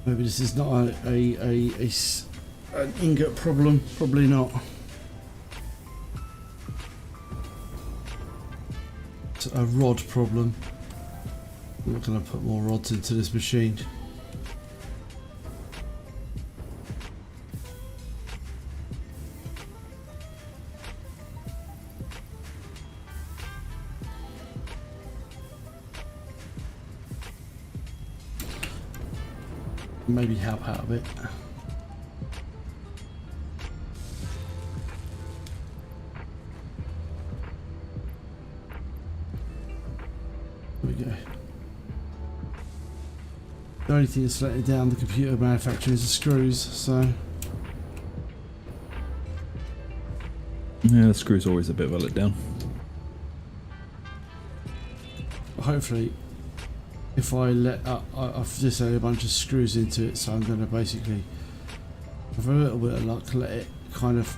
Maybe this is not an ingot problem, probably not. It's a rod problem. I'm not going to put more rods into this machine. Maybe help out a bit. There we go. The only thing that's letting down the computer manufacturing is the screws, so... Yeah, the screw's always a bit of a letdown. hopefully, if I let I've just had a bunch of screws into it, so I'm going to basically, with a little bit of luck, let it kind of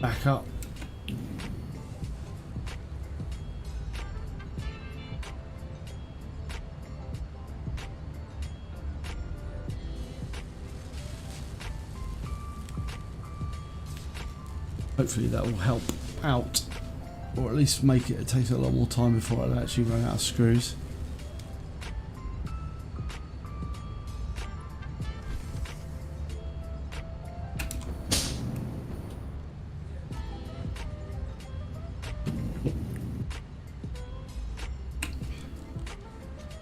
back up. Hopefully that will help out, or at least make it take a lot more time before I actually run out of screws.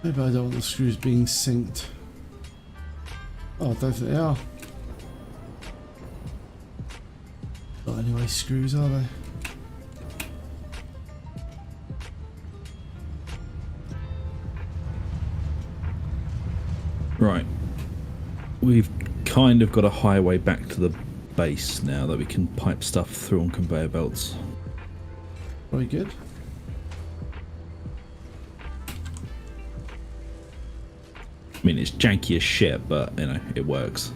Maybe I don't want the screws being synced. Oh, I don't think they are. Not anyway screws, are they? Right. We've kind of got a highway back to the base now that we can pipe stuff through on conveyor belts. Very good. I mean, it's janky as shit, but, you know, it works.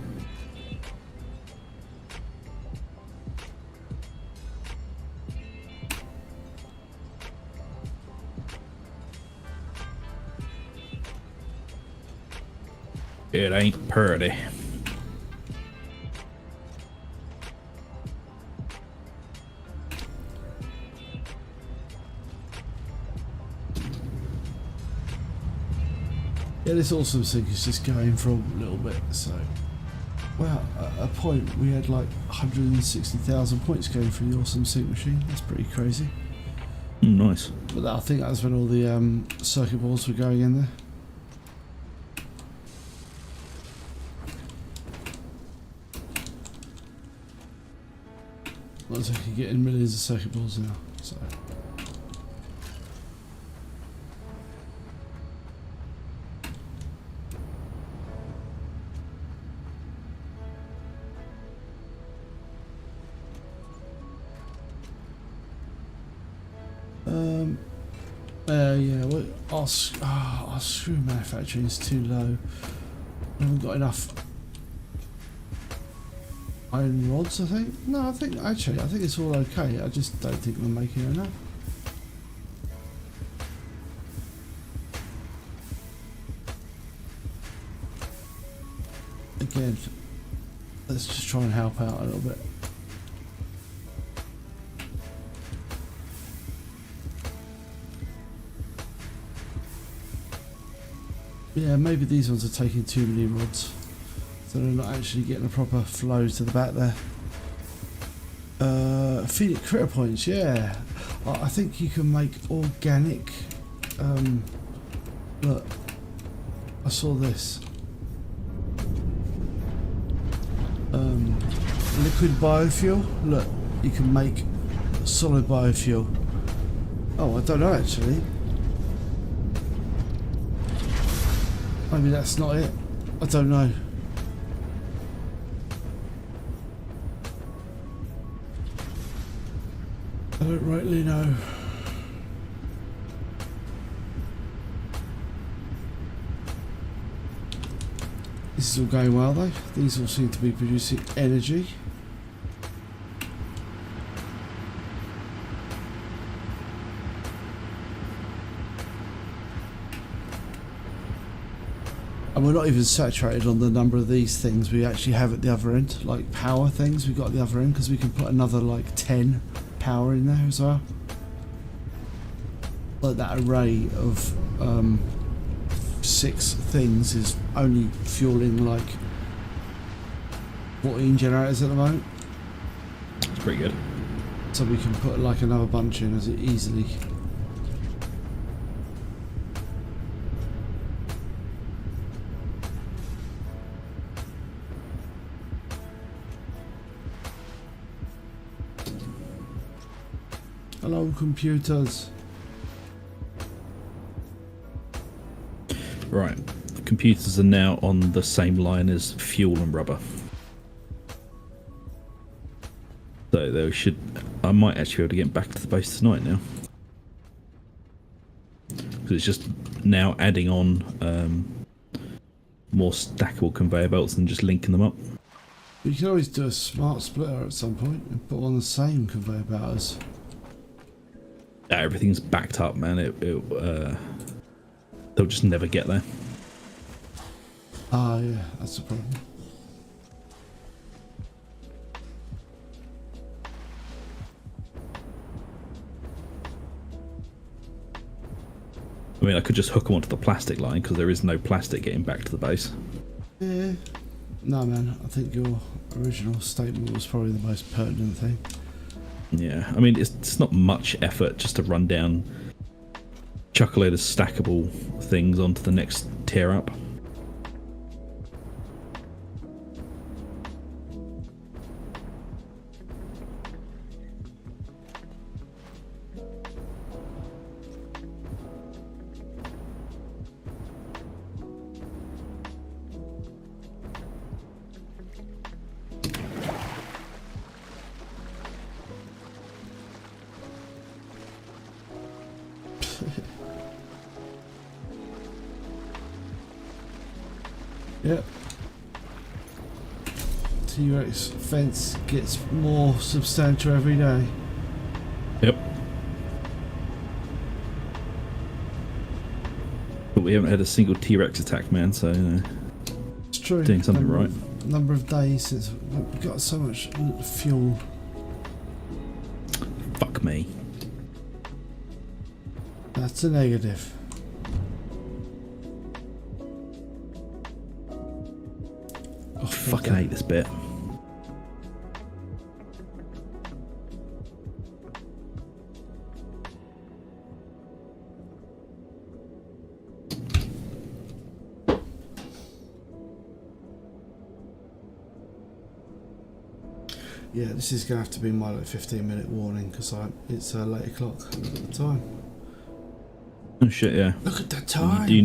It ain't pretty. Yeah, this awesome sync is just going for a little bit, so... Wow, at a point we had like 160,000 points going through the awesome sync machine. That's pretty crazy. Nice. But I think that's when all the circuit boards were going in there. Looks like you're getting millions of circuit boards now, so... yeah, well, our screw manufacturing is too low. We haven't got enough iron rods, I think. No, I think it's all okay. I just don't think we're making enough. Again, let's just try and help out a little bit. Yeah, maybe these ones are taking too many rods, so they're not actually getting a proper flow to the back there. Feed it critter points, yeah. I think you can make organic. Look, I saw this. Liquid biofuel. Look, you can make solid biofuel. Oh, I don't know actually. Maybe that's not it. I don't know. I don't rightly know. This is all going well though. These all seem to be producing energy. And we're not even saturated on the number of these things we actually have at the other end, like power things we've got at the other end, because we can put another like 10 power in there as well. Like that array of 6 things is only fueling like 14 generators at the moment. It's pretty good. So we can put like another bunch in as it easily. Hello, computers. Right, the computers are now on the same line as fuel and rubber. So they should. I might actually be able to get back to the base tonight now. because it's just now adding on more stackable conveyor belts and just linking them up. You can always do a smart splitter at some point and put on the same conveyor belt as. Everything's backed up, man. They'll just never get there. Ah, yeah, that's the problem. I mean, I could just hook them onto the plastic line because there is no plastic getting back to the base. Yeah. No, man, I think your original statement was probably the most pertinent thing. Yeah, I mean, it's not much effort just to run down, chuck a load of stackable things onto the next tier up. Yep. T-Rex fence gets more substantial every day. Yep. But we haven't had a single T-Rex attack, man, so, it's true. Doing something right. Number of days since we've got so much fuel. Fuck me. That's a negative. I fucking hate this bit. Yeah, this is going to have to be my 15-minute warning because it's 8 o'clock at the time. Oh shit, yeah. Look at that time. Do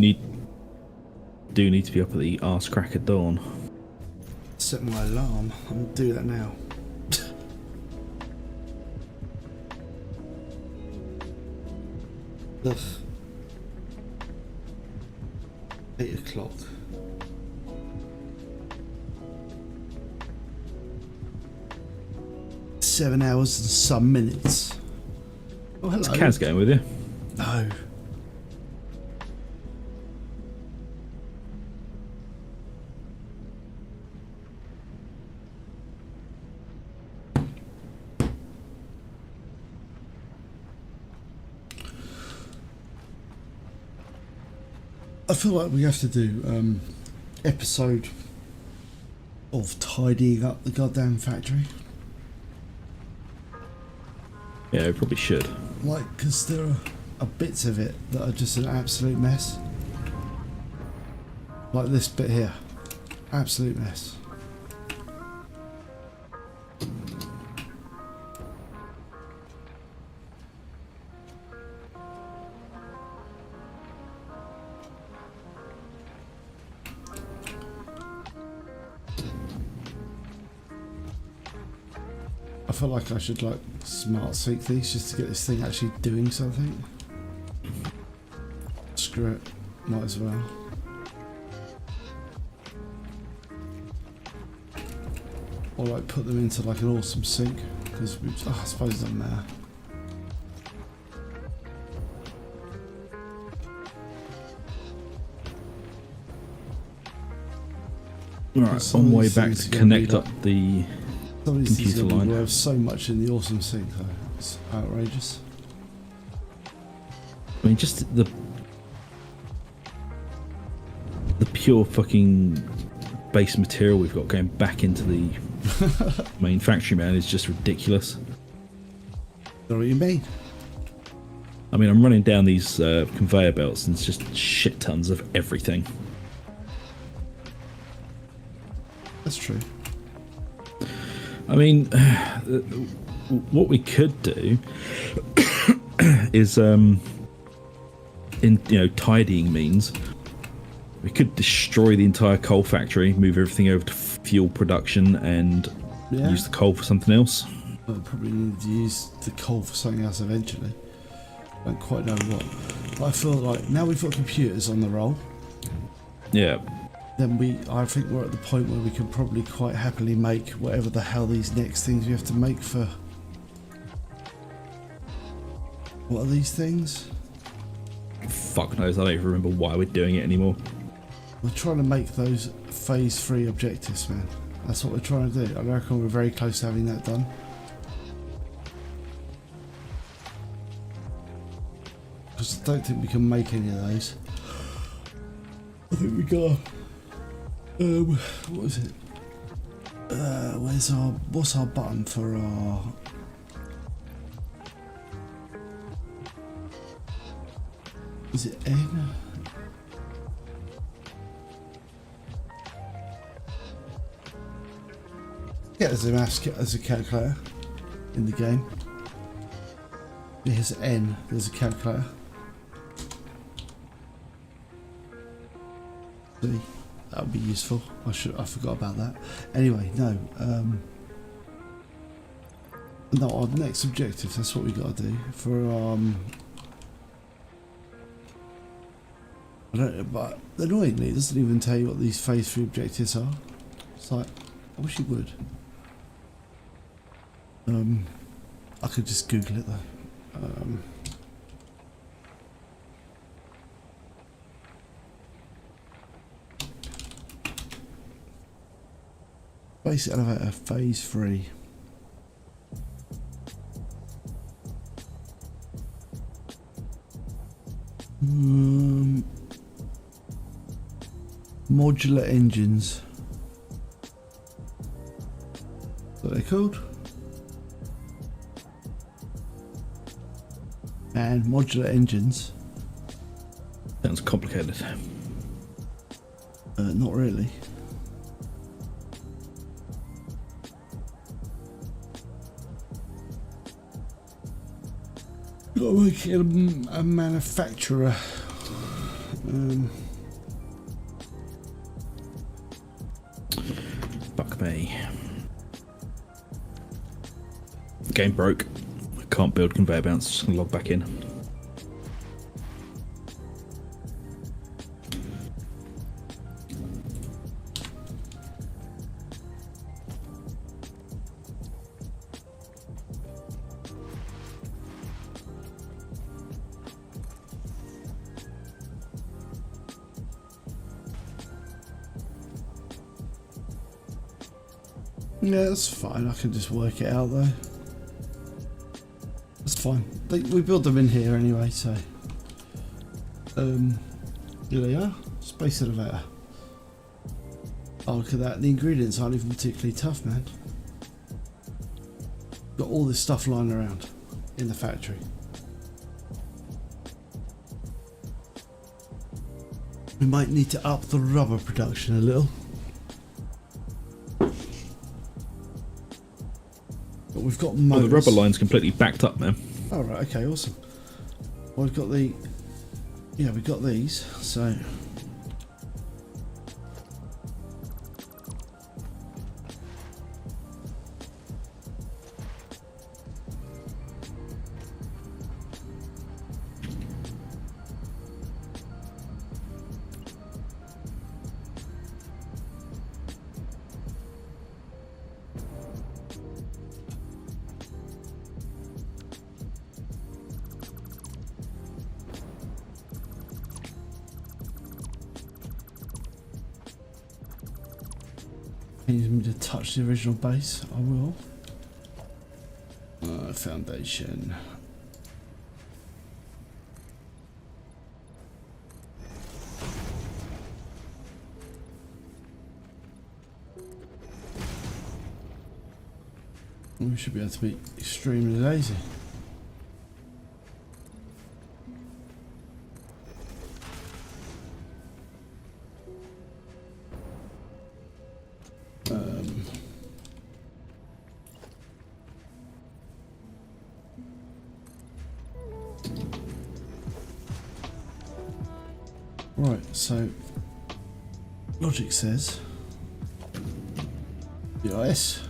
need to be up at the arse crack of dawn. Set my alarm. I'm going to do that now. Ugh. 8 o'clock. $7 hours and some minutes. Oh, hello. Is Kaz going with you? No. I feel like we have to do episode of tidying up the goddamn factory. Yeah, we probably should. Like, because there are bits of it that are just an absolute mess. Like this bit here. Absolute mess. I feel like I should like smart sync these just to get this thing actually doing something. Screw it, might as well. Or like put them into like an awesome sync because I suppose it doesn't matter. Alright, on my way back to connect up the some of these things computer are line. worth so much in the awesome sync though. It's outrageous. I mean, just the pure fucking base material we've got going back into the main factory, man, is just ridiculous. Know what you mean? I mean, I'm running down these conveyor belts and it's just shit tons of everything. That's true. I mean, what we could do is, in tidying means, we could destroy the entire coal factory, move everything over to fuel production, and use the coal for something else. I'll probably need to use the coal for something else eventually. I don't quite know what. I feel like now we've got computers on the roll. Yeah. Then I think we're at the point where we can probably quite happily make whatever the hell these next things we have to make for. What are these things? Fuck knows, I don't even remember why we're doing it anymore. We're trying to make those phase 3 objectives, man. That's what we're trying to do. I reckon we're very close to having that done. Because I don't think we can make any of those. I think we got. What is it? What's our button for our? Is it N? Yeah, there's a calculator in the game. Here's N. There's a calculator. See, that would be useful. I forgot about that. Anyway, no. No, our next objective. That's what we got to do for I don't know, but annoyingly, it doesn't even tell you what these phase 3 objectives are. It's like, I wish it would. I could just Google it though. Basic elevator phase 3. Modular engines. What are they called? And modular engines. Sounds complicated. Not really. Got to make it a manufacturer. Fuck me. Game broke. I can't build conveyor belts. Log back in. Yeah, that's fine. I can just work it out though. That's fine. We build them in here anyway, so. Here they are. Space elevator. Oh, look at that. The ingredients aren't even particularly tough, man. Got all this stuff lying around in the factory. We might need to up the rubber production a little. But we've got motors. Oh, the rubber line's completely backed up now. Oh, right, okay, awesome. Well, we've got the... Yeah, we've got these, so... Needs me to touch the original base. I will. Foundation. We should be able to be extremely lazy. Right, so logic says yes.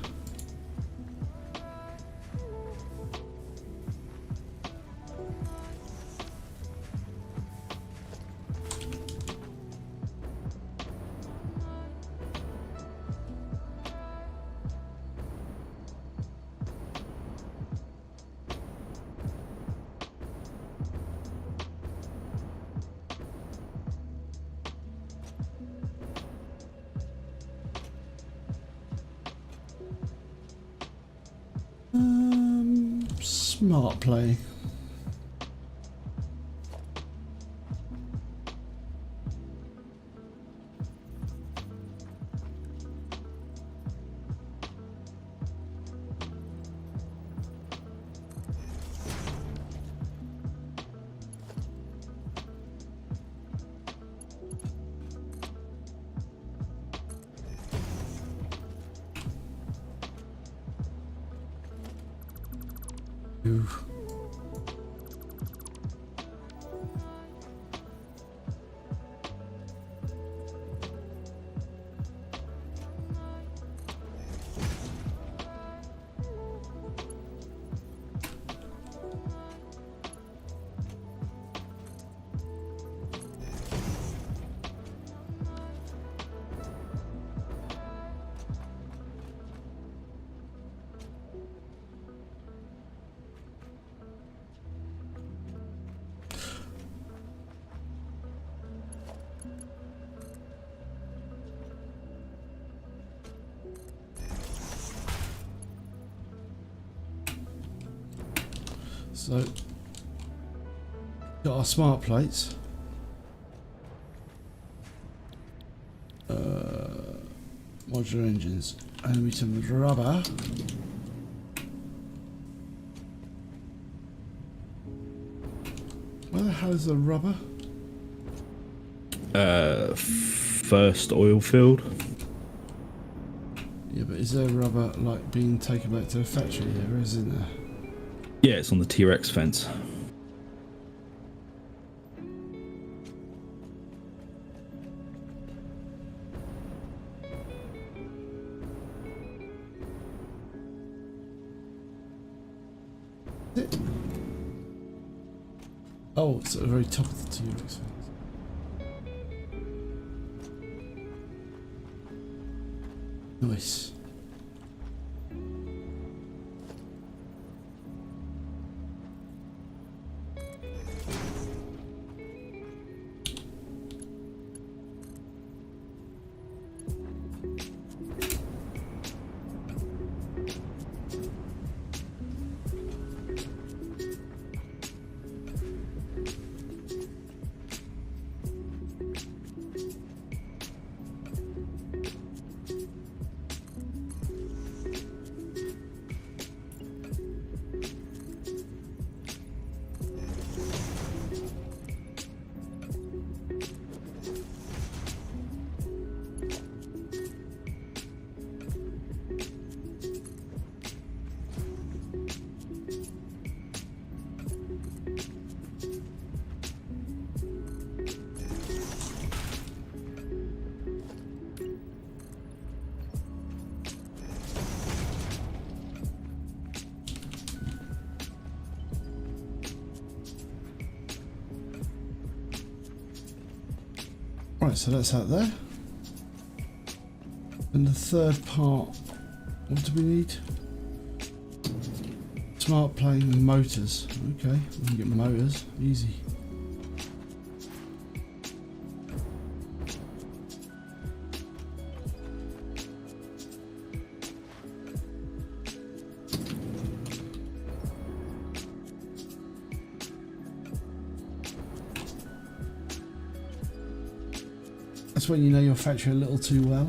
Smart play. Ooh. So, got our smart plates. Modular engines. And we some rubber. Where the hell is the rubber? First oil field. Yeah, but is there rubber like being taken back to the factory? There isn't there? Yeah, it's on the T-Rex fence. Oh, it's at the very top of the T-Rex fence. Nice. Right, so that's out there. And the third part, what do we need? Smart plane and motors. Okay, we can get motors, easy. That's when you know your factory a little too well.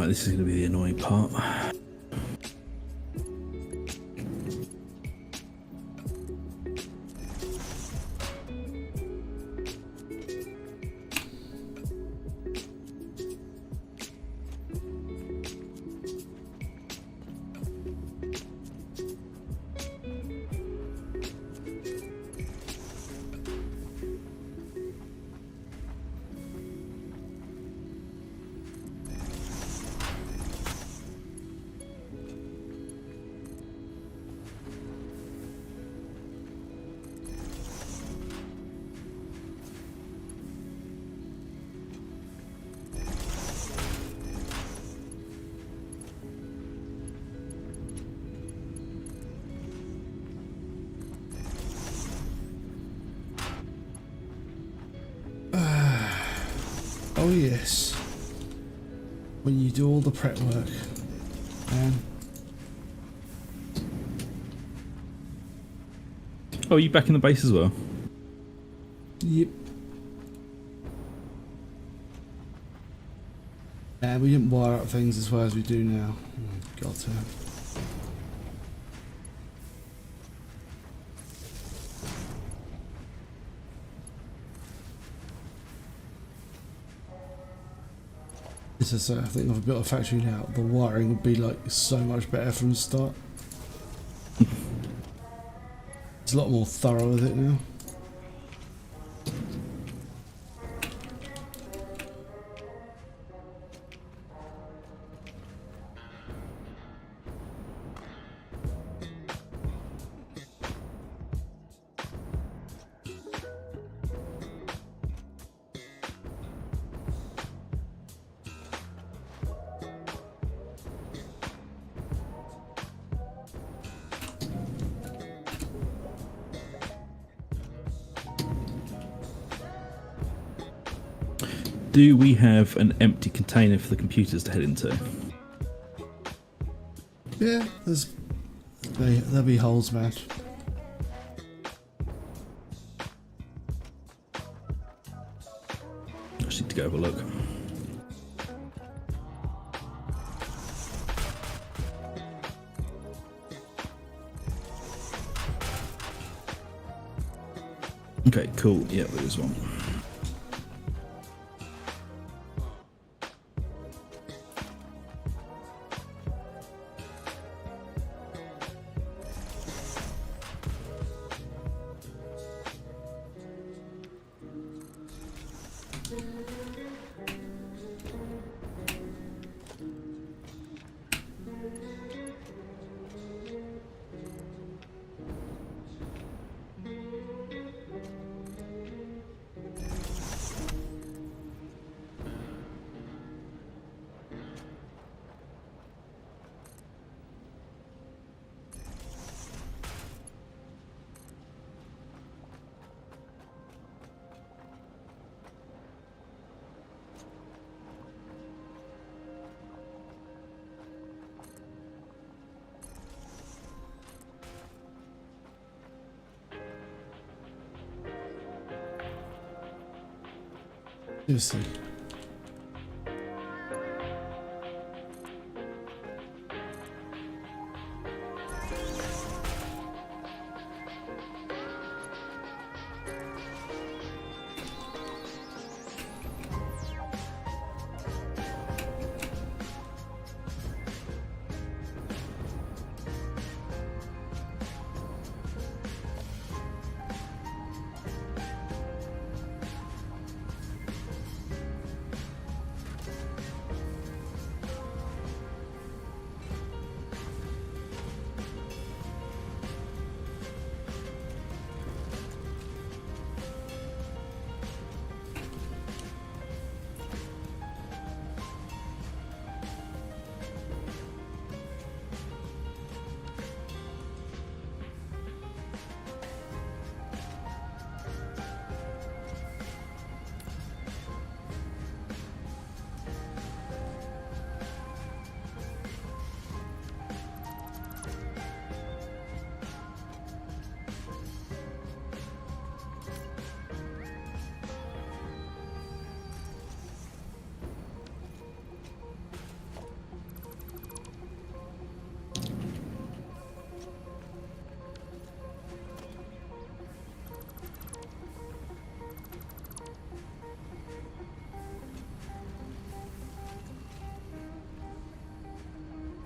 this is going to be the annoying part. Oh yes, when you do all the prep work, man. Oh, are you back in the base as well? Yep. And we didn't wire up things as well as we do now. Oh, God damn. As I say, I think if I built a factory now, the wiring would be like so much better from the start. It's a lot more thorough with it now. Do we have an empty container for the computers to head into? Yeah, there'll be holes, man. I just need to go have a look. Okay, cool. Yeah, there's one. Seriously.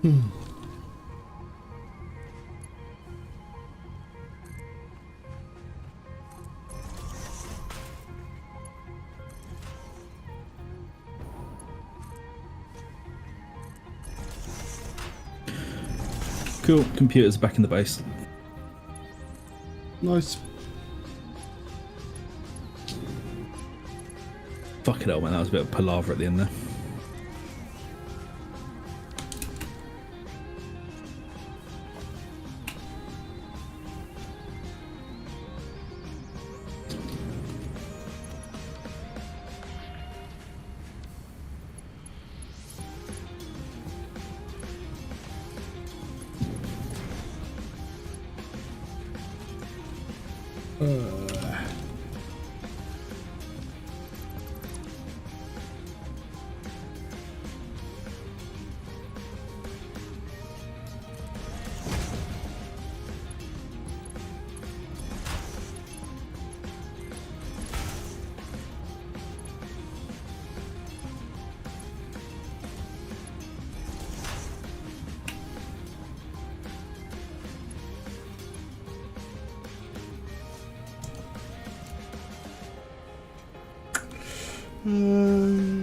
Cool, computer's back in the base. Nice. Fucking hell, man, that was a bit of palaver at the end there.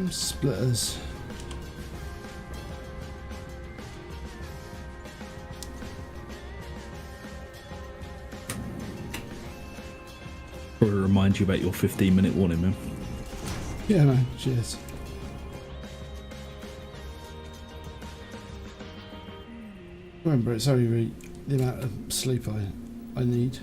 Splitters. Probably remind you about your 15-minute warning, man. Yeah, man. Cheers. Remember, it's only the amount of sleep I need.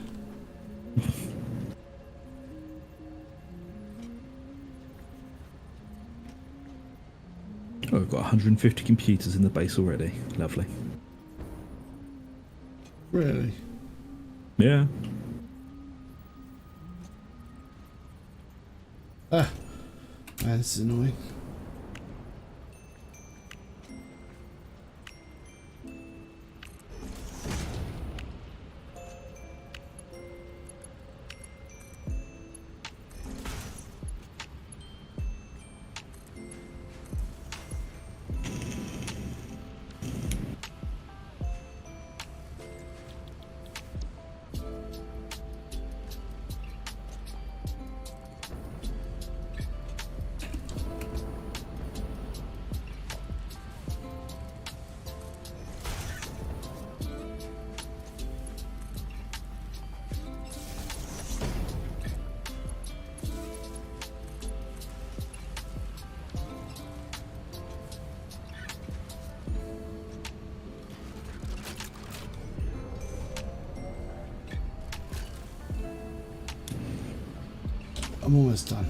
Oh, we've got 150 computers in the base already. Lovely. Really? Yeah. Ah, this is annoying. I'm almost done.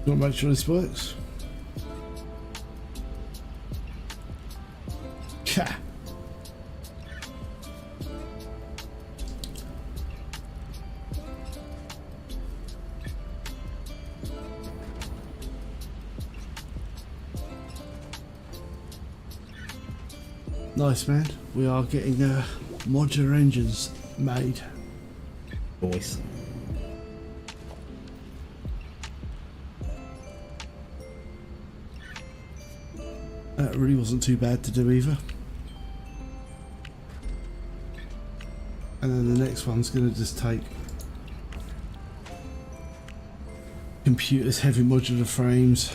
You want to make sure this works? Yeah. Nice, man. We are getting modular engines made. Boys. That really wasn't too bad to do either. And then the next one's going to just take computers, heavy modular frames,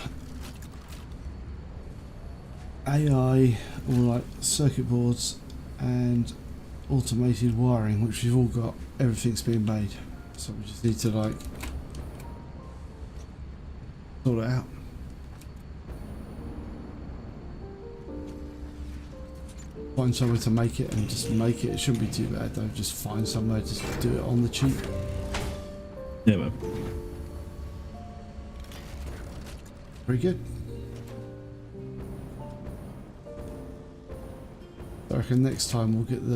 AI, all like circuit boards and automated wiring, which we've all got. Everything's being made, so we just need to like sort it out. Find somewhere to make it and just make it. It shouldn't be too bad though. Just find somewhere to do it on the cheap. Yeah, man. Very good. I reckon next time we'll get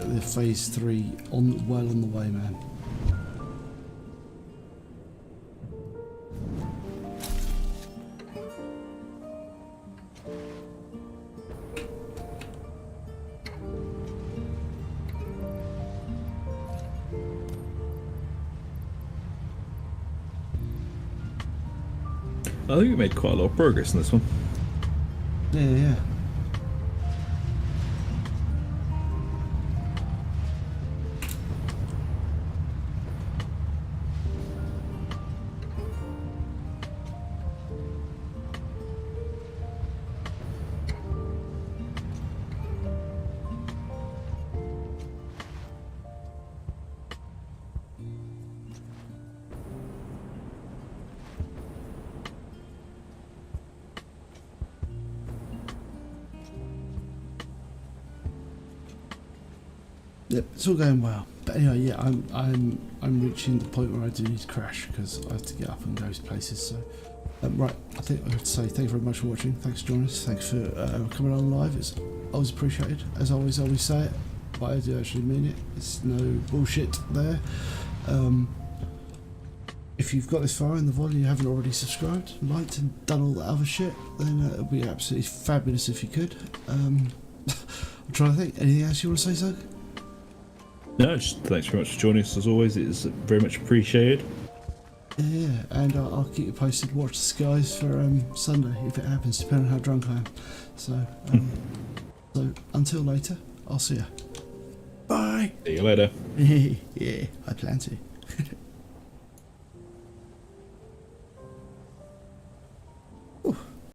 the phase 3 well on the way, man. I think we made quite a lot of progress in this one. Yeah. Yep, it's all going well. But anyway, yeah, I'm reaching the point where I do need to crash because I have to get up and go to places. So, right, I think I have to say thank you very much for watching. Thanks for joining us. Thanks for coming on live. It's always appreciated. As always say it, but I do actually mean it. It's no bullshit there. If you've got this far in the VOD and you haven't already subscribed, liked and done all that other shit, then it would be absolutely fabulous if you could. I'm trying to think. Anything else you want to say, Zug? No, just thanks very much for joining us as always. It's very much appreciated. Yeah, and I'll keep you posted. Watch the skies for Sunday if it happens, depending on how drunk I am. So, so until later, I'll see you. Bye. See you later. Yeah, I plan to.